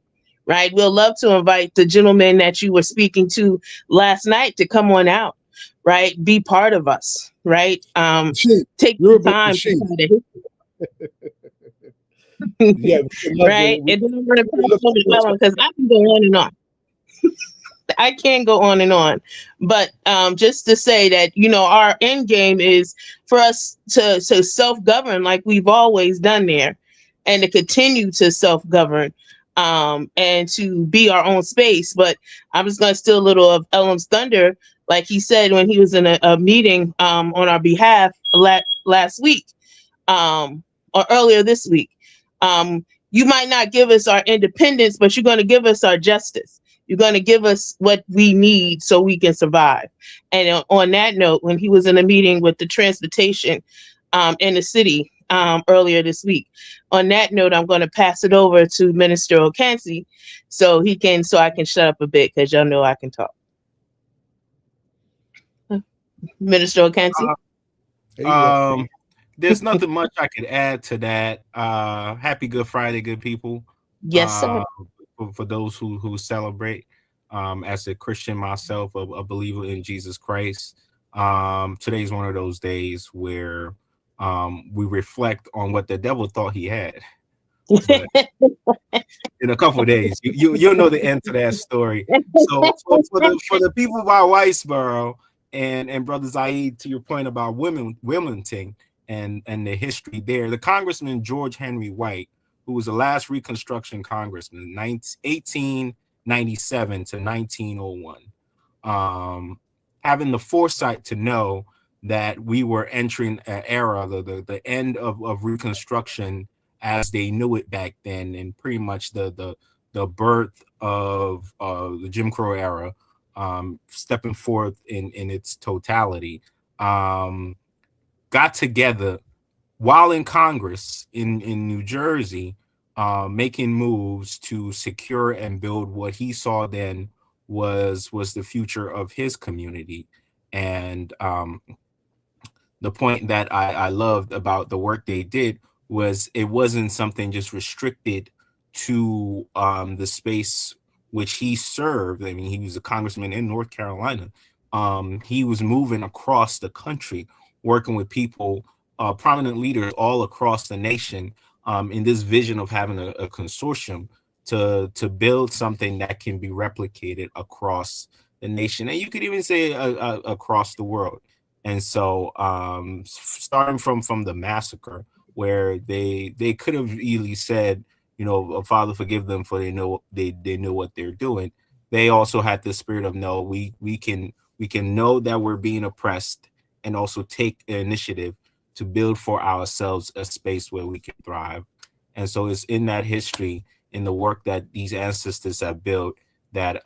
right? We'll love to invite the gentleman that you were speaking to last night to come on out, right? Be part of us, right? Take the time to Yeah, right? And then I'm going to pass over to Elorm, because I can go on and on. I can't go on and on, but just to say that, our end game is for us to self-govern like we've always done there, and to continue to self-govern and to be our own space. But I'm just going to steal a little of Elorm's thunder, like he said when he was in a meeting on our behalf last week or earlier this week. You might not give us our independence, but you're going to give us our justice. You're going to give us what we need so we can survive. And on that note, when he was in a meeting with the transportation in the city earlier this week, on that note, I'm going to pass it over to Minister Ocansey so I can shut up a bit, because y'all know I can talk. Minister Ocansey. There's nothing much I could add to that. Happy Good Friday, good people. Yes, sir. For those who celebrate, as a Christian myself, a believer in Jesus Christ, Today's one of those days where we reflect on what the devil thought he had. But in a couple of days, you'll know the end to that story. So for the people by Whitesboro and Brother Zaid, to your point about Wilmington and the history there, the Congressman George Henry White, who was the last Reconstruction Congressman, 1897 to 1901, having the foresight to know that we were entering an era, the end of Reconstruction as they knew it back then, and pretty much the birth of the Jim Crow era, stepping forth in its totality, got together while in Congress in New Jersey, making moves to secure and build what he saw then was the future of his community. And the point that I loved about the work they did was it wasn't something just restricted to the space which he served. I mean, he was a congressman in North Carolina. He was moving across the country, working with people, prominent leaders all across the nation, in this vision of having a consortium to build something that can be replicated across the nation, and you could even say across the world. And so starting from the massacre, where they could have easily said, Father, forgive them, for they know what they're doing. They also had the spirit of, no, we can know that we're being oppressed, and also take initiative to build for ourselves a space where we can thrive. And so it's in that history, in the work that these ancestors have built, that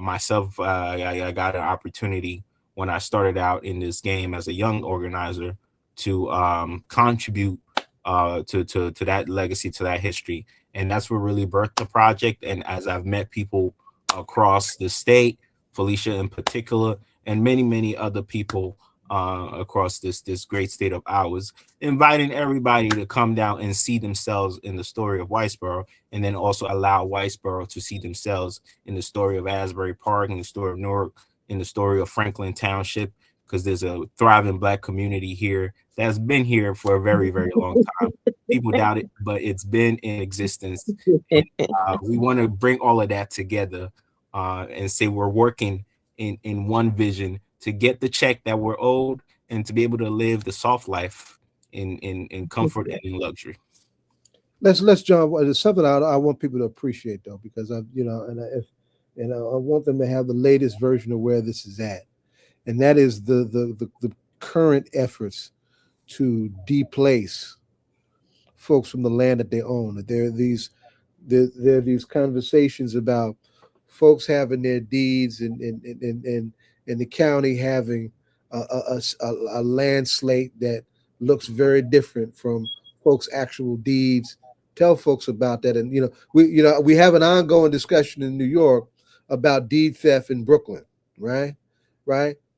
myself, I got an opportunity when I started out in this game as a young organizer to contribute to that legacy, to that history. And that's what really birthed the project. And as I've met people across the state, Felicia in particular, and many, many other people across this great state of ours, inviting everybody to come down and see themselves in the story of Whitesboro, and then also allow Whitesboro to see themselves in the story of Asbury Park, in the story of Newark, in the story of Franklin Township, because there's a thriving Black community here that's been here for a very, very long time. People doubt it, but it's been in existence. And, we want to bring all of that together and say we're working in one vision to get the check that we're owed, and to be able to live the soft life in comfort and in luxury. Let's John. There's something I want people to appreciate, though, because I want them to have the latest version of where this is at, and that is the current efforts to deplace folks from the land that they own. There are these conversations about folks having their deeds and the county having a land slate that looks very different from folks' actual deeds. Tell folks about that. And we have an ongoing discussion in New York about deed theft in Brooklyn, right?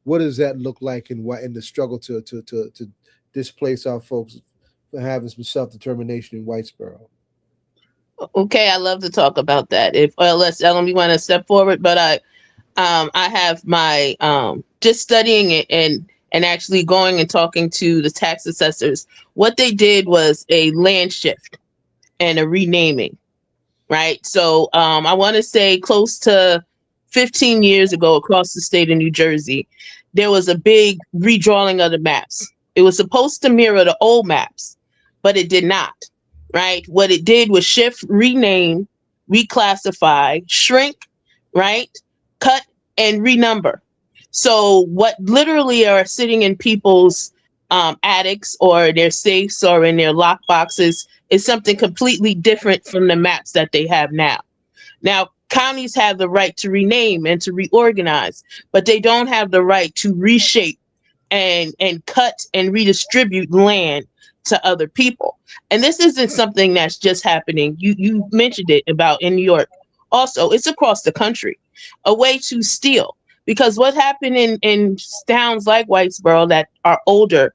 What does that look like in the struggle to displace our folks for having some self-determination in Whitesboro? Okay, I love to talk about that. Unless Elorm, you want to step forward, but I have my just studying it and actually going and talking to the tax assessors. What they did was a land shift and a renaming, right? So I want to say close to 15 years ago, across the state of New Jersey, there was a big redrawing of the maps. It was supposed to mirror the old maps, but it did not, right? What it did was shift, rename, reclassify, shrink, right? Cut and renumber. So what literally are sitting in people's attics or their safes or in their lock boxes is something completely different from the maps that they have now. Now, counties have the right to rename and to reorganize, but they don't have the right to reshape and cut and redistribute land to other people. And this isn't something that's just happening. You mentioned it about in New York. Also, it's across the country. A way to steal. Because what happened in towns like Whitesboro that are older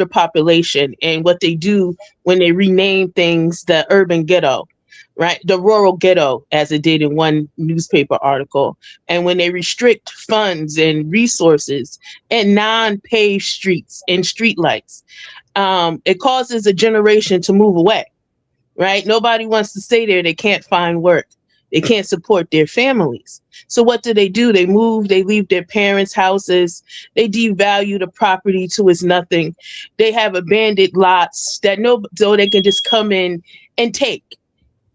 population, and what they do when they rename things the urban ghetto, right? The rural ghetto, as it did in one newspaper article. And when they restrict funds and resources and non-paved streets and streetlights, it causes a generation to move away, right? Nobody wants to stay there. They can't find work. They can't support their families. So what do? They move, they leave their parents' houses, they devalue the property to its nothing. They have abandoned lots that so they can just come in and take,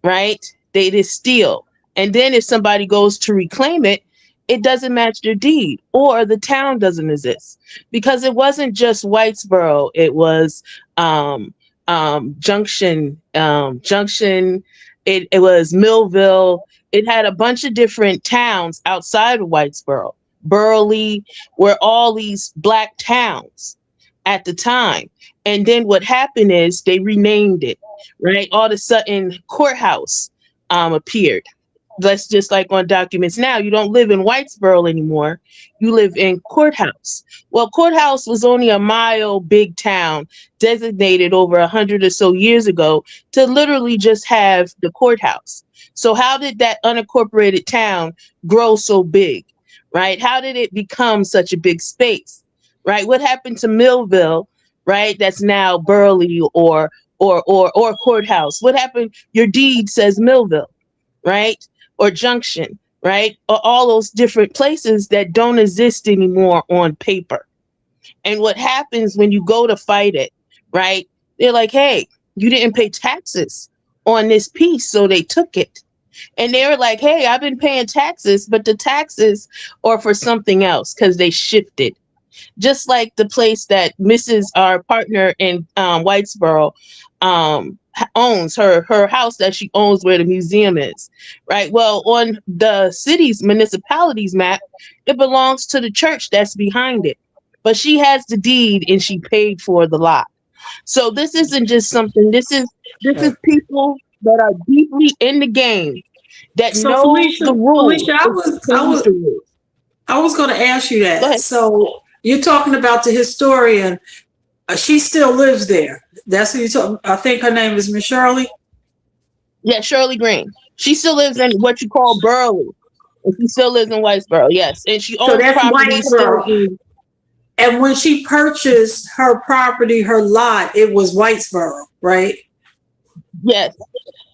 right? They just steal. And then if somebody goes to reclaim it, it doesn't match their deed, or the town doesn't exist. Because it wasn't just Whitesboro, it was Junction, it was Millville. It had a bunch of different towns outside of Whitesboro. Burley were all these black towns at the time. And then what happened is they renamed it, right? All of a sudden, Courthouse appeared. That's just like on documents now. You don't live in Whitesboro anymore. You live in Courthouse. Well, Courthouse was only a mile big town designated over 100 or so years ago to literally just have the courthouse. So how did that unincorporated town grow so big, right? How did it become such a big space, right? What happened to Millville, right? That's now Burley or Courthouse. What happened? Your deed says Millville, right? Or Junction, right? Or all those different places that don't exist anymore on paper. And what happens when you go to fight it, right? They're like, hey, you didn't pay taxes on this piece, so they took it. And they were like, hey, I've been paying taxes, but the taxes are for something else because they shifted. Just like the place that Mrs. our partner in Whitesboro owns, her house that she owns where the museum is, right? Well, on the city's municipalities map, it belongs to the church that's behind it. But she has the deed and she paid for the lot. So this isn't just something, this is people that are deeply in the game that know Felicia, the rules. Felicia, I was going to ask you that. So you're talking about the historian. She still lives there. That's who you talk. I think her name is Miss Shirley. Yeah, Shirley Green. She still lives in what you call Burley. And she still lives in Whitesboro. Yes, and she owns property still in. And when she purchased her property, her lot, it was Whitesboro, right? Yes.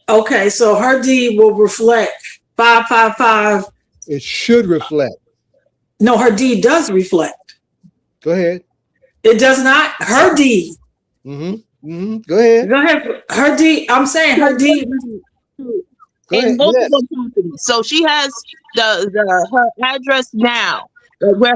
Okay, so her deed will reflect 555. It should reflect. No, her deed does reflect. Go ahead. It does not. Her deed. Go ahead. Go ahead. Her deed. I'm saying her deed. In multiple properties. So she has her address now, where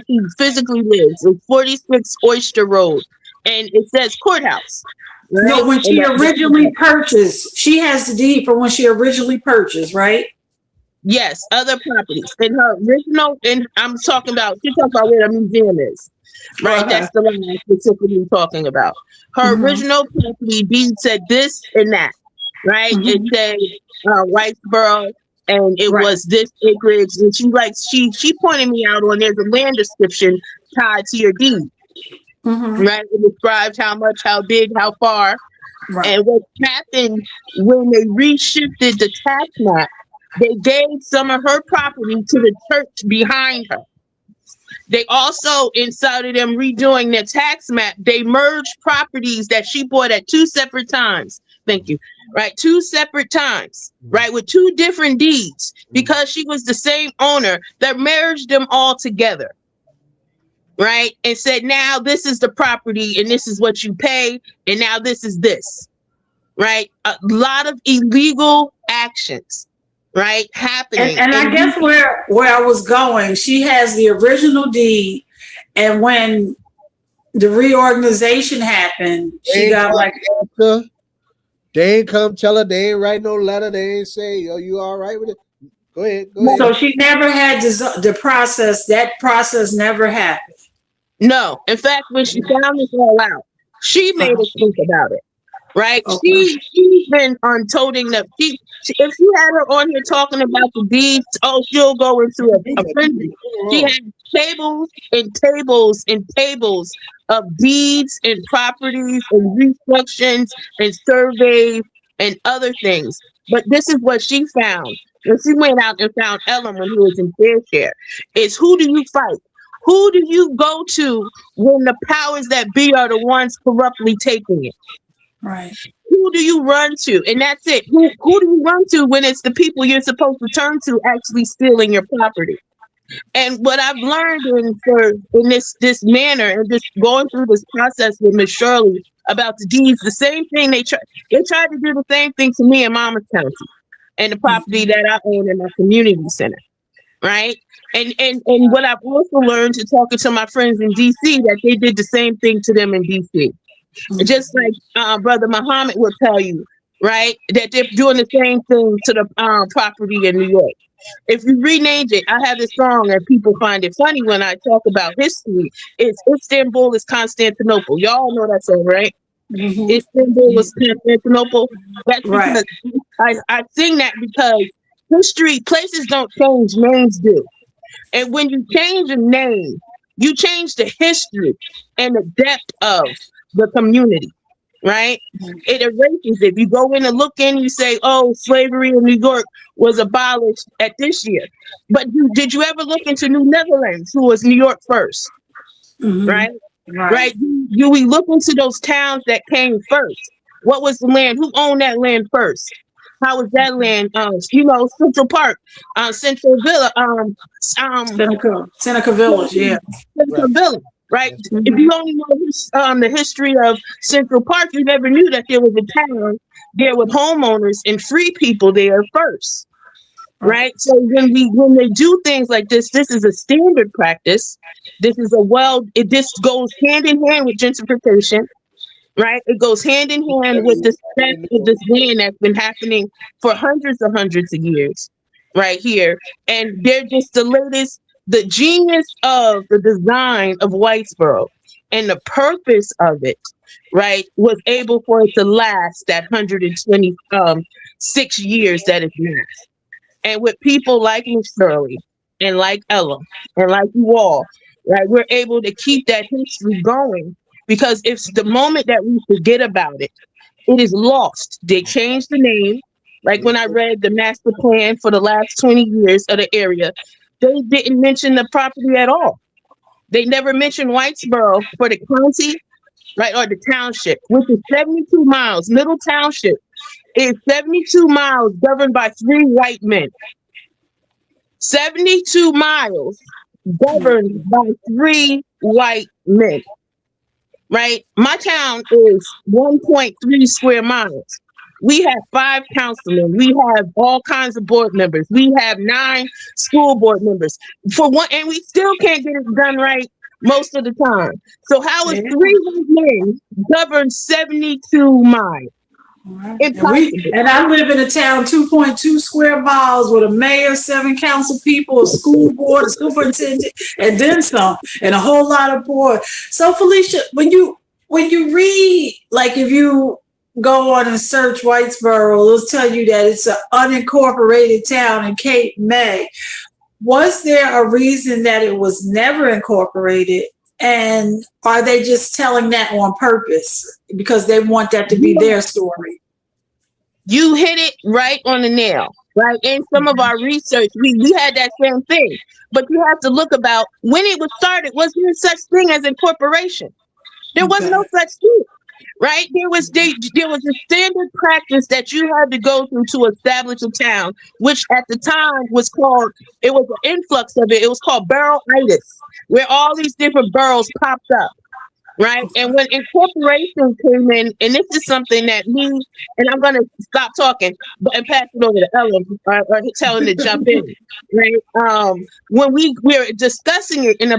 she physically lives, is 46 Oyster Road, and it says courthouse. Right? No, when she originally purchased, she has the deed from when she originally purchased, right? Yes, other properties. And her original, and I'm talking about, she's talking about where the museum is. Right, okay. That's the one I'm specifically talking about. Her original property deed said this and that, right? It said Whitesboro, and it was this acreage. And she pointed me out on there's a land description tied to your deed, right? It describes how much, how big, how far, and what happened when they reshifted the tax map. They gave some of her property to the church behind her. They also, inside of them redoing their tax map, they merged properties that she bought at two separate times. Thank you. Right. Two separate times. Right. With two different deeds, because she was the same owner, that merged them all together. Right. And said, now this is the property and this is what you pay. And now this is this. Right. A lot of illegal actions. Right, happening. And I guess where I was going, she has the original deed, and when the reorganization happened, she got like they ain't come tell her, they ain't write no letter, they ain't say, yo, you all right with it? Go ahead. So she never had the process. That process never happened. No, in fact, when she found this all out, she made us think about it. Right, she's been on toting that if you had her on here talking about the deeds, she'll go into a frenzy. She had tables and tables and tables of deeds and properties and restructions and surveys and other things. But this is what she found. When she went out and found Elorm when he was in fair share, is who do you fight? Who do you go to when the powers that be are the ones corruptly taking it? Right. Who do you run to? And that's it. Who do you run to when it's the people you're supposed to turn to actually stealing your property? And what I've learned in this manner and just going through this process with Miss Shirley about the deeds, the same thing they tried to do the same thing to me in Monmouth County and the property that I own in my community center, right? And what I've also learned to talking to my friends in DC, that they did the same thing to them in DC. Just like Brother Muhammad will tell you, right, that they're doing the same thing to the property in New York. If you renamed it, I have this song and people find it funny when I talk about history. It's Istanbul is Constantinople. Y'all know that song, right? Mm-hmm. Istanbul is Constantinople. That's because I sing that because history, places don't change, names do. And when you change a name, you change the history and the depth of the community, right? It erases it. You go in and look in, you say, oh, slavery in New York was abolished at this year. But did you ever look into New Netherlands, who was New York first, right? Right? We look into those towns that came first. What was the land? Who owned that land first? How was that land? Central Park, Central Villa, Seneca Village, yeah. Seneca Village. Right? Mm-hmm. If you only know the history of Central Park, you never knew that there was a town there with homeowners and free people there first. Right? So when they do things like this is a standard practice. This is this goes hand in hand with gentrification. Right? It goes hand in hand with this theft of this land that's been happening for hundreds of years right here. And they're just the genius of the design of Whitesboro and the purpose of it, right, was able for it to last that 126 years that it lasts. And with people like Miss Shirley and like Ella and like you all, right, we're able to keep that history going, because if the moment that we forget about it, it is lost. They changed the name. Like when I read the master plan for the last 20 years of the area, they didn't mention the property at all. They never mentioned Whitesboro for the county, right, or the township, which is 72 miles. Middle Township is 72 miles governed by 3 white men. 72 miles governed by 3 white men, right? My town is 1.3 square miles. We have 5 councilmen. We have all kinds of board members. We have 9 school board members. And we still can't get it done right most of the time. So how is 3 white men govern 72 miles? And I live in a town 2.2 square miles with a mayor, 7 council people, a school board, a superintendent, and then some, and a whole lot of board. So Felicia, when you read, like if you go on and search Whitesboro, it'll tell you that it's an unincorporated town in Cape May. Was there a reason that it was never incorporated? And are they just telling that on purpose because they want that to be their story? You hit it right on the nail, right? In some of our research, we had that same thing. But you have to look about when it was started, was there such thing as incorporation? There was no such thing. Right? There was a standard practice that you had to go through to establish a town, which at the time was called, it was an influx of it. It was called boroughitis, where all these different boroughs popped up. Right? And when incorporation came in, and this is something that and I'm going to stop talking and pass it over to Ella or tell him to jump in. Right? When we were discussing it in the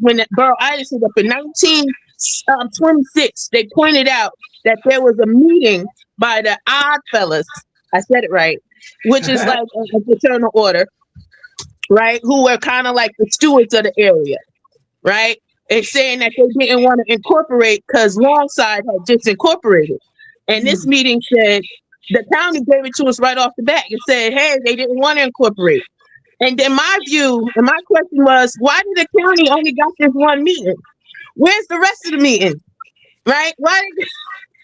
when the boroughitis was up in 1926, they pointed out that there was a meeting by the Odd Fellas. I said it right, which is like a fraternal order, right? Who were kind of like the stewards of the area, right? And saying that they didn't want to incorporate because Longside had just incorporated. And this meeting said the county gave it to us right off the bat and said, hey, they didn't want to incorporate. And then my view and my question was, why did the county only got this one meeting? Where's the rest of the meeting? Right? Why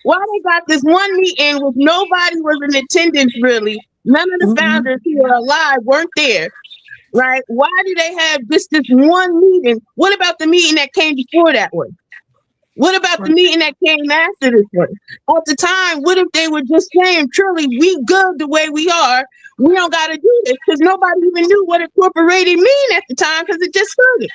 Why they got this one meeting with nobody was in attendance really? None of the founders who were alive weren't there, right? Why do they have this one meeting? What about the meeting that came before that one? What about the meeting that came after this one? At the time, what if they were just saying, truly, we good the way we are. We don't got to do this because nobody even knew what incorporated mean at the time because it just started.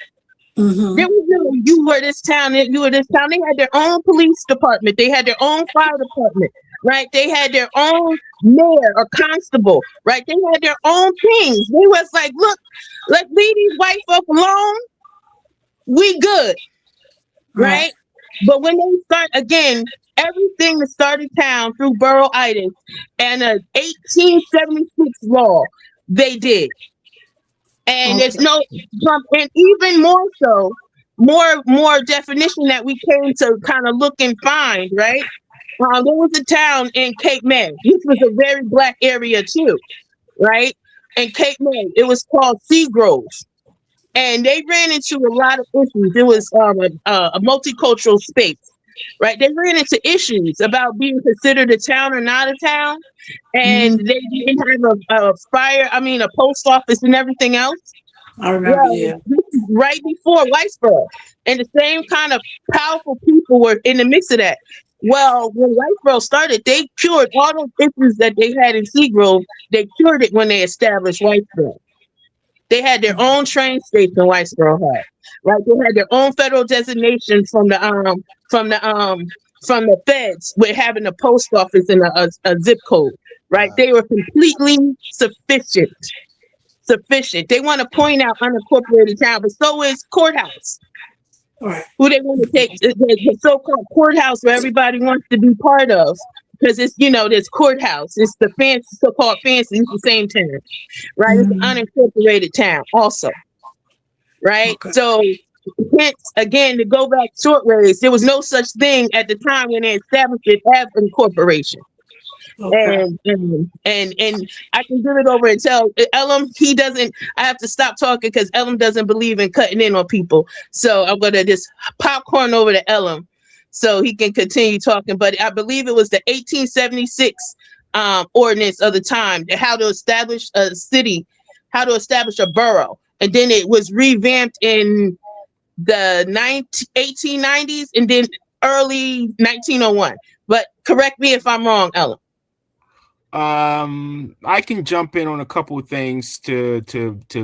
There was no, you were this town, you were this town. They had their own police department. They had their own fire department, right? They had their own mayor or constable, right? They had their own things. They was like, look, let's leave these white folk alone. We good, right? But when they start again, everything that started town through borough-itis and a 1876 law, they did. And there's no jump, and even more so, more definition that we came to kind of look and find, right? There was a town in Cape May. This was a very black area too, right? In Cape May, it was called Seagroves. And they ran into a lot of issues. It was a multicultural space, right? They ran into issues about being considered a town or not a town. And they didn't have a post office and everything else. I remember, This is right before Whitesboro. And the same kind of powerful people were in the mix of that. Well, when Whitesboro started, they cured all those issues that they had in Seagrove. They cured it when they established Whitesboro. They had their own train station Whitesboro had, right? They had their own federal designation from the feds with having a post office and a zip code, right? They were completely sufficient. They want to point out unincorporated town, but so is courthouse. Who they want to take the so-called courthouse where everybody wants to be part of. Because it's, there's courthouse. It's the fancy, so-called fancy, it's the same town, right? It's an unincorporated town also, right? So, hence, again, to go back short ways, there was no such thing at the time when they established it as incorporation. And I can give it over and tell Elorm, I have to stop talking because Elorm doesn't believe in cutting in on people. So I'm going to just popcorn over to Elorm so he can continue talking. But I believe it was the 1876 ordinance of the time, how to establish a city, how to establish a borough. And then it was revamped in the 1890s and then early 1901. But correct me if I'm wrong, Elorm. I can jump in on a couple of things to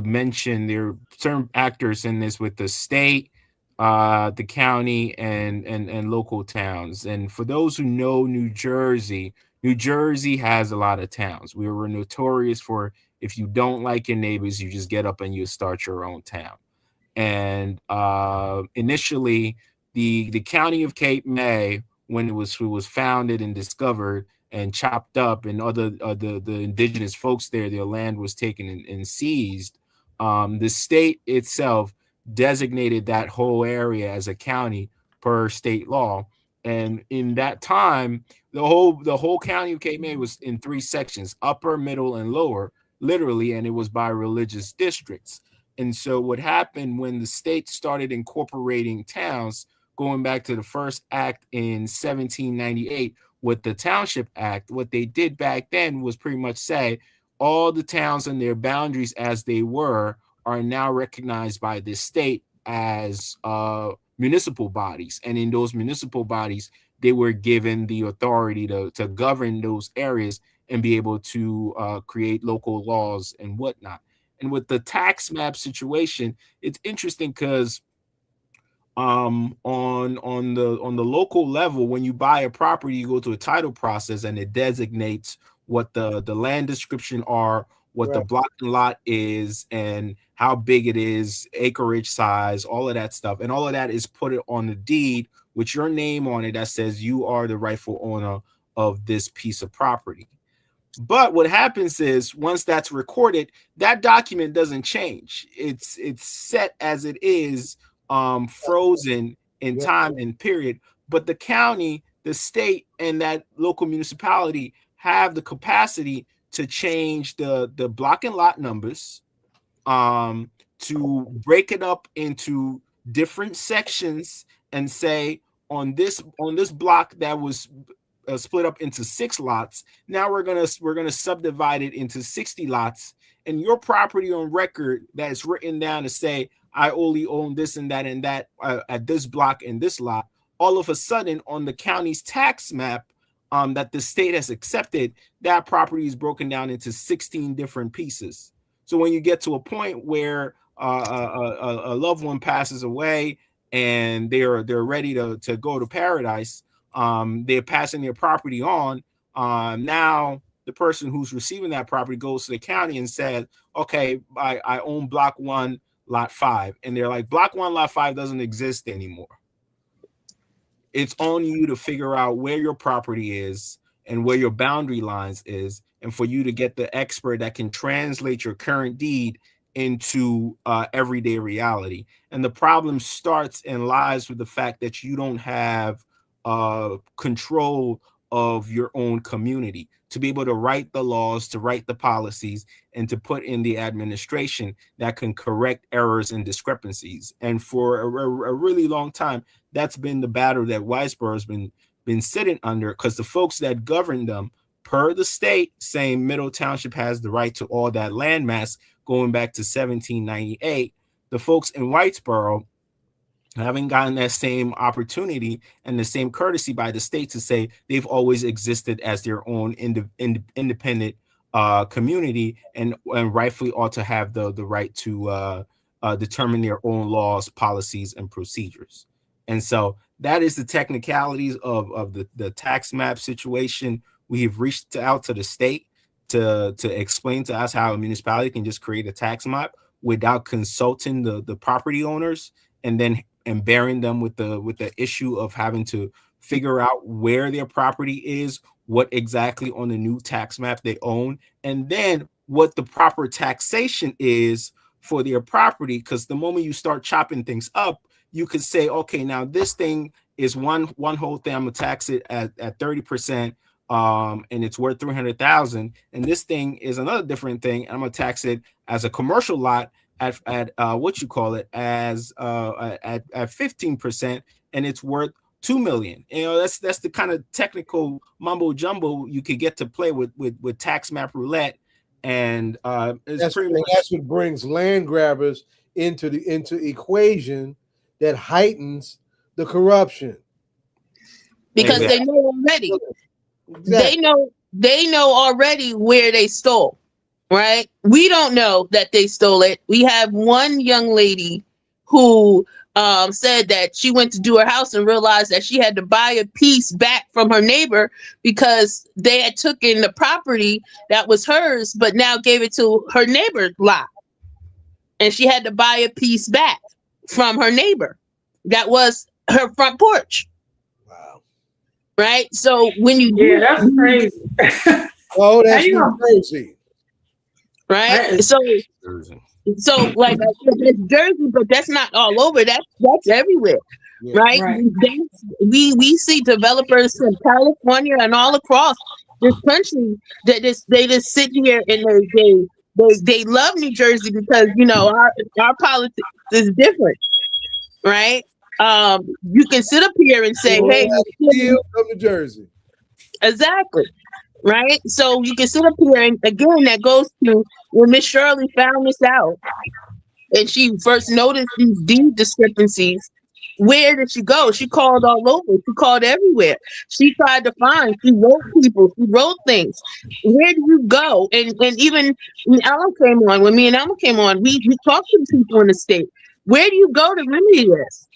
mention. There are certain actors in this with the state, the county, and local towns. And for those who know New Jersey has a lot of towns. We were notorious for, if you don't like your neighbors, you just get up and you start your own town. And initially, the county of Cape May, when it was founded and discovered and chopped up, and the indigenous folks there, their land was taken and seized. The state itself designated that whole area as a county per state law, and in that time, the whole county of Cape May was in 3 sections: upper, middle, and lower, literally, and it was by religious districts. And so, what happened when the state started incorporating towns, going back to the first act in 1798. With the Township Act, what they did back then was pretty much say all the towns and their boundaries as they were are now recognized by the state as municipal bodies. And in those municipal bodies, they were given the authority to govern those areas and be able to create local laws and whatnot. And with the tax map situation, it's interesting because on the local level, when you buy a property, you go to a title process and it designates what the land description are, what the block and lot is, and how big it is, acreage size, all of that stuff. And all of that is put on the deed with your name on it that says you are the rightful owner of this piece of property. But what happens is, once that's recorded, that document doesn't change. It's set as it is, frozen in time and period. But the county, the state, and that local municipality have the capacity to change the block and lot numbers, to break it up into different sections and say on this block that was split up into 6 lots. Now we're gonna subdivide it into 60 lots, and your property on record that's written down to say I only own this and that at this block and this lot. All of a sudden, on the county's tax map that the state has accepted, that property is broken down into 16 different pieces. So when you get to a point where a loved one passes away and they're ready to go to paradise, they're passing their property on. Now the person who's receiving that property goes to the county and says, okay, I own block 1, lot 5. And they're like, block 1, lot 5 doesn't exist anymore. It's on you to figure out where your property is and where your boundary lines is, and for you to get the expert that can translate your current deed into everyday reality. And the problem starts and lies with the fact that you don't have control of your own community to be able to write the laws, to write the policies, and to put in the administration that can correct errors and discrepancies. And for a really long time, that's been the battle that Whitesboro has been sitting under, because the folks that govern them, per the state, saying Middle Township has the right to all that landmass going back to 1798, the folks in Whitesboro haven't gotten that same opportunity and the same courtesy by the state to say they've always existed as their own independent community and rightfully ought to have the right to determine their own laws, policies, and procedures. And so that is the technicalities of the tax map situation. We have reached out to the state to explain to us how a municipality can just create a tax map without consulting the property owners, and then bearing them with the issue of having to figure out where their property is, what exactly on the new tax map they own, and then what the proper taxation is for their property. Because the moment you start chopping things up, you could say, okay, now this thing is one whole thing. I'm gonna tax it at 30%, and it's worth $300,000. And this thing is another different thing. I'm gonna tax it as a commercial lot at what you call it as at 15%, and it's worth $2 million. You know, that's the kind of technical mumbo jumbo you could get to play with tax map roulette. And that's what brings land grabbers into equation that heightens the corruption. Because they know already. Exactly. They know already where they stole. Right? We don't know that they stole it. We have one young lady who said that she went to do her house and realized that she had to buy a piece back from her neighbor because they had taken the property that was hers, but now gave it to her neighbor's lot. And she had to buy a piece back from her neighbor. That was her front porch. Wow. Right? So when you do that's crazy. Oh, that's crazy. Right, so like it's Jersey, but that's not all over. That's everywhere, right? We see developers from California and all across this country that they just sit here and they love New Jersey because our politics is different, right? You can sit up here and say, "Hey, from New Jersey," exactly. Right, so you can sit up here, and again, that goes to when Miss Shirley found this out, and she first noticed these deed discrepancies. Where did she go? She called all over. She called everywhere. She tried to find. She wrote people. She wrote things. Where do you go? And even when Alma came on, we talked to people in the state. Where do you go to remedy this?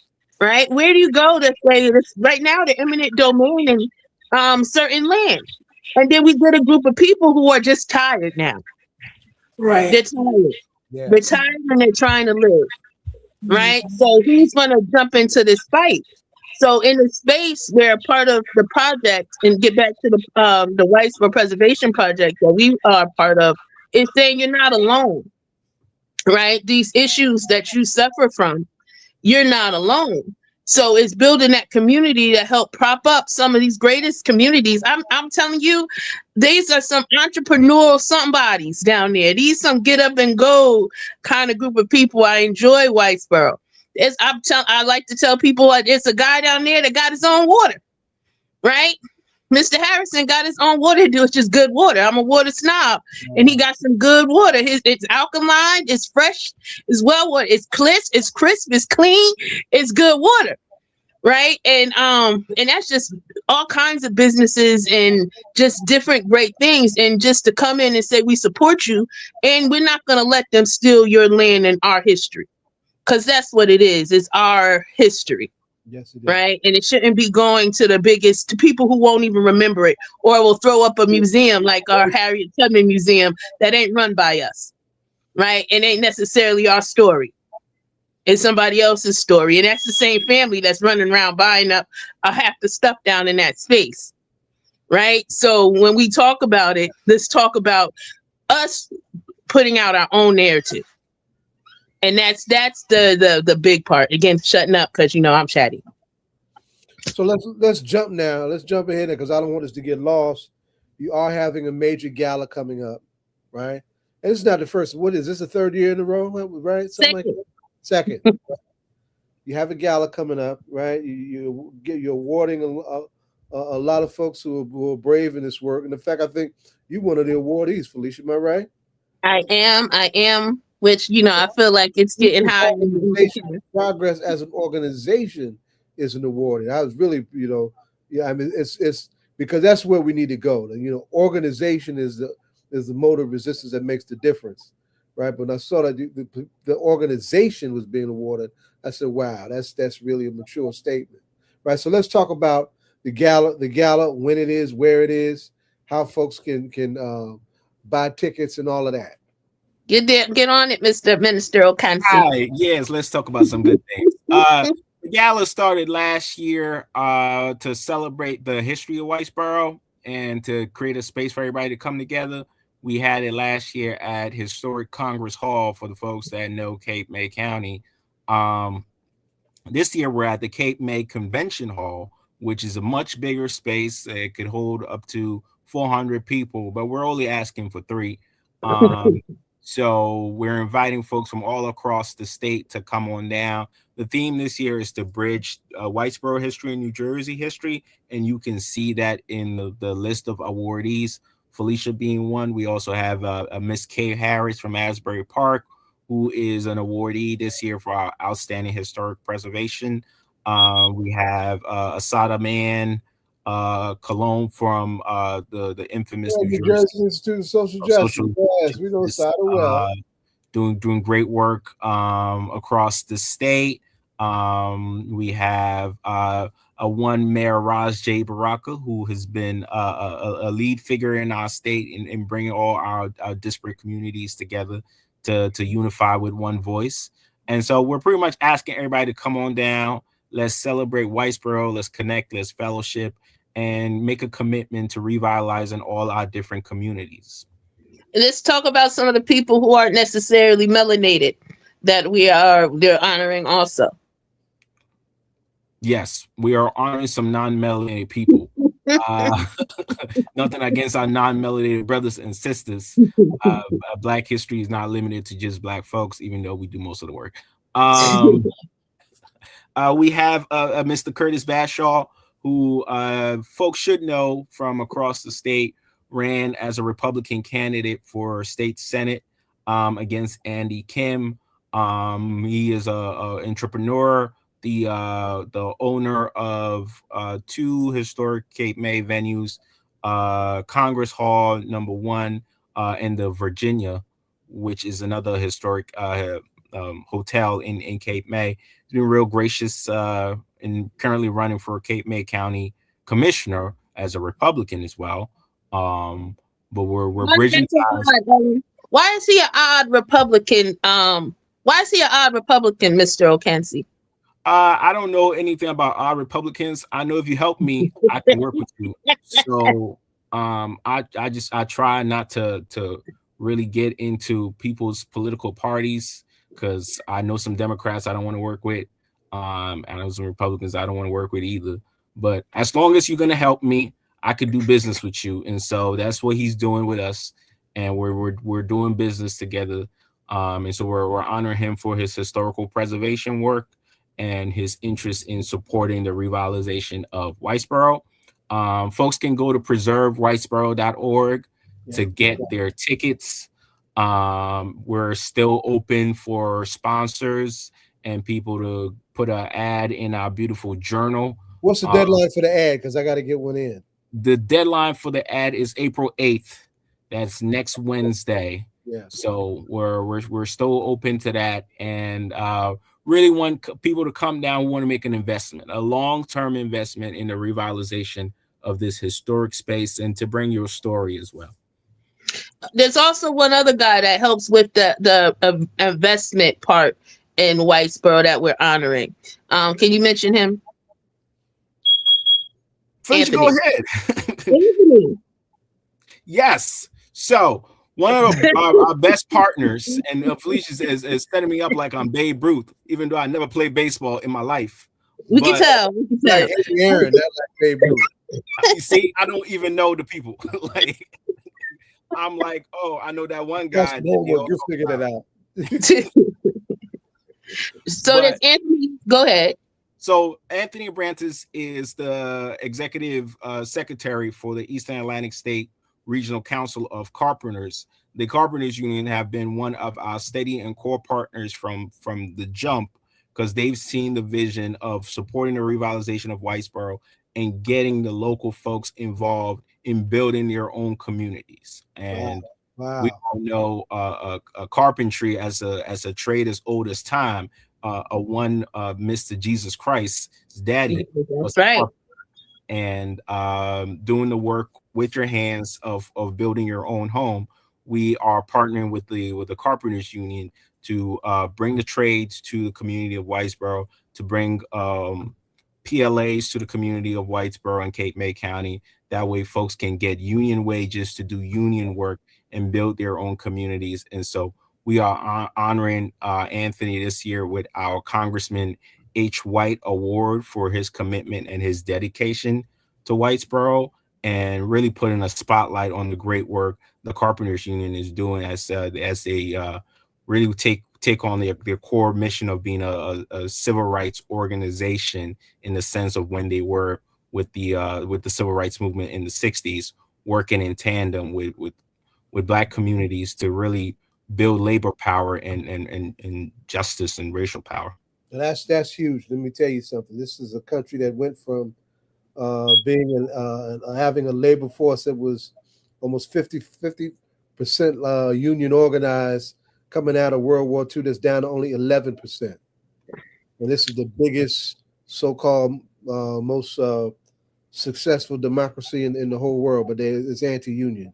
Right? Where do you go to say this? Right now, the eminent domain in certain land. And then we get a group of people who are just tired now. Right. They're tired. Yeah. They're tired and they're trying to live. Right. So who's going to jump into this fight? So in the space where part of the project, and get back to the Whitesboro Preservation Project that we are part of, is saying you're not alone. Right. These issues that you suffer from, you're not alone. So it's building that community to help prop up some of these greatest communities. I'm telling you, these are some entrepreneurial somebodies down there. These some get up and go kind of group of people. I enjoy Whitesboro. I like to tell people it's a guy down there that got his own water, right? Mr. Harrison got his own water to do. It's just good water. I'm a water snob, and he got some good water. It's alkaline, it's fresh, it's well water, it's crisp, it's clean, it's good water, right? And that's just all kinds of businesses and just different great things. And just to come in and say we support you, and we're not going to let them steal your land and our history, because that's what it is. It's our history. Yes, it is. Right. And it shouldn't be going to the biggest, to people who won't even remember it, or will throw up a museum like our Harriet Tubman Museum that ain't run by us. Right. It ain't necessarily our story. It's somebody else's story. And that's the same family that's running around buying up half the stuff down in that space. Right. So when we talk about it, let's talk about us putting out our own narrative. And that's the big part. Again, shutting up because I'm chatty. So let's jump now. Let's jump ahead because I don't want us to get lost. You are having a major gala coming up, right? And it's not the first. What is this? The third year in a row, right? Something like that. Second. You have a gala coming up, right? You're awarding a lot of folks who are brave in this work. And in fact, I think you're one of the awardees, Felicia. Am I right? I am. Which, I feel like it's getting high. Progress as an organization is an award. And I was really, it's because that's where we need to go. Organization is the mode of resistance that makes the difference, right? But when I saw that the organization was being awarded, I said, wow, that's really a mature statement, right? So let's talk about the gala, when it is, where it is, how folks can buy tickets and all of that. Get on it, Mr. Minister Ocansey. Hi, yes, let's talk about some good things. The gala started last year to celebrate the history of Whitesboro and to create a space for everybody to come together. We had it last year at Historic Congress Hall for the folks that know Cape May County. This year we're at the Cape May Convention Hall, which is a much bigger space. It could hold up to 400 people, but we're only asking for 3. So we're inviting folks from all across the state to come on down. The theme this year is to bridge Whitesboro history and New Jersey history, and you can see that in the list of awardees, Felicia being one. We also have a Miss Kay Harris from Asbury Park, who is an awardee this year for our outstanding historic preservation. We have Asada Man Cologne from the infamous New Jersey Institute of Social Justice. Yes, we know Asada well. Doing great work across the state. We have one Mayor Raj J. Baraka, who has been a lead figure in our state in bringing all our disparate communities together to unify with one voice. And so we're pretty much asking everybody to come on down. Let's celebrate Whitesboro. Let's connect. Let's fellowship and make a commitment to revitalizing all our different communities. Let's talk about some of the people who aren't necessarily melanated that they're honoring also. Yes, we are honoring some non-melanated people. Nothing against our non-melanated brothers and sisters. Black history is not limited to just Black folks, even though we do most of the work. We have Mr. Curtis Bashaw, who folks should know from across the state, ran as a Republican candidate for state Senate against Andy Kim. He is a entrepreneur, the owner of 2 historic Cape May venues, Congress Hall #1 and the Virginia, which is another historic hotel in Cape May. He's been real gracious and currently running for Cape May County Commissioner as a Republican as well. But we're bridging ties. Why is he an odd Republican? Why is he an odd Republican, Mr. Ocansey? I don't know anything about odd Republicans. I know if you help me, I can work with you. So I try not to really get into people's political parties, because I know some Democrats I don't want to work with. And I know some Republicans I don't want to work with either. But as long as you're going to help me, I could do business with you. And so that's what he's doing with us. And we're doing business together. And so we're honoring him for his historical preservation work and his interest in supporting the revitalization of Whitesboro. Folks can go to preservewhitesboro.org to get their tickets. We're still open for sponsors and people to put an ad in our beautiful journal. What's the deadline for the ad? Because I got to get one in. The deadline for the ad is April 8th. That's next Wednesday. Yeah. So we're still open to that, and really want people to come down. We want to make an investment, a long-term investment in the revitalization of this historic space, and to bring your story as well. There's also one other guy that helps with the investment part in Whitesboro that we're honoring. Can you mention him? Felicia, go ahead. Anthony. Yes. So one of our best partners, and Felicia is setting me up like I'm Babe Ruth, even though I never played baseball in my life. We can tell. Like Aaron, that's like Babe Ruth. You see, I don't even know the people. Like, I'm like, oh, I know that one guy. That's normal. You figured it out. So there's Anthony. Go ahead. So Anthony Brantis is the executive secretary for the Eastern Atlantic State Regional Council of Carpenters. The Carpenters Union have been one of our steady and core partners from the jump, because they've seen the vision of supporting the revitalization of Whitesboro and getting the local folks involved in building their own communities. And we all know carpentry as a trade as old as time. Mr. Jesus Christ's daddy was right, and doing the work with your hands of building your own home. We are partnering with the Carpenters Union to bring the trades to the community of Whitesboro, to bring PLAs to the community of Whitesboro and Cape May County. That way folks can get union wages to do union work and build their own communities. And so we are honoring Anthony this year with our Congressman H. White Award for his commitment and his dedication to Whitesboro, and really putting a spotlight on the great work the Carpenters Union is doing as they really take on their core mission of being a civil rights organization, in the sense of when they were with the civil rights movement in the 60s, working in tandem with Black communities to really build labor power and justice and racial power. And that's huge. Let me tell you something. This is a country that went from being having a labor force that was almost 50% union organized, coming out of World War II, that's down to only 11%. And this is the biggest so-called most successful democracy in the whole world, but it's anti-union,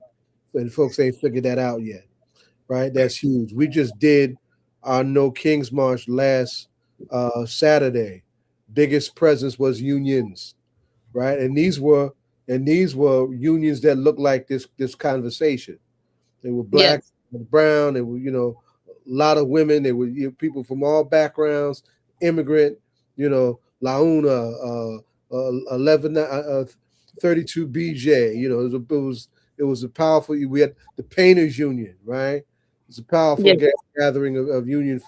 and folks ain't figured that out yet. Right, that's huge. We just did our No Kings March last Saturday. Biggest presence was unions, right? And these were unions that looked like this conversation. They were Black, and brown. They were, a lot of women. They were people from all backgrounds, immigrant. Launa, 32 BJ. It was a powerful. We had the Painters Union, right? It's a powerful gathering of union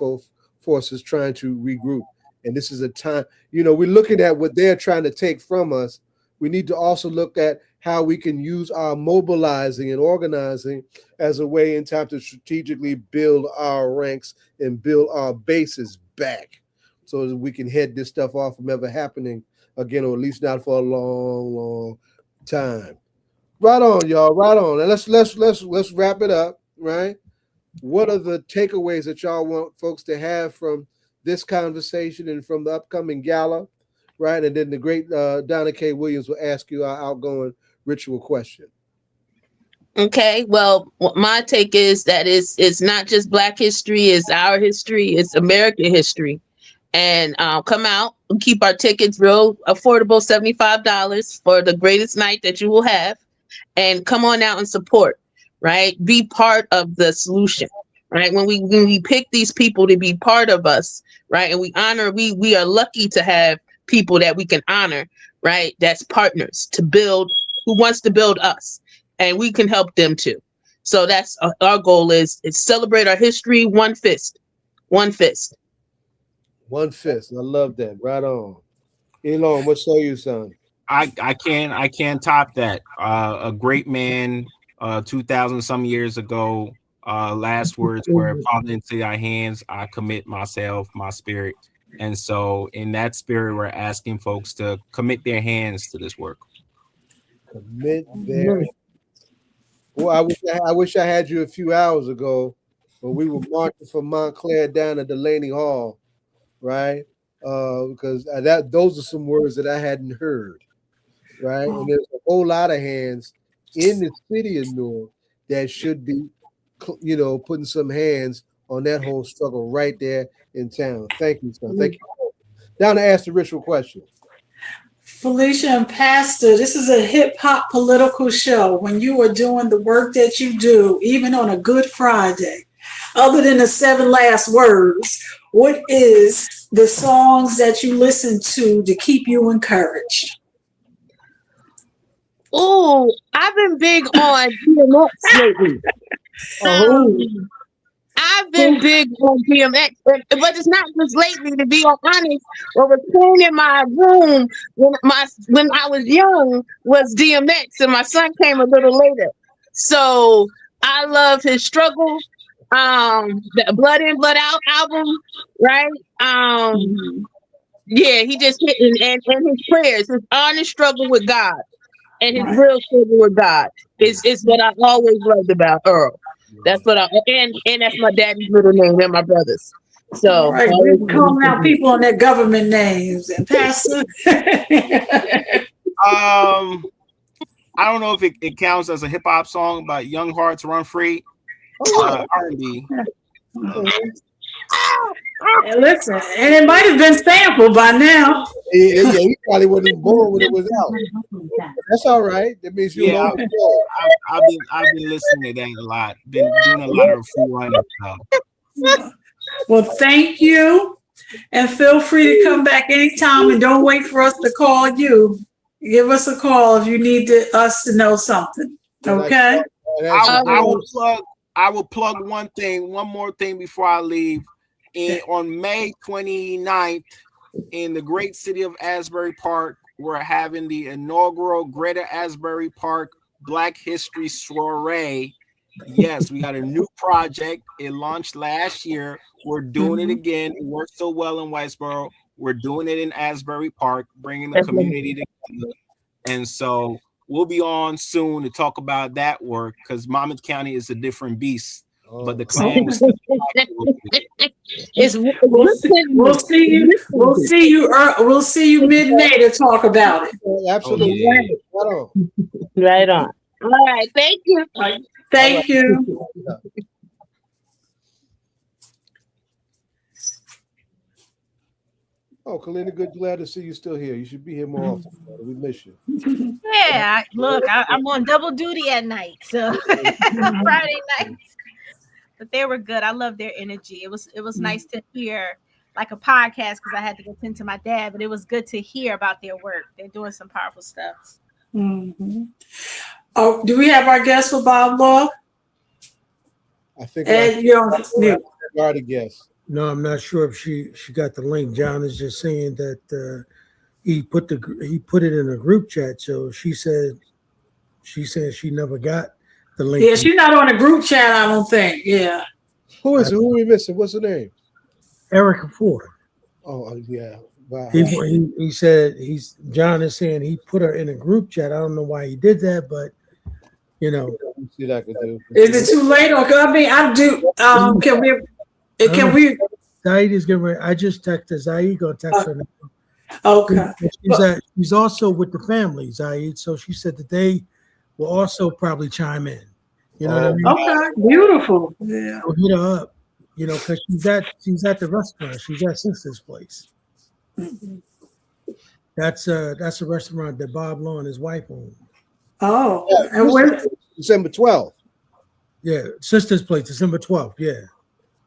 forces trying to regroup. And this is a time, we're looking at what they're trying to take from us. We need to also look at how we can use our mobilizing and organizing as a way in time to strategically build our ranks and build our bases back, so that we can head this stuff off from ever happening again, or at least not for a long, long time. Right on, y'all. Right on. And let's wrap it up, right? What are the takeaways that y'all want folks to have from this conversation and from the upcoming gala, right? And then the great Donna K. Williams will ask you our outgoing ritual question. Okay, well, my take is that it's not just Black history, it's our history, it's American history. And come out and keep our tickets real affordable, $75 for the greatest night that you will have. And come on out and support, right? Be part of the solution, right? When we pick these people to be part of us, right? And we honor, we are lucky to have people that we can honor, right? That's partners to build, who wants to build us, and we can help them too. So that's our goal is celebrate our history, one fist. One fist. One fist. I love that. Right on. Elorm, what say you, son? I can't top that. A great man, 2,000 some years ago. Last words were, Father, into thy hands I commit myself, my spirit. And so in that spirit, we're asking folks to commit their hands to this work. Commit their. Well, I wish I had you a few hours ago when we were marching from Montclair down to Delaney Hall, right? Because those are some words that I hadn't heard, right? And there's a whole lot of hands in the city of Newark that should be, putting some hands on that whole struggle right there in town. Thank you, son. Thank you. Down to ask the ritual question. Felicia and Pastor, this is a hip hop political show. When you are doing the work that you do, even on a Good Friday, other than the 7 last words, what is the songs that you listen to keep you encouraged? Oh, I've been big on DMX lately. I've been big on DMX, but it's not just lately. To be honest, what was playing in my room when I was young was DMX, and my son came a little later. So I love his struggle, the Blood In, Blood Out album, right? Yeah, he just hit and his prayers, his honest struggle with God, and his real struggle with God is what I always loved about Earl. That's what and that's my daddy's middle name and my brother's. So we're calling out people on their government names and Pastor. I don't know if it counts as a hip hop song, but Young Hearts Run Free. R&B. And listen, and it might have been sampled by now. Yeah, he probably wasn't born when it was out. That's all right. That means you know. I've been listening to that a lot. Been doing a lot of free running stuff. Well, thank you, and feel free to come back anytime. And don't wait for us to call you. Give us a call if you need us to know something. Okay. I will plug one more thing before I leave. On May 29th, in the great city of Asbury Park, we're having the inaugural Greater Asbury Park Black History Soiree. Yes, we got a new project. It launched last year. We're doing it again. It worked so well in Whitesboro. We're doing it in Asbury Park, bringing the community together. And so we'll be on soon to talk about that work, because Monmouth County is a different beast. But the Klan was we'll see you mid-May to talk about it. Absolutely. Right on. All right. Thank you. Thank you. Oh, Kalina, glad to see you still here. You should be here more often. We miss you. Yeah, I'm on double duty at night, so Friday nights. But they were good. I love their energy. It was nice to hear like a podcast, because I had to go tend to my dad, but it was good to hear about their work. They're doing some powerful stuff. Mm-hmm. Oh, do we have our guest for Bob Law? I think you're already guess. No, I'm not sure if she got the link. John is just saying that he put it in a group chat. So she said she never got the link. Yeah, she's not on a group chat, I don't think. Yeah. Who is it? Who are we missing? What's her name? Erica Ford. Oh yeah. Wow. He said John is saying he put her in a group chat. I don't know why he did that, but you know. See what I can do. Is it too late? Or I do. Can we? Zaid is getting ready. I just texted Zaid. Gonna text her now. Okay. She's also with the family, Zaid. So she said that they will also probably chime in. You know what I mean? Okay. Beautiful. Yeah. So hit her up. You know, because she's at the restaurant. She's at Sister's Place. Mm-hmm. That's a restaurant that Bob Law and his wife own. Oh, yeah, and when? December 12th. Yeah, Sister's Place, December 12th. Yeah.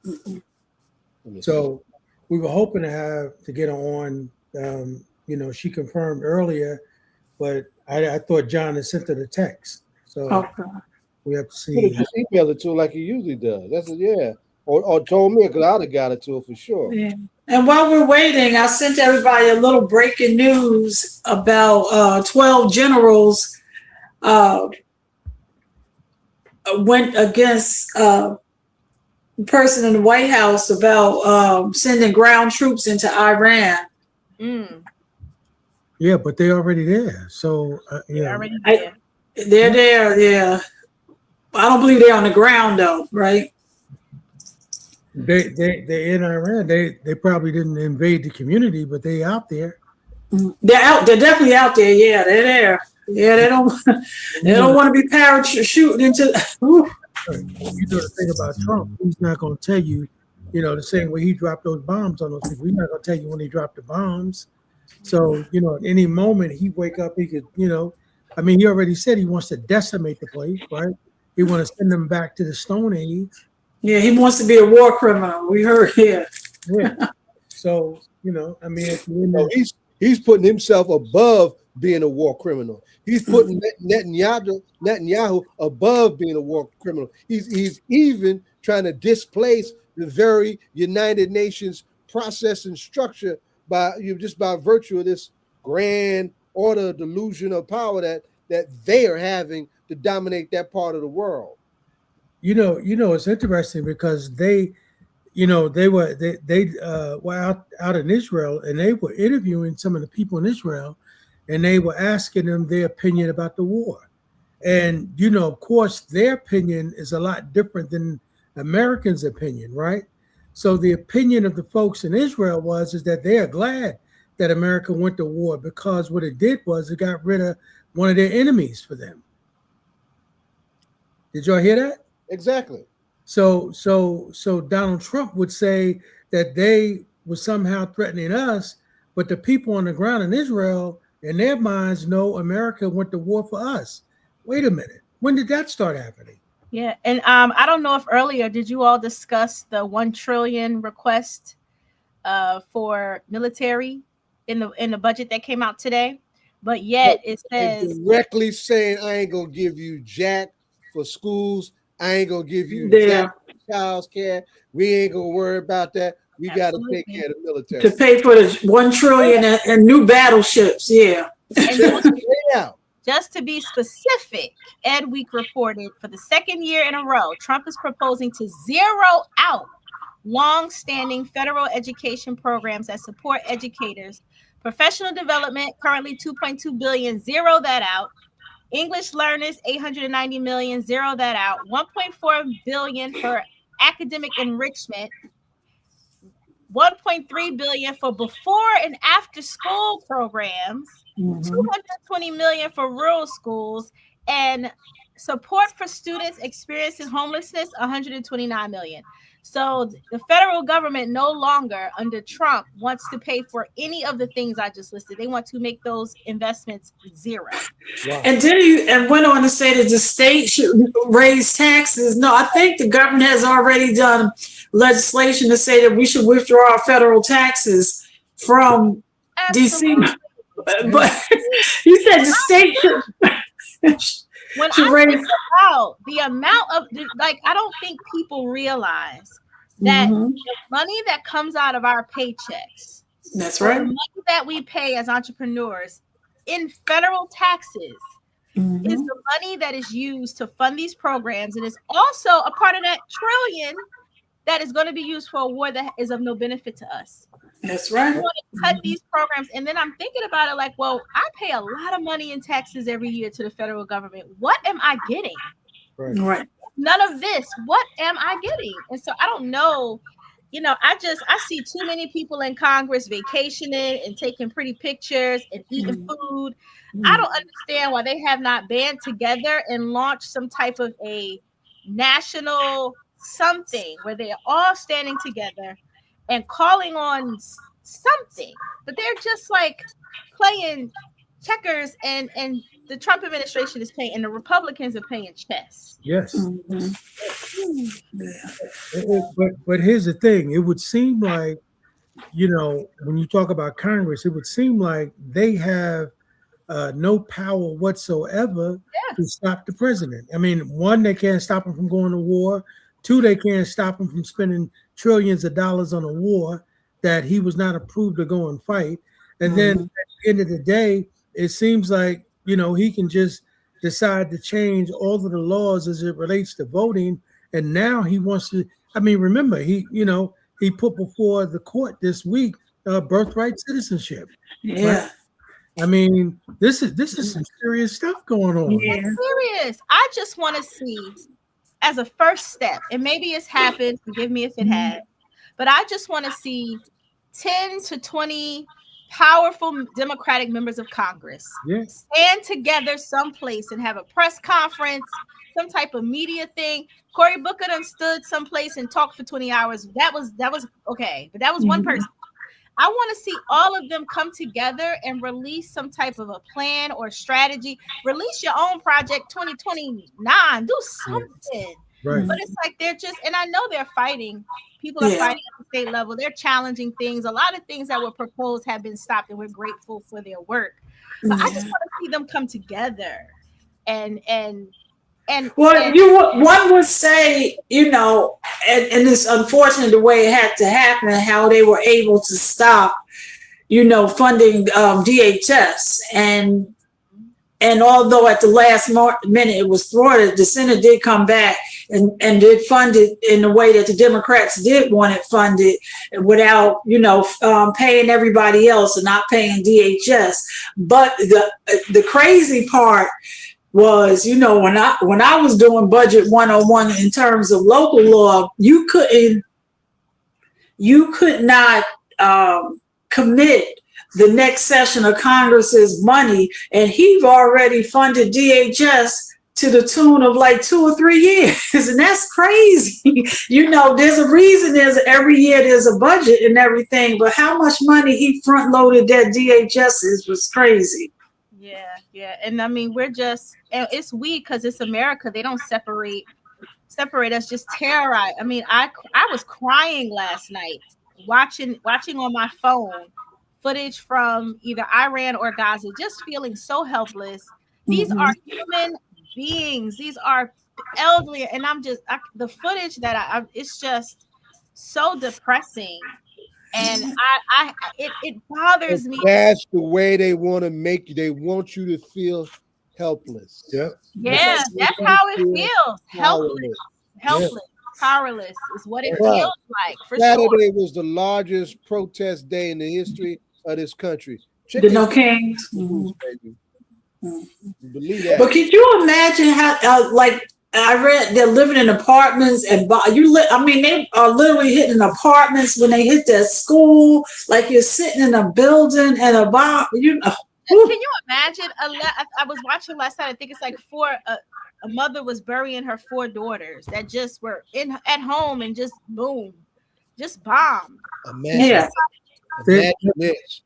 Mm-hmm. So we were hoping to get her on. You know, she confirmed earlier, but I thought John had sent her the text. So we have to see. Just email it to her like he usually does. or told me, because I'd have got it to her for sure. Yeah. And while we're waiting, I sent everybody a little breaking news about 12 generals went against the person in the White House about sending ground troops into Iran. Yeah, but they're already there. So yeah, They're there. Yeah, I don't believe they're on the ground though, right? They're in Iran. They probably didn't invade the community, but they out there. They're out. They're definitely out there. Yeah, they're there. Yeah, they don't want to be parachuting into. You know the thing about Trump, he's not going to tell you, the same way he dropped those bombs on those people. He's not going to tell you when he dropped the bombs. So, at any moment he wake up, he could, he already said he wants to decimate the place, right? He wants to send them back to the Stone Age. Yeah, he wants to be a war criminal. We heard here. Yeah. So, at the end he's putting himself above being a war criminal. He's putting Netanyahu above being a war criminal. He's even trying to displace the very United Nations process and structure by virtue of this grand order delusion of power that they are having to dominate that part of the world. It's interesting because they were out in Israel, and they were interviewing some of the people in Israel, and they were asking them their opinion about the war. And, of course, their opinion is a lot different than Americans' opinion, right? So the opinion of the folks in Israel is that they are glad that America went to war, because what it did was it got rid of one of their enemies for them. Did y'all hear that? Exactly. So Donald Trump would say that they were somehow threatening us, but the people on the ground in Israel, in their minds, know America went to war for us. Wait a minute. When did that start happening? Yeah, and I don't know if earlier did you all discuss the $1 trillion request for military in the budget that came out today? But yet it says directly saying, I ain't gonna give you jack for schools. I ain't gonna give you jack for child's care. We ain't gonna worry about that. We got to take care of the military to pay for the $1 trillion and new battleships. Yeah. Just to be specific, Ed Week reported for the second year in a row, Trump is proposing to zero out long-standing federal education programs that support educators. Professional development, currently $2.2 billion, zero that out. English learners, $890 million, zero that out. $1.4 billion for academic enrichment. $1.3 billion for before and after school programs. $220 million for rural schools, and support for students experiencing homelessness, $129 million. So the federal government no longer under Trump wants to pay for any of the things I just listed. They want to make those investments zero. Wow. And went on to say that the state should raise taxes. No, I think the government has already done legislation to say that we should withdraw our federal taxes from DC. But he said the state should. When I think about the amount of, I don't think people realize that the money that comes out of our paychecks, that's right, the money that we pay as entrepreneurs in federal taxes, is the money that is used to fund these programs, and is also a part of that trillion that is going to be used for a war that is of no benefit to us. That's right. We want to cut these programs. And then I'm thinking about it like, well, I pay a lot of money in taxes every year to the federal government. What am I getting? Right. None of this. What am I getting? And so I don't know. I see too many people in Congress vacationing and taking pretty pictures and eating food. I don't understand why they have not band together and launched some type of a national something where they are all standing together and calling on something, but they're just like playing checkers, and the Trump administration is playing, and the Republicans are playing chess. Yes. But here's the thing. It would seem like, when you talk about Congress, it would seem like they have no power whatsoever to stop the president. I mean, one, they can't stop him from going to war. 2, they can't stop him from spending trillions of dollars on a war that he was not approved to go and fight. And then at the end of the day, it seems like, he can just decide to change all of the laws as it relates to voting. And now he wants to, remember, he put before the court this week birthright citizenship. Yeah. Right? This is some serious stuff going on. Yeah. It's serious. I just want to see, as a first step, and maybe it's happened, forgive me if it had, but I just want to see 10 to 20 powerful Democratic members of Congress stand together someplace and have a press conference, some type of media thing. Cory Booker done stood someplace and talked for 20 hours. That was okay, but that was one person. I want to see all of them come together and release some type of a plan or strategy. Release your own project 2029. Do something. Right. But it's like they're just, and I know they're fighting. People are fighting at the state level. They're challenging things. A lot of things that were proposed have been stopped, and we're grateful for their work. But I just want to see them come together and one would say, and it's unfortunate the way it had to happen and how they were able to stop, funding DHS. And although at the last minute it was thwarted, the Senate did come back and did fund it in the way that the Democrats did want it funded without, paying everybody else and not paying DHS. But the crazy part was, when I was doing budget 101 in terms of local law, you could not commit the next session of Congress's money, and he've already funded DHS to the tune of like 2 or 3 years, and that's crazy. There's a reason every year there's a budget and everything, but how much money he front loaded that DHS was crazy. Yeah. And it's weak because it's America. They don't separate us, just terrorize. I was crying last night watching on my phone footage from either Iran or Gaza, just feeling so helpless. These are human beings. These are elderly. And the footage that it's just so depressing. And it bothers me. That's the way they want to make you. They want you to feel helpless. Yeah, that's how it feels. Helpless, powerless is what it feels like. Saturday was the largest protest day in the history of this country. No Kings. Believe that. But could you imagine how, I read they're living in apartments and they are literally hitting apartments when they hit their school. Like you're sitting in a building and a bomb. Can you imagine? I was watching last night. I think it's like a mother was burying her 4 daughters that just were at home and just boom, just bombed. Imagine this.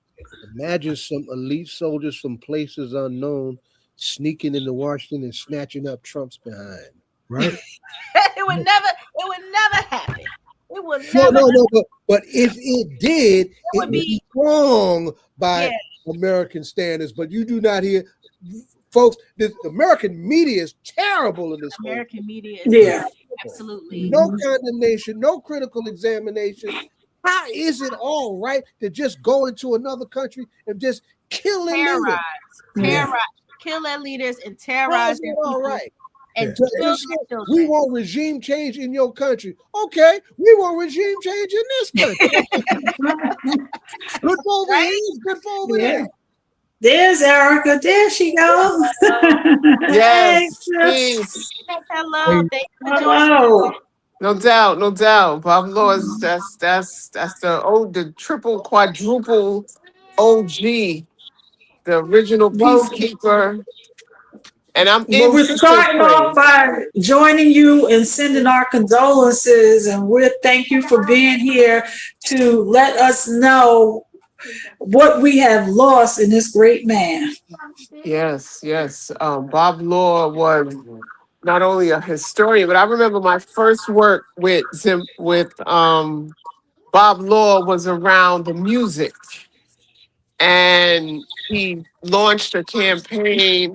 Imagine some elite soldiers from places unknown sneaking into Washington and snatching up Trump's behind. Right? It would never happen. It would never. No. But if it did, it would be wrong by American standards. But you do not hear, folks. The American media is terrible in this. American media is absolutely no condemnation, no critical examination. How is it all right to just go into another country and just kill their leaders? Kill their leaders and terrorize their people. All right. And we want regime change in your country. Okay, we want regime change in this country. Good for over here. Good for over there. There's Erica. There she goes. Yes. Hello. Hello. No doubt. Bob Laws, that's the triple quadruple OG, the original peacekeeper. And we're starting off by joining you and sending our condolences, and we thank you for being here to let us know what we have lost in this great man. Yes. Bob Law was not only a historian, but I remember my first work with Bob Law was around the music, and he launched a campaign.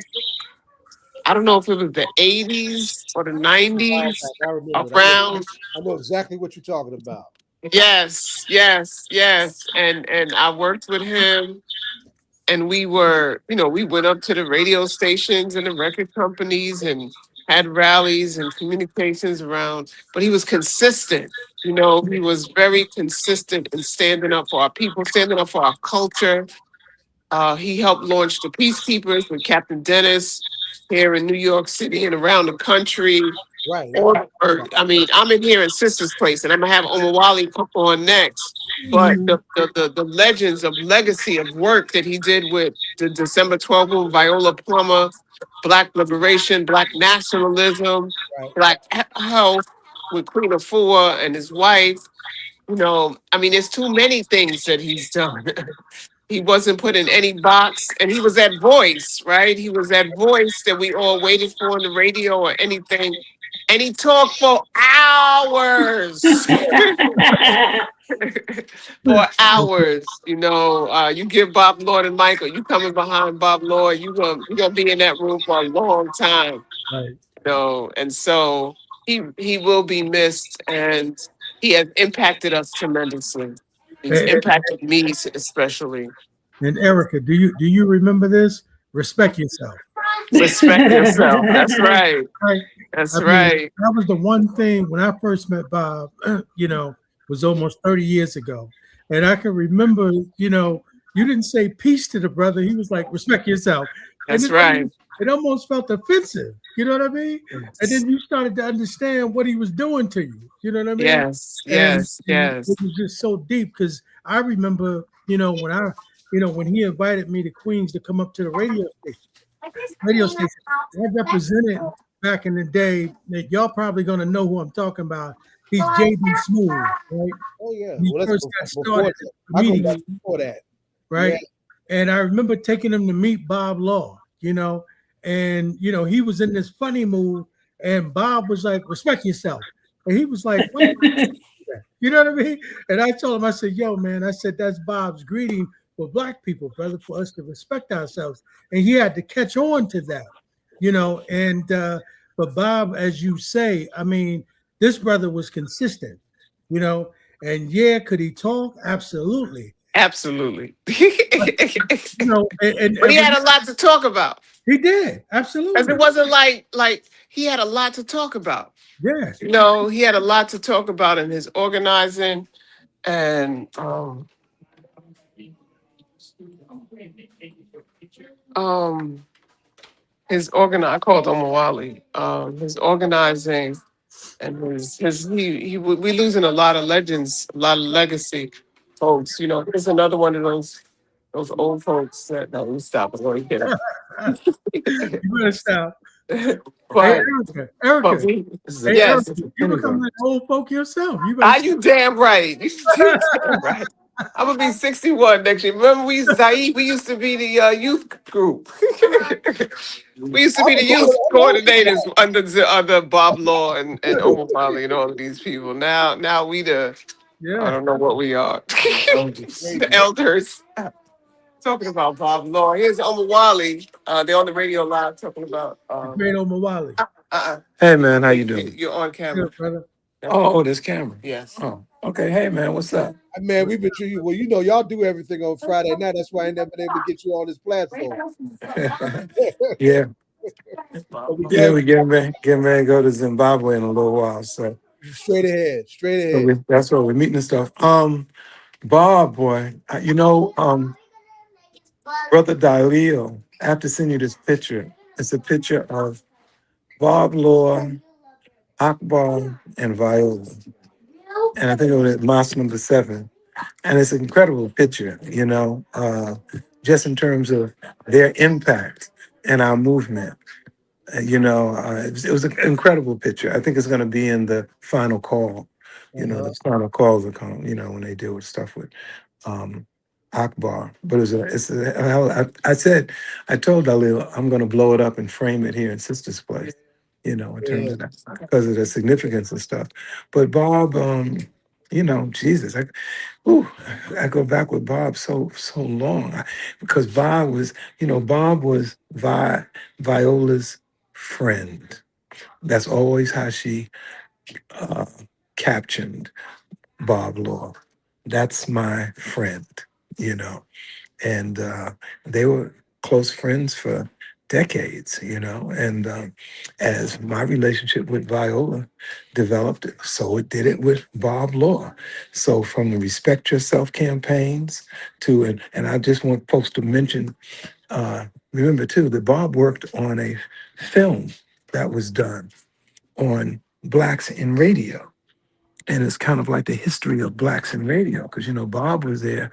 I don't know if it was the 80s or the 90s, I remember it. around. I know exactly what you're talking about. Yes, yes, yes. And I worked with him, and we were, we went up to the radio stations and the record companies and had rallies and communications around, but he was consistent. He was very consistent in standing up for our people, standing up for our culture. He helped launch the Peacekeepers with Captain Dennis here in New York City and around the country. Right. I mean, I'm in here in Sister's Place, and I'm gonna have Omawali come on next. But the legends of legacy of work that he did with the December 12th movement, Viola Plummer, Black Liberation, Black Nationalism, Black Health with Queen Afua and his wife. I mean, there's too many things that he's done. He wasn't put in any box, and he was that voice, right? He was that voice that we all waited for on the radio or anything. And he talked for hours. For hours. You give Bob Lord and Michael, you coming behind Bob Lord, you're gonna be in that room for a long time. Right. And so he will be missed, and he has impacted us tremendously. He's impacted me especially. And Erica, do you remember this? Respect yourself. Respect yourself. That's right. That's right. That was the one thing when I first met Bob, was almost 30 years ago. And I can remember, you didn't say peace to the brother. He was like, respect yourself. That's right. It almost felt offensive. You know what I mean? Yes. And then you started to understand what he was doing to you. You know what I mean? Yes, yes. It was just so deep because I remember, when he invited me to Queens to come up to the radio station. I represented back in the day. That y'all probably gonna know who I'm talking about. He's JB Smooth, right? Oh yeah. He first got started before that, right? Yeah. And I remember taking him to meet Bob Law, and he was in this funny mood, and Bob was like, "Respect yourself," and he was like, "What?" You know what I mean? And I told him, I said, "Yo, man," I said, "That's Bob's greeting for Black people, brother, for us to respect ourselves." And he had to catch on to that, and but Bob, as you say, I mean, this brother was consistent, and yeah, could he talk? Absolutely. Absolutely. But he had a lot to talk about. He did. Absolutely. Because it wasn't like he had a lot to talk about. Yeah. He had a lot to talk about in his organizing and I called Omawali. His organizing and we losing a lot of legends, a lot of legacy folks. Here's another one of those old folks that let me stop. I'm going to get it. You better stop. But, Erica, yes, you become an old folk yourself. Are you damn right? You damn right. I'm gonna be 61 next year. Remember, we used to be the youth group. We used to be the youth coordinators under Bob Law and Omawali and all of these people. Now we I don't know what we are. The elders. Talking about Bob Law. Here's Omawali. They're on the radio live talking about great Omawali. Hey man, how you doing? You're on camera. Good, brother. Oh, this camera. Yes. Oh, okay. Hey man, what's up? Man, we've been treating you. Well, y'all do everything on Friday night. That's why I ain't never been able to get you on this platform. Yeah. Yeah, we getting ready to go to Zimbabwe in a little while. So straight ahead. So that's why we're meeting and stuff. Bob, boy, Brother Dalio, I have to send you this picture. It's a picture of Bob Law, Akbar, and Viola. And I think it was at Mosque number 7. And it's an incredible picture, just in terms of their impact in our movement. It was an incredible picture. I think it's going to be in the final call. The final calls are come, when they deal with stuff with Akbar. But I told Dalil, I'm going to blow it up and frame it here in Sister's Place, in terms of that, because of the significance and stuff. But Bob, Jesus, I go back with Bob so long because Bob was, Viola's friend. That's always how she captioned Bob Law. That's my friend, you know. And they were close friends for decades, you know. And as my relationship with Viola developed, so it did it with Bob Law. So from the Respect Yourself campaigns to, and I just want folks to mention, remember too, that Bob worked on a film that was done on Blacks in radio. And it's kind of like the history of Blacks in radio, because, you know, Bob was there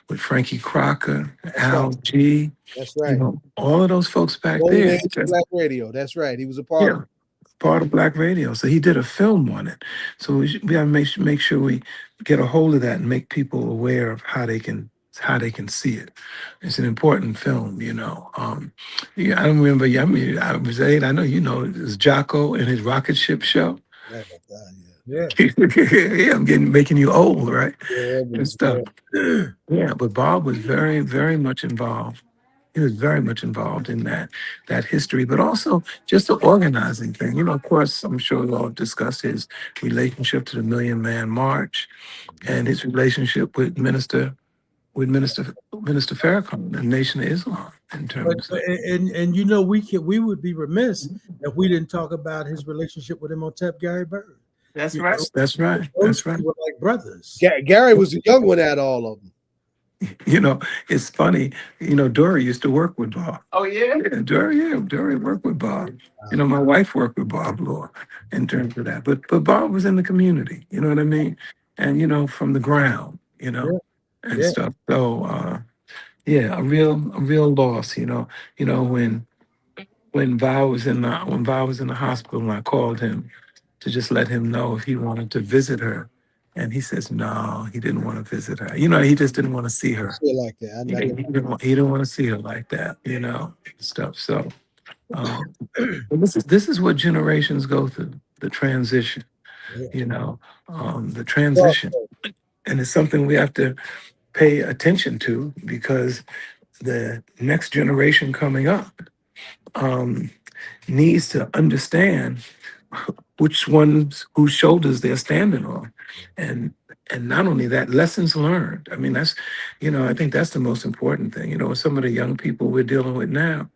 with Frankie Crocker, Al G, That's you right. know, all of those folks back Golden there. Age of Black Radio. That's right. He was a part of Yeah, it. part of Black radio. So he did a film on it. So we gotta make sure we get a hold of that and make people aware of how they can see it. It's an important film, you know. Yeah, I remember. Yeah, I mean, I was 8. I know you know it was Jocko and his rocket ship show. Oh my God, Yeah. Yeah, I'm making you old, right? yeah. And stuff. Yeah, but Bob was very, very much involved. He was very much involved in that history, but also just the organizing thing. You know, of course, I'm sure we all discussed his relationship to the Million Man March and his relationship with Minister Farrakhan, the Nation of Islam, in terms of. And you know, we would be remiss if we didn't talk about his relationship with Imhotep Gary Bird. That's You right. know, That's right. those That's right. two were like brothers. Gary was the young one out of all of them. You know, it's funny. You know, Dory used to work with Bob. Oh yeah. Yeah, Dory worked with Bob. You know, my wife worked with Bob Law in terms of that. But Bob was in the community, you know what I mean? And you know, from the ground, you know, and Yeah. stuff. So yeah, a real loss, you know. You know, when Val was in the hospital and I called him to just let him know if he wanted to visit her. And he says no, he didn't want to visit her. You know, he just didn't want to see her. Shit like that. I'm He not he didn't want to see her like that, you know, stuff. So but this is what generations go through, the transition, you know, the transition. And it's something we have to pay attention to because the next generation coming up needs to understand which ones whose shoulders they're standing on. And not only that, lessons learned. I mean, that's, you know, I think that's the most important thing. You know, some of the young people we're dealing with now,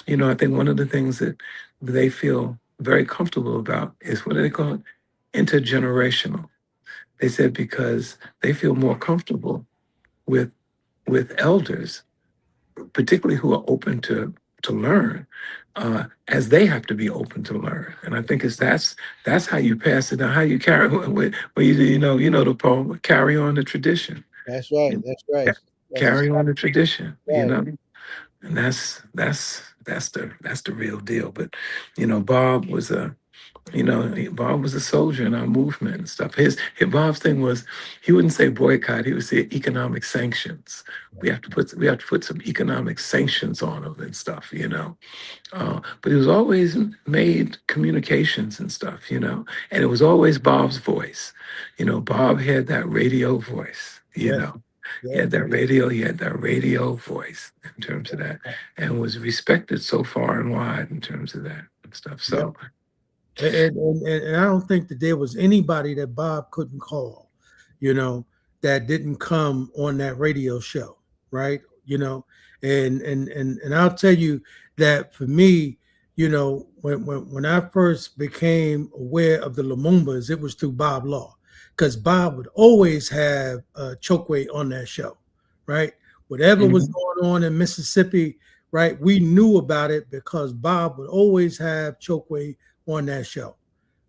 you know, I think one of the things that they feel very comfortable about is what do they call it? Intergenerational. They said because they feel more comfortable with elders, particularly who are open to learn, as they have to be open to learn. And I think that's how you pass it down, how you carry when you know the poem, carry on the tradition. That's right. That's right. Carry on the tradition, you Right. know. And that's the real deal. But you know, Bob was a soldier in our movement and stuff. His Bob's thing was he wouldn't say boycott, he would say economic sanctions. We have to put some economic sanctions on them and stuff, you know. But he was always made communications and stuff, you know. And it was always Bob's voice. You know, Bob had that radio voice, you know. He had that radio voice in terms of that, and was respected so far and wide in terms of that and stuff. So And I don't think that there was anybody that Bob couldn't call, you know, that didn't come on that radio show, right? You know, and I'll tell you that for me, you know, when I first became aware of the Lumumbas, it was through Bob Law, because Bob would always have Chokwe on that show, right? Whatever was going on in Mississippi, right? We knew about it because Bob would always have Chokwe on that show,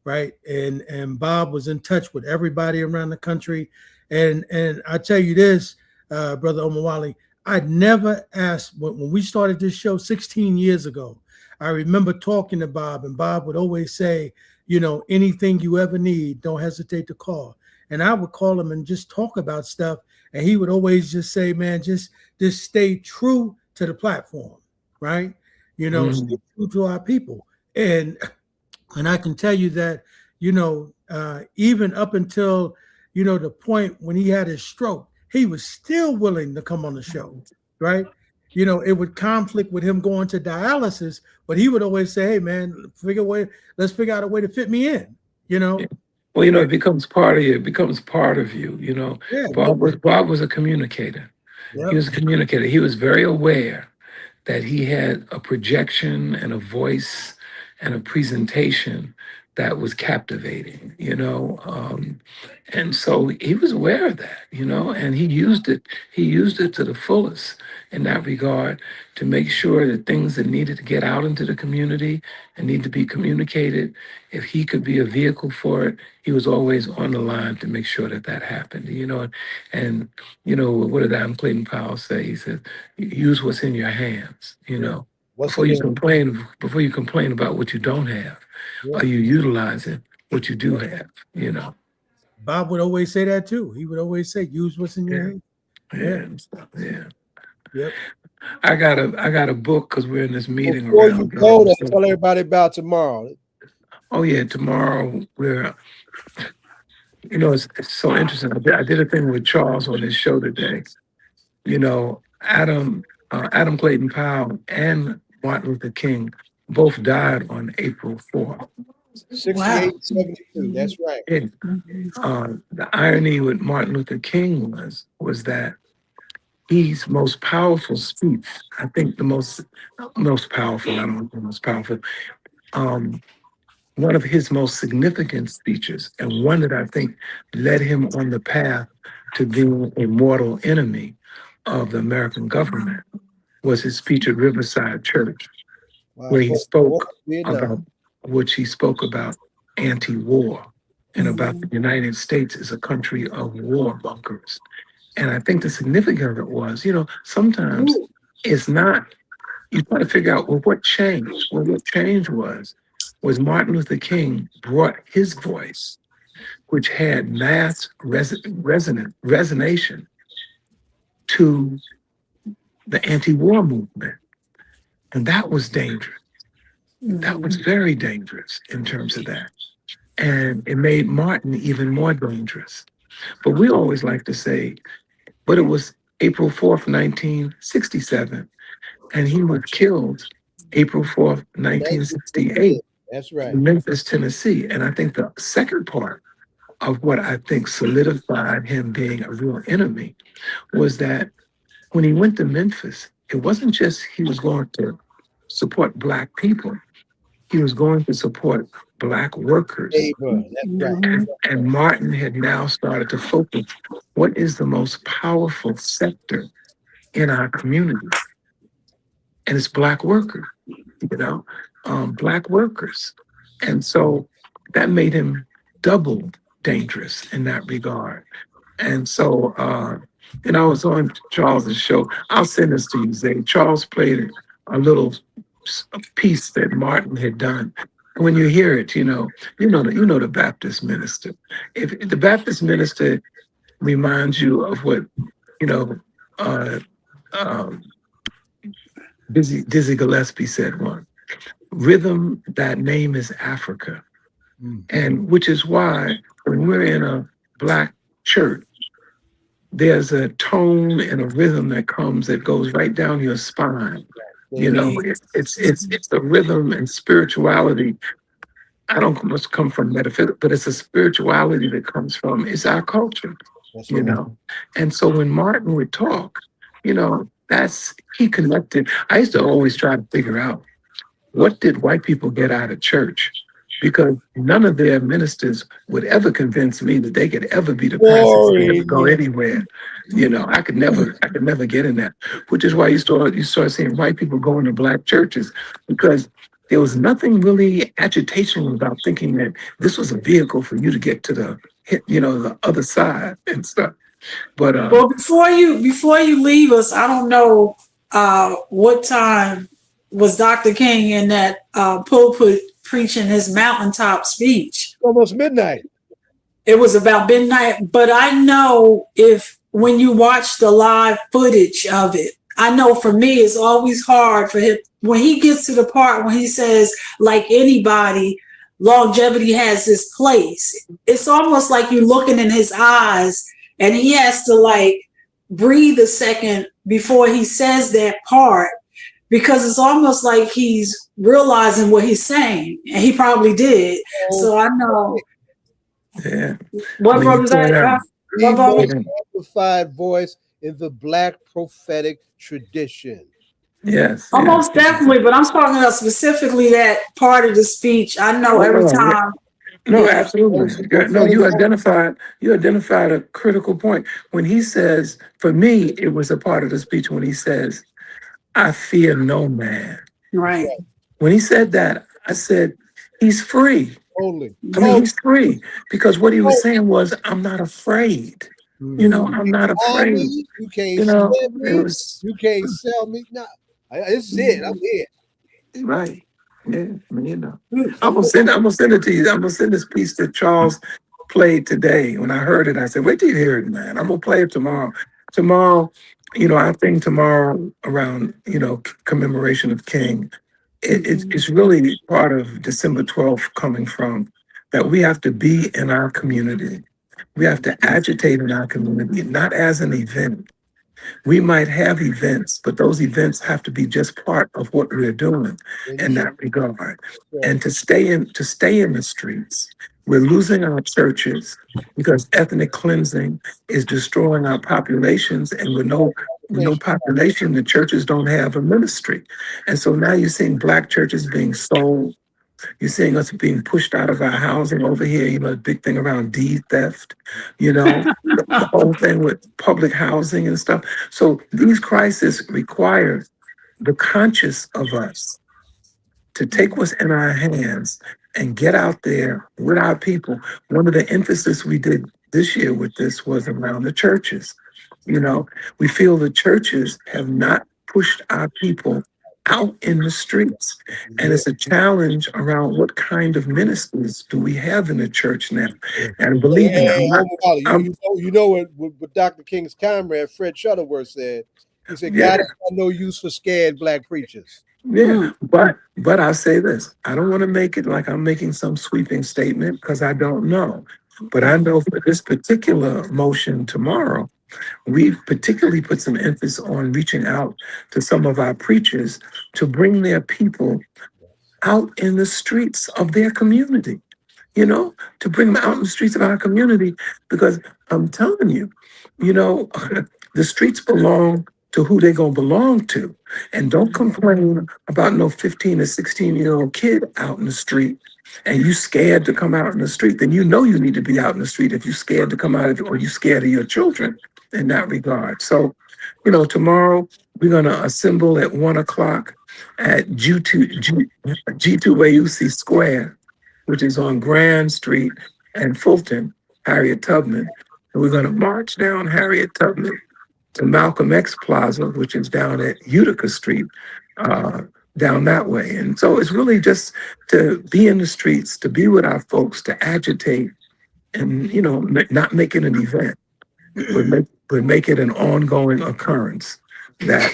right? And Bob was in touch with everybody around the country. And I tell you this, Brother Omawali, I'd never asked when we started this show 16 years ago. I remember talking to Bob, and Bob would always say, you know, anything you ever need, don't hesitate to call. And I would call him and just talk about stuff. And he would always just say, man, just stay true to the platform, right? You know, stay true to our people. And I can tell you that, you know, even up until, you know, the point when he had his stroke, he was still willing to come on the show, right? you know, it would conflict with him going to dialysis, but he would always say, hey man, let's figure out a way to fit me in, you know. Well, you know, it becomes part of you. It becomes part of you. You know, Yeah. Bob was a communicator. Yep. He was a communicator. He was very aware that he had a projection and a voice and a presentation that was captivating, you know. And so he was aware of that, you know, and he used it to the fullest in that regard to make sure that things that needed to get out into the community and need to be communicated, if he could be a vehicle for it, he was always on the line to make sure that that happened, you know. And you know, what did Adam Clayton Powell say? He said, use what's in your hands, you know. Before you complain about what you don't have, are you utilizing what you do have, you know? Bob would always say that too. He would always say, use what's in your hand. Yeah. Yep. I got a book because we're in this meeting. Before you go, tell everybody about tomorrow. Oh yeah, tomorrow we're, you know, it's so interesting. I did a thing with Charles on his show today. You know, Adam Clayton Powell and Martin Luther King both died on April 4th. 68, 72, that's right. The irony with Martin Luther King was that his most powerful speech, I think the most powerful, I don't know the most powerful, one of his most significant speeches, and one that I think led him on the path to being a mortal enemy of the American government, was his speech at Riverside Church, where he spoke about anti-war and about the United States as a country of warmongers. And I think the significance of it was, you know, sometimes it's not, you try to figure out, well, what changed? Well, what changed was Martin Luther King brought his voice, which had mass resonation to the anti-war movement. And that was dangerous. That was very dangerous in terms of that. And it made Martin even more dangerous. But we always like to say, but it was April 4th, 1967, and he was killed April 4th, 1968. That's right. In Memphis, Tennessee. And I think the second part of what I think solidified him being a real enemy was that when he went to Memphis, it wasn't just he was going to support Black people. He was going to support Black workers. And Martin had now started to focus, what is the most powerful sector in our community? And it's Black workers, you know, Black workers. And so that made him double dangerous in that regard. And so, and I was on Charles's show. I'll send this to you, Zay. Charles played a little piece that Martin had done. When you hear it, you know the Baptist minister. If the Baptist minister reminds you of what, you know, Dizzy Gillespie said once, rhythm, that name is Africa. And which is why when we're in a Black church, there's a tone and a rhythm that goes right down your spine. You know, it's the rhythm and spirituality. I don't must come from metaphysics, but it's a spirituality that comes from, it's our culture, you know. And so when Martin would talk, you know, he connected. I used to always try to figure out, what did white people get out of church? Because none of their ministers would ever convince me that they could ever be the pastor to go anywhere. You know, I could never get in that. Which is why you start seeing white people going to Black churches, because there was nothing really agitational about thinking that this was a vehicle for you to get to the other side and stuff. But well, before you leave us, I don't know what time was Dr. King in that pulpit preaching his mountaintop speech. Almost midnight. It was about midnight, but I know when you watch the live footage of it, I know for me it's always hard for him when he gets to the part when he says, like anybody, longevity has its place. It's almost like you're looking in his eyes and he has to breathe a second before he says that part, because it's almost like he's realizing what he's saying, and he probably did. So I know. Yeah. What brother was that? The most amplified voice in the Black prophetic tradition. Yes. Almost definitely, but I'm talking about specifically that part of the speech. I know every time. No, absolutely. No, you identified a critical point. When he says, for me, it was a part of the speech when he says, I fear no man. Right. When he said that, I said, he's free. Totally. I mean, he's free because what he was saying was, I'm not afraid. You know, I'm not afraid. You can't You know, sell me. You can't sell me. No, this is it. I'm here. Right. Yeah. I mean, you know, I'm gonna send it to you. I'm gonna send this piece that Charles played today. When I heard it, I said, wait till you hear it, man. I'm gonna play it tomorrow. Tomorrow, you know, I think tomorrow around, you know, commemoration of King, it's really part of December 12th coming from that we have to be in our community. We have to agitate in our community, not as an event. We might have events, but those events have to be just part of what we're doing in that regard. And to stay in the streets, we're losing our churches because ethnic cleansing is destroying our populations, and with no population, the churches don't have a ministry. And so now you're seeing Black churches being sold. You're seeing us being pushed out of our housing over here, you know, the big thing around deed theft, you know, the whole thing with public housing and stuff. So these crises require the conscious of us to take what's in our hands and get out there with our people. One of the emphasis we did this year with this was around the churches. You know, we feel the churches have not pushed our people out in the streets. And it's a challenge around what kind of ministers do we have in the church now. And believe me, you know what Dr. King's comrade, Fred Shuttleworth, said. He said, God has got no use for scared Black preachers. Yeah, but I'll say this. I don't want to make it like I'm making some sweeping statement because I don't know. But I know for this particular motion tomorrow, we've particularly put some emphasis on reaching out to some of our preachers to bring their people out in the streets of their community, you know, to bring them out in the streets of our community, because I'm telling you, you know, the streets belong to who they're going to belong to. And don't complain about no 15 or 16-year-old kid out in the street and you scared to come out in the street. Then you know you need to be out in the street if you're scared to come out or you're scared of your children in that regard. So, you know, tomorrow we're going to assemble at 1 o'clock at G2AUC Square, which is on Grand Street and Fulton, Harriet Tubman. And we're going to march down Harriet Tubman to Malcolm X Plaza, which is down at Utica Street, down that way. And so it's really just to be in the streets, to be with our folks, to agitate, and, you know, not make it an event, but make it an ongoing occurrence. That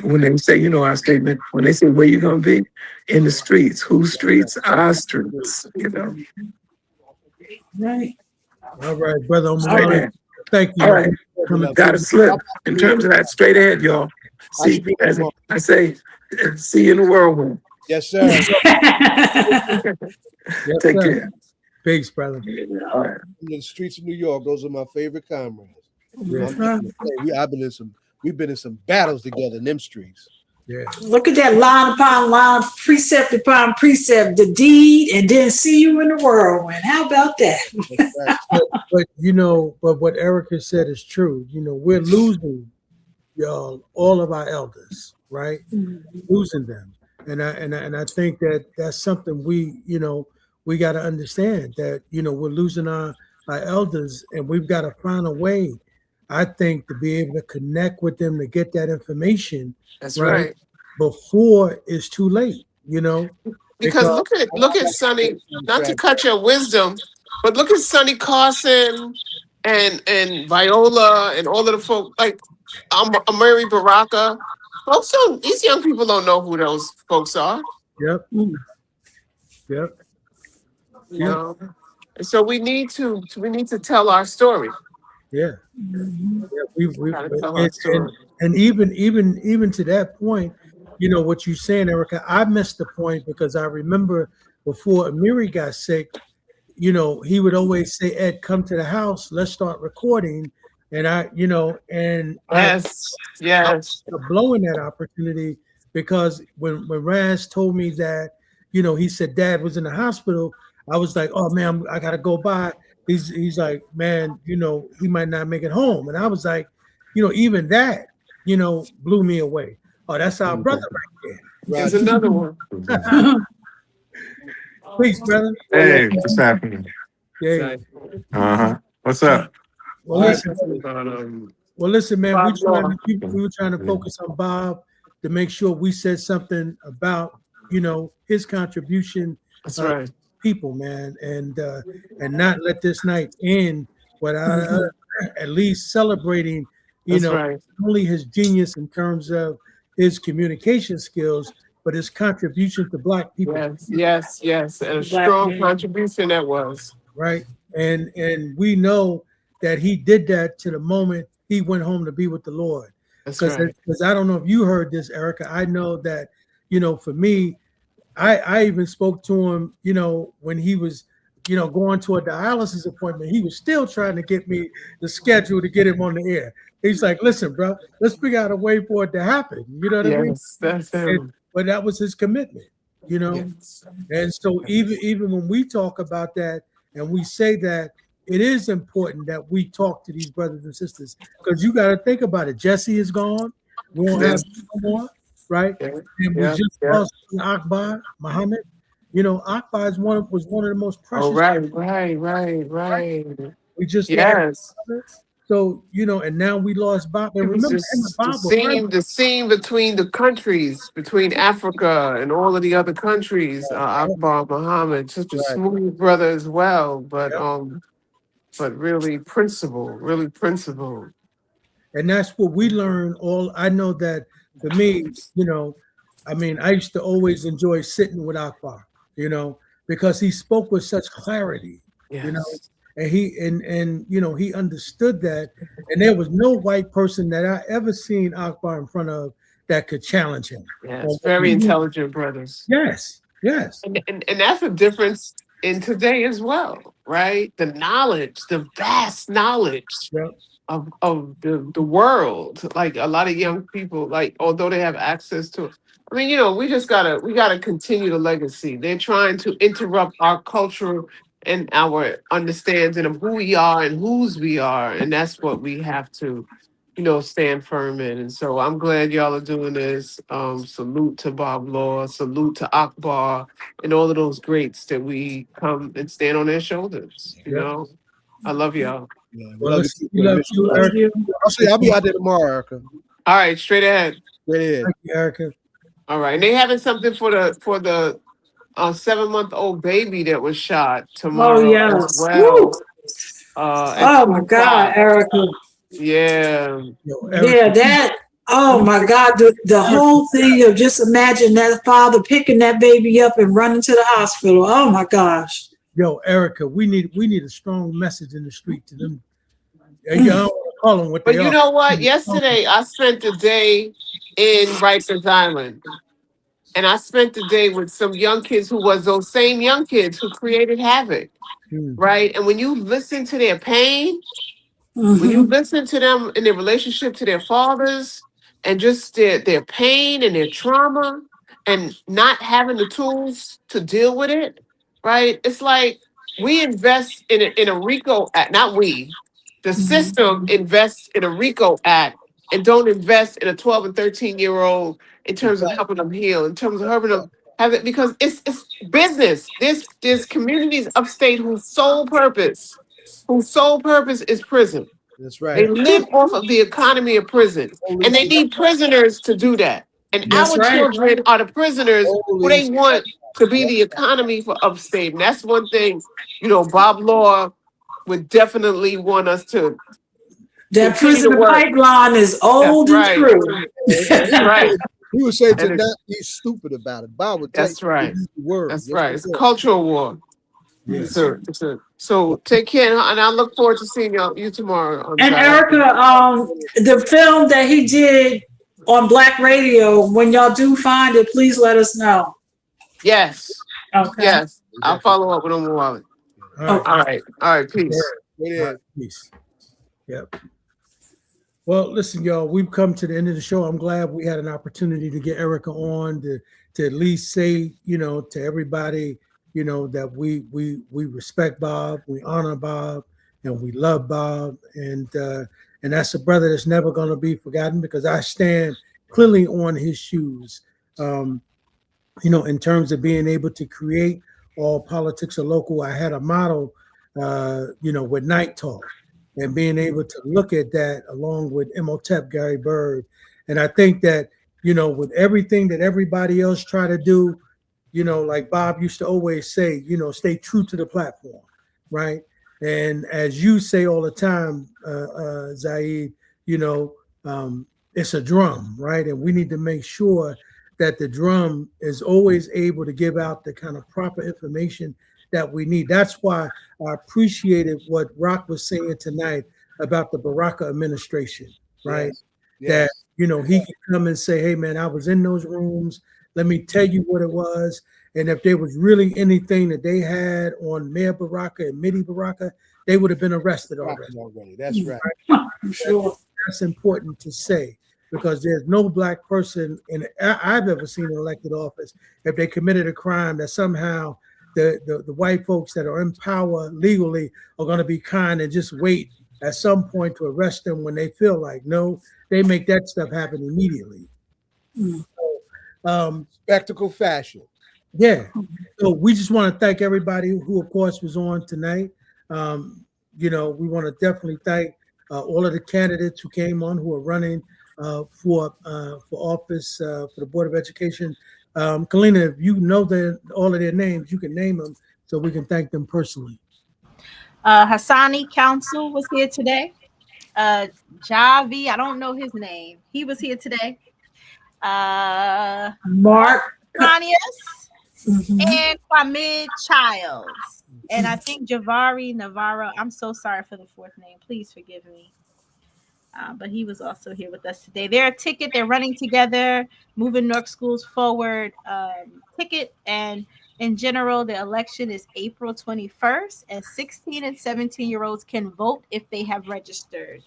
when they say, you know, our statement, when they say, where you going to be? In the streets. Whose streets? Our streets, you know. Right. All right, brother. Right. Thank you. All right. Got to slip. In terms of that, straight ahead, y'all. See, as I say, see you in the whirlwind. Yes, sir. Take care. Peace, brother. All right. In the streets of New York, those are my favorite comrades. Yes, We've been in some battles together in them streets. Yeah. Look at that line upon line, precept upon precept, the deed, and then see you in the whirlwind. How about that? but you know, but what Erica said is true. You know, we're losing y'all, all of our elders, right? Losing them. And I think that that's something we got to understand, that, you know, we're losing our elders, and we've got to find a way, I think, to be able to connect with them, to get that information. That's right. Before it's too late, you know. Because look at Sonny, not to cut your wisdom, but look at Sonny Carson and Viola and all of the folk, like Amiri Baraka. Folks these young people don't know who those folks are. Yep. You know? And so we need to tell our story. Yeah. Mhm. Yeah, Gotta tell our story. and even to that point, you know what you're saying, Erica. I missed the point because I remember before Amiri got sick, you know, he would always say, "Ed, come to the house. Let's start recording." And I, you know, and Yes, I yes, blowing that opportunity because when Raz told me that, you know, he said Dad was in the hospital, I was like, oh man, I gotta go by. He's like, man, you know, he might not make it home, and I was like, you know, even that, you know, blew me away. Oh, that's our brother right here's Right. another one. there. Please, brother. Hey, what's happening? Yeah. Uh-huh. What's up? Well, All right, listen. brother. Well, listen, man. Bob Law. We were trying to focus on Bob to make sure we said something about, you know, his contribution That's uh, right. people, man, and not let this night end without at least celebrating, you That's know, right. not only his genius in terms of his communication skills, but his contribution to Black people, Yes, yes, yes. And a Black strong man. contribution that was. right? And we know that he did that to the moment he went home to be with the Lord. That's Because right. I don't know if you heard this, Erica. I know that, you know, for me, I even spoke to him, you know, when he was, you know, going to a dialysis appointment. He was still trying to get me the schedule to get him on the air. He's like, listen, bro, let's figure out a way for it to happen. You know what I mean? Yes, that's him. But that was his commitment, you know. Yes. And so even when we talk about that and we say that, it is important that we talk to these brothers and sisters because you got to think about it. Jesse is gone. We don't have no more, right? Yeah, And we yeah, just yeah. lost Akbar Muhammad. You know, Akbar was one of the most precious. Oh, right. We just Yes. lost. So you know, and now we lost Bob. And It was remember, him and just Bob were brothers. the scene between the countries, between Africa and all of the other countries. Akbar Muhammad, such a Right. smooth brother as well, but Yep. really principled. And that's what we learn. I know that for me, you know, I mean, I used to always enjoy sitting with Akbar, you know, because he spoke with such clarity, you know, Yes. and you know, he understood that, and there was no white person that I ever seen Akbar in front of that could challenge him. Yes, very intelligent brothers. Yes. And that's a difference in today as well, right? The knowledge, the vast knowledge Yep. of the world. Like a lot of young people, like although they have access to it. I mean, you know, we gotta continue the legacy. They're trying to interrupt our culture and our understanding of who we are and whose we are. And that's what we have to, you know, stand firm in. And so I'm glad y'all are doing this. Salute to Bob Law, salute to Akbar, and all of those greats that we come and stand on their shoulders. You Yep. know, I love y'all. Yeah, we Well, love listen, you. we love you, Erica. I'll be out there tomorrow, Erica. All right, straight ahead. Yeah. Thank you, Erica. All right, and they having something for the 7-month-old baby that was shot tomorrow as yes. well. At Oh 2 my God, o'clock. Erica. Yeah. Yo, Yeah, Erica, that. Oh my God, the whole thing of just imagine that father picking that baby up and running to the hospital. Oh my gosh. yo, Erica, we need a strong message in the street to them. I don't want to call them what But they you are. know what? Yesterday I spent the day in Rikers Island. And I spent the day with some young kids who was those same young kids who created havoc. Right. And when you listen to their pain, when you listen to them in their relationship to their fathers and just their pain and their trauma and not having the tools to deal with it, right? It's like we invest in a RICO act, not we, the system invests in a RICO act and don't invest in a 12 and 13-year-old in terms of helping them heal, in terms of helping them have it, because it's business. There's communities upstate whose sole purpose is prison. That's They right. live off of the economy of prison, and they need prisoners to do that. And That's our right. children are the prisoners who they Holy want to be the economy for upstate. And that's one thing, you know, Bob Law would definitely want us to That continue to prisoner work. pipeline is That's old and right. true. That's right. He would say to And not be stupid about it. Bob would take that's right. the word. That's Yes, right. he It's a would. cultural war. Yes. It's a So take care, and I look forward to seeing you tomorrow. And Erica, the film that he did on Black Radio, when y'all do find it, please let us know. Yes. Okay. Yes. I'll follow up with Omawali. All right. All right. Peace. Peace. Yep. Well, listen, y'all, we've come to the end of the show. I'm glad we had an opportunity to get Erica on to at least say, to everybody, that we respect Bob, we honor Bob, and we love Bob. And that's a brother that's never going to be forgotten, because I stand clearly on his shoes, in terms of being able to create All Politics Are Local. I had a model, with Night Talk, and being able to look at that along with Imhotep, Gary Bird. And I think that, with everything that everybody else try to do, like Bob used to always say, stay true to the platform, right? And as you say all the time, Zaid, it's a drum, right? And we need to make sure that the drum is always able to give out the kind of proper information that we need. That's why I appreciated what Rock was saying tonight about the Baraka administration, right? Yes. That, he could come and say, hey, man, I was in those rooms. Let me tell you what it was. And if there was really anything that they had on Mayor Baraka and Midi Baraka, they would have been arrested already. That's right. Sure. That's important to say, because there's no black person I've ever seen in elected office, if they committed a crime, that somehow the white folks that are in power legally are going to be kind and just wait at some point to arrest them when they feel like. No, they make that stuff happen immediately. Spectacle fashion. Yeah. So we just want to thank everybody who, of course, was on tonight. We want to definitely thank all of the candidates who came on, who are running for office for the Board of Education. Kalina, if you know all of their names, you can name them so we can thank them personally. Hasani Council was here today. Javi, I don't know his name. He was here today. Mark Conius and Quamid Childs. And I think Javari Navarro. I'm so sorry for the fourth name. Please forgive me. But he was also here with us today. They're a ticket. They're running together, moving Newark schools forward. Ticket, and in general, the election is April 21st, and 16 and 17-year-olds can vote if they have registered.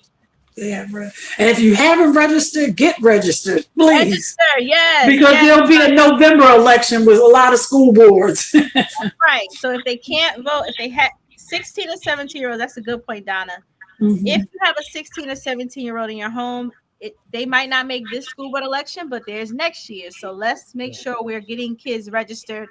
And if you haven't registered, get registered, please. Register, yes. Because there'll be a November election with a lot of school boards. That's right. So if they can't vote, if they had 16 or 17-year-olds, that's a good point, Donna. Mm-hmm. If you have a 16 or 17-year-old in your home, they might not make this school board election, but there's next year. So let's make sure we're getting kids registered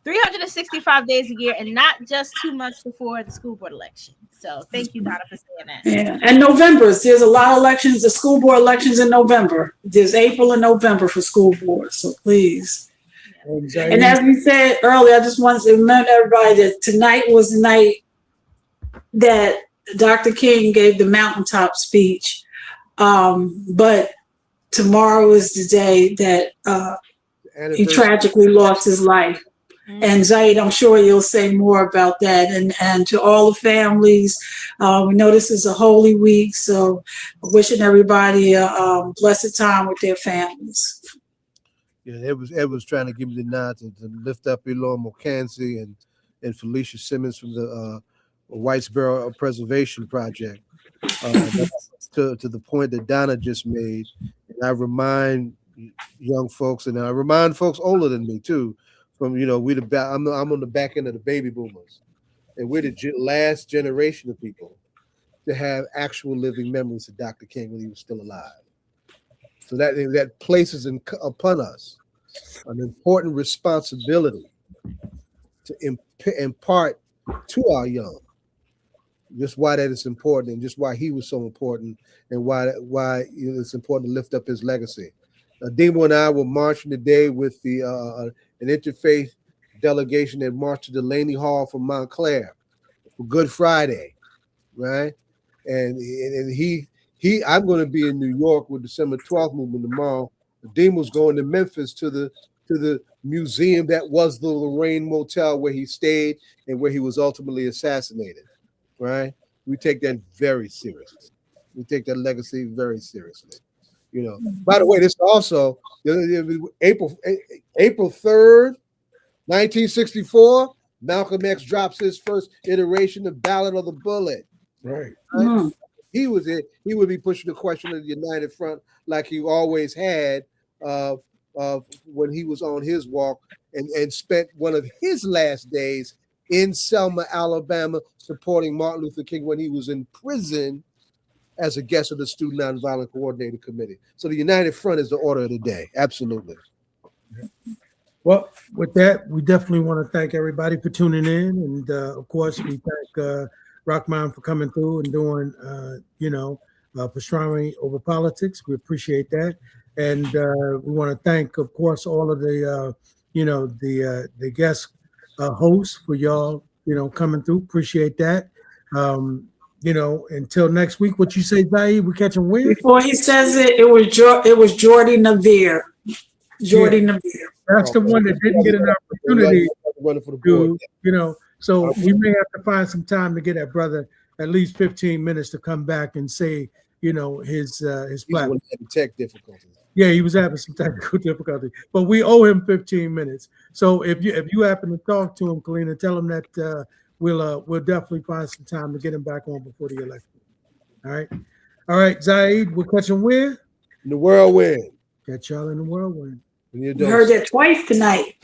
365 days a year and not just 2 months before the school board election. So thank you, Donna, for saying that. Yeah. And November, there's a lot of elections, the school board elections in November. There's April and November for school boards. So please. Yeah. And as we said earlier, I just wanted to remind everybody that tonight was the night that Dr. King gave the mountaintop speech, but tomorrow is the day that he tragically lost his life. Mm-hmm. And Zaid, I'm sure you'll say more about that. And to all the families, we know this is a holy week, so wishing everybody a blessed time with their families. Yeah, Ed was trying to give me the nod to lift up Elorm, Ocansey, and Felicia Simmons from the Whitesboro Preservation Project. To the point that Donna just made, and I remind young folks, and I remind folks older than me too. From I'm on the back end of the baby boomers, and we're the last generation of people to have actual living memories of Dr. King when he was still alive. So that places upon us an important responsibility to impart to our young just why that is important, and just why he was so important, and why it's important to lift up his legacy. Demo and I were marching today with an interfaith delegation that marched to Delaney Hall from Montclair for Good Friday, right? And I'm going to be in New York with December 12th movement tomorrow. Demo's going to Memphis to the to the museum that was the Lorraine Motel where he stayed and where he was ultimately assassinated, right? We take that very seriously. We take that legacy very seriously. You know, by the way, this also April 3rd, 1964, Malcolm X drops his first iteration of Ballad of the Bullet. Right. He was it. He would be pushing the question of the United Front like he always had when he was on his walk and spent one of his last days in Selma, Alabama, supporting Martin Luther King when he was in prison as a guest of the Student Nonviolent Coordinating Committee. So the United Front is the order of the day. Absolutely. Well, with that, we definitely want to thank everybody for tuning in. And of course, we thank Rahaman for coming through and doing, Pastrami Over Politics. We appreciate that. And we want to thank, of course, all of the, the guest hosts for y'all, coming through. Appreciate that. Until next week, what you say, Zaid? We catching win? Before he says it, it was Jordy Nivar. Jordy Nivar. That's the one that didn't get an opportunity to, so we may have to find some time to get that brother at least 15 minutes to come back and say, his platform. Tech difficulties. Yeah, he was having some technical difficulty, but we owe him 15 minutes. So if you happen to talk to him, Kalina, tell him that we'll definitely find some time to get him back on before the election. All right, Zaid, we're catching where? In the whirlwind. Catch y'all in the whirlwind. We heard that twice tonight.